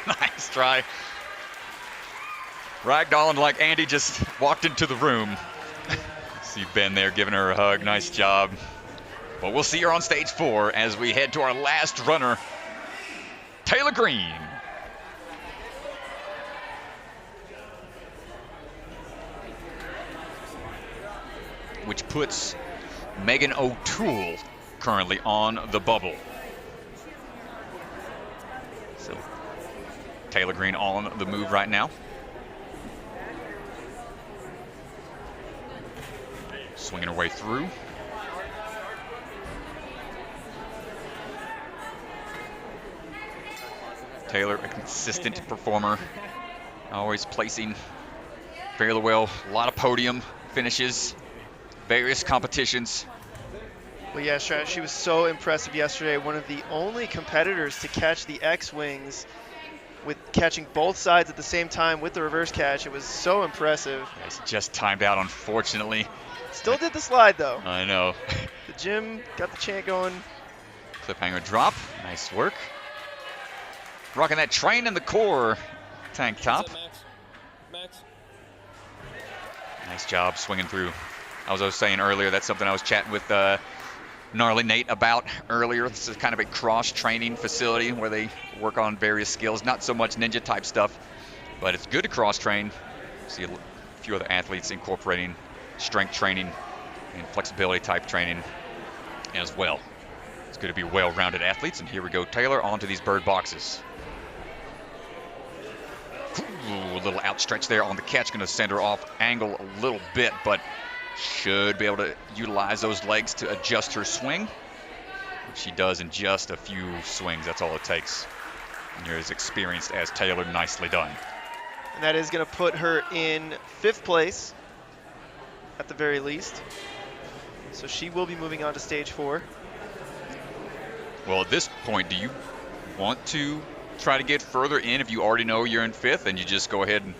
Nice try. Ragdolling like Andy just walked into the room. See Ben there giving her a hug. Nice job. But we'll see her on stage 4 as we head to our last runner, Taylor Green. Which puts Megan OToole currently on the bubble. So Taylor Green on the move right now. Swinging her way through. Taylor, a consistent performer, always placing fairly well. A lot of podium finishes, various competitions. Well, yeah, she was so impressive yesterday. One of the only competitors to catch the X-Wings with catching both sides at the same time with the reverse catch. It was so impressive. It's just timed out, unfortunately. Still did the slide, though. I know. The gym got the chant going. Cliffhanger drop. Nice work. Rocking that train in the core tank top. Max. Nice job swinging through. As I was saying earlier, that's something I was chatting with Gnarly Nate about earlier. This is kind of a cross-training facility where they work on various skills, not so much ninja type stuff, but it's good to cross-train. See a few other athletes incorporating strength training and flexibility type training as well. It's good to be well-rounded athletes, and here we go, Taylor, onto these bird boxes. Ooh, a little outstretch there on the catch, going to send her off angle a little bit, but should be able to utilize those legs to adjust her swing. She does in just a few swings. That's all it takes. And you're as experienced as Taylor. Nicely done. And that is going to put her in 5th place at the very least. So she will be moving on to stage 4. Well, at this point, do you want to try to get further in if you already know you're in 5th and you just go ahead and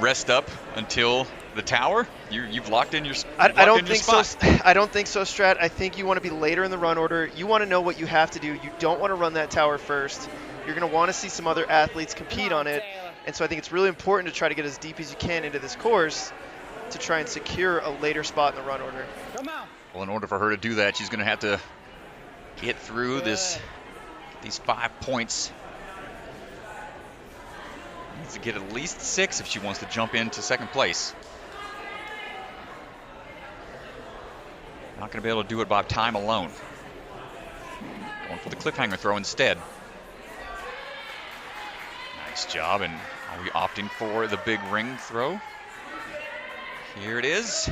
rest up until the tower? You've locked in your spot. I don't think so, Strat. I think you want to be later in the run order. You want to know what you have to do. You don't want to run that tower first. You're going to want to see some other athletes compete on it. And so I think it's really important to try to get as deep as you can into this course to try and secure a later spot in the run order. Well, in order for her to do that, she's going to have to get through these 5 points. Needs to get at least 6 if she wants to jump into 2nd place. Not going to be able to do it by time alone. Going for the cliffhanger throw instead. Nice job, and are we opting for the big ring throw? Here it is.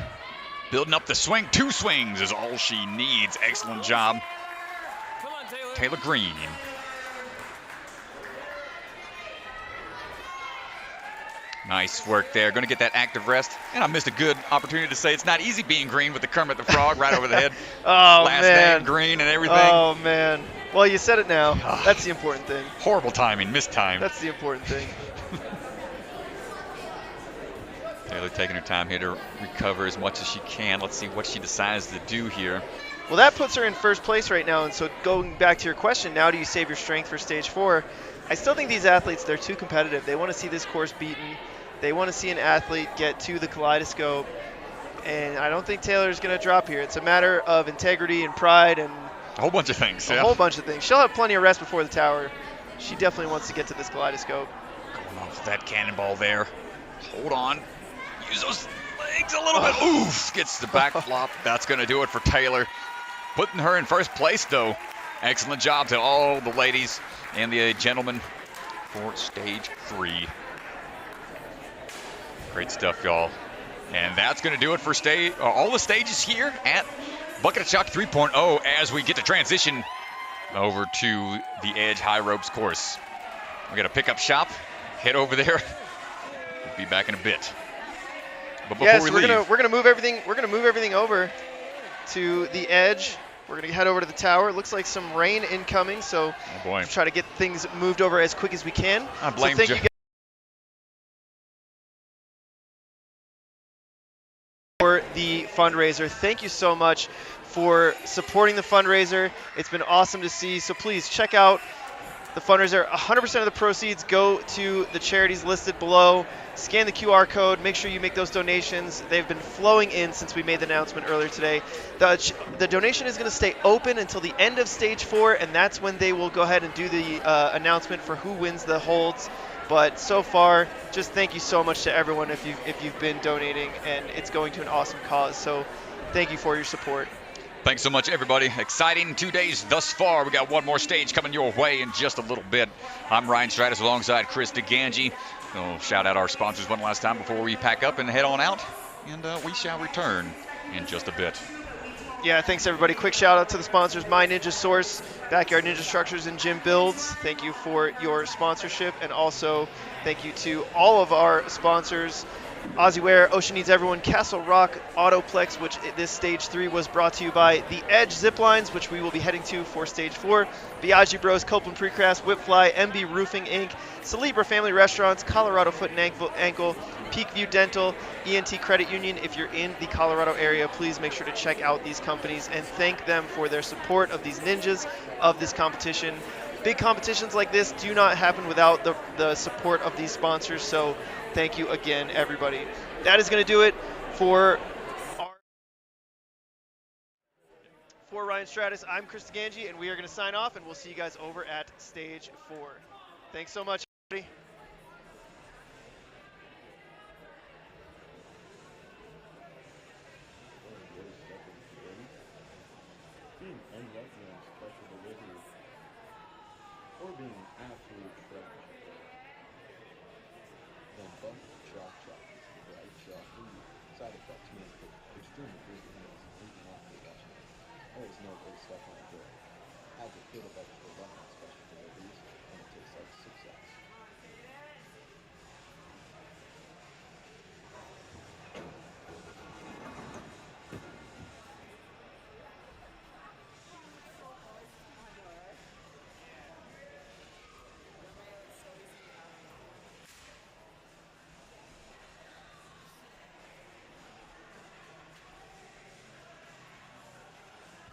Building up the swing. 2 swings is all she needs. Excellent job. Come on, Taylor. Taylor Green. Nice work there. Going to get that active rest. And I missed a good opportunity to say it's not easy being green with the Kermit the Frog right over the head. Oh, Last man. name green and everything. Oh, man. Well, you said it now. That's the important thing. Horrible timing. Missed time. That's the important thing. Taylor taking her time here to recover as much as she can. Let's see what she decides to do here. Well, that puts her in 1st place right now. And so going back to your question, now do you save your strength for stage 4? I still think these athletes, they're too competitive. They want to see this course beaten. They want to see an athlete get to the kaleidoscope. And I don't think Taylor's going to drop here. It's a matter of integrity and pride and A whole bunch of things. a whole bunch of things. She'll have plenty of rest before the tower. She definitely wants to get to this kaleidoscope. Going off that cannonball there. Hold on. Use those legs a little bit. Oof. Gets the back flop. That's going to do it for Taylor. Putting her in 1st place, though. Excellent job to all the ladies and the gentlemen for stage 3. Great stuff, y'all. And that's going to do it for all the stages here at Bucket of Chalk 3.0 as we get to transition over to the Edge High Ropes course. We got a pickup shop. Head over there. We'll be back in a bit. But before we leave, we're gonna move everything. We're gonna move everything over to the Edge. We're gonna head over to the tower. It looks like some rain incoming, so try to get things moved over as quick as we can. I blame so thank you guys for the fundraiser. Thank you so much for supporting the fundraiser. It's been awesome to see. So please check out the fundraiser. 100% of the proceeds go to the charities listed below. Scan the QR code. Make sure you make those donations. They've been flowing in since we made the announcement earlier today. The donation is going to stay open until the end of stage 4, and that's when they will go ahead and do the announcement for who wins the holds. But so far, just thank you so much to everyone if you've been donating, and it's going to an awesome cause. So thank you for your support. Thanks so much, everybody. Exciting 2 days thus far. We got one more stage coming your way in just a little bit. I'm Ryan Stratus alongside Chris DeGangi. We'll shout out our sponsors one last time before we pack up and head on out. And we shall return in just a bit. Yeah, thanks, everybody. Quick shout out to the sponsors, My Ninja Source, Backyard Ninja Structures, and Gym Builds. Thank you for your sponsorship. And also thank you to all of our sponsors, Aussie Wear, Ocean Needs Everyone, Castle Rock, Autoplex, which this stage 3 was brought to you by The Edge Ziplines, which we will be heading to for stage 4. Biaggi Bros, Copeland Precast, Whipfly, MB Roofing Inc., Celebra Family Restaurants, Colorado Foot and Ankle, Peakview Dental, ENT Credit Union. If you're in the Colorado area, please make sure to check out these companies and thank them for their support of these ninjas, of this competition. Big competitions like this do not happen without the support of these sponsors, so thank you again, everybody. That is going to do it for Ryan Stratus. I'm Chris Ganji, and we are going to sign off, and we'll see you guys over at stage 4. Thanks so much, everybody. Being unlucky on special delivery, or being absolute trash, then BOC Champion is the right shot for you. Side effects may include extremely big meals and not production. There is no good stuff on the door. Adds a bit of extra luck on special deliveries, and it tastes like success.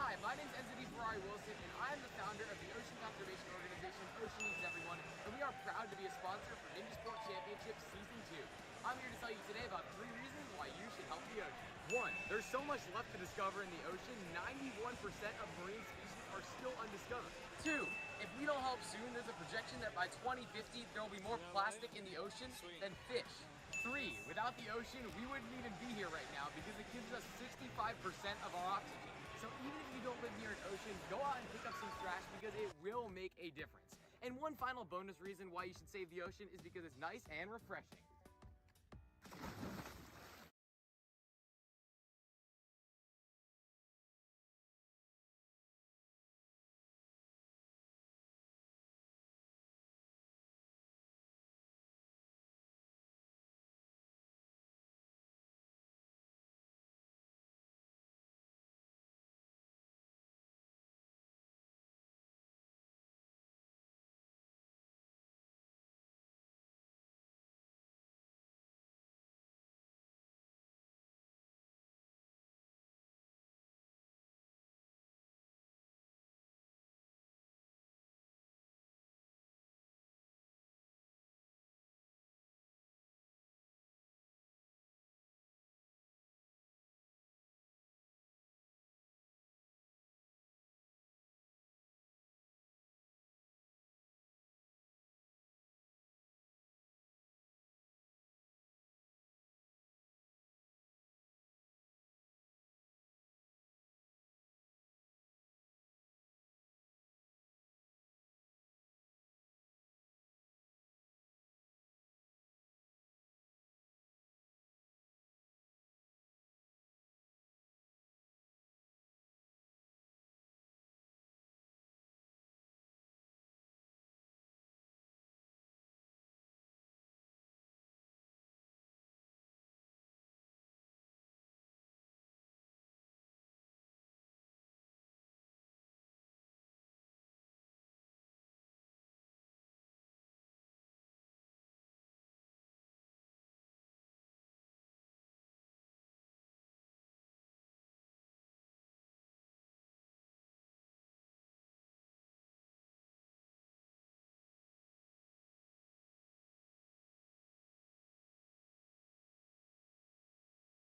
Hi, my name is Asa Reynolds, and I am the founder of the ocean conservation organization Ocean Needs Everyone, and we are proud to be a sponsor for Ninja Sport Championship Season 2. I'm here to tell you today about 3 reasons why you should help the ocean. 1. There's so much left to discover in the ocean, 91% of marine species are still undiscovered. 2. If we don't help soon, there's a projection that by 2050 there will be more plastic in the ocean than fish. 3. Without the ocean, we wouldn't even be here right now because it gives us 65% of our oxygen. So even if you don't live near an ocean, go out and pick up some trash because it will make a difference. And one final bonus reason why you should save the ocean is because it's nice and refreshing.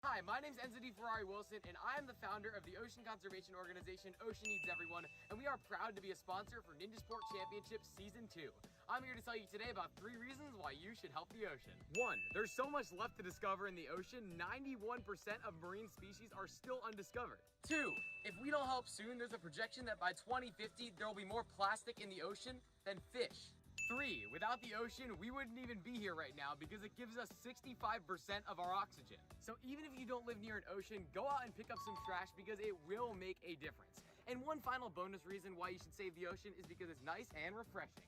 Hi, my name is Asa Reynolds, and I am the founder of the ocean conservation organization Ocean Needs Everyone, and we are proud to be a sponsor for Ninja Sport Championship Season 2. I'm here to tell you today about 3 reasons why you should help the ocean. 1. There's so much left to discover in the ocean, 91% of marine species are still undiscovered. 2. If we don't help soon, there's a projection that by 2050 there will be more plastic in the ocean than fish. 3. Without the ocean, we wouldn't even be here right now because it gives us 65% of our oxygen. So even if you don't live near an ocean, go out and pick up some trash because it will make a difference. And one final bonus reason why you should save the ocean is because it's nice and refreshing.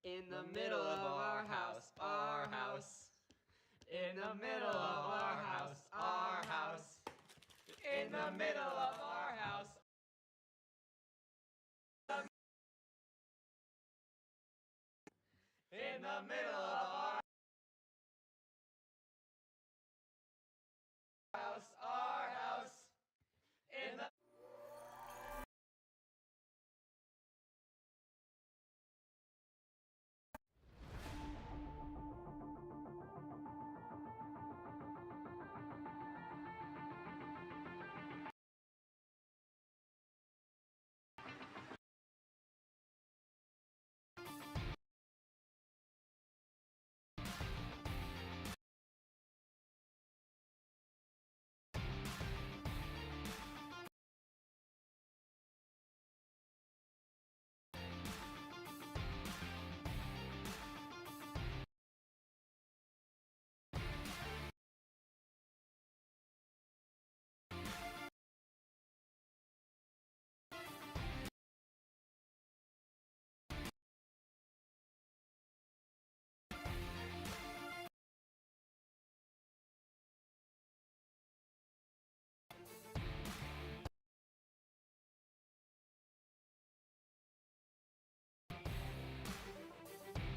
In the middle of our house, our house. In the middle of our house, our house. In the middle of our house. In the middle of our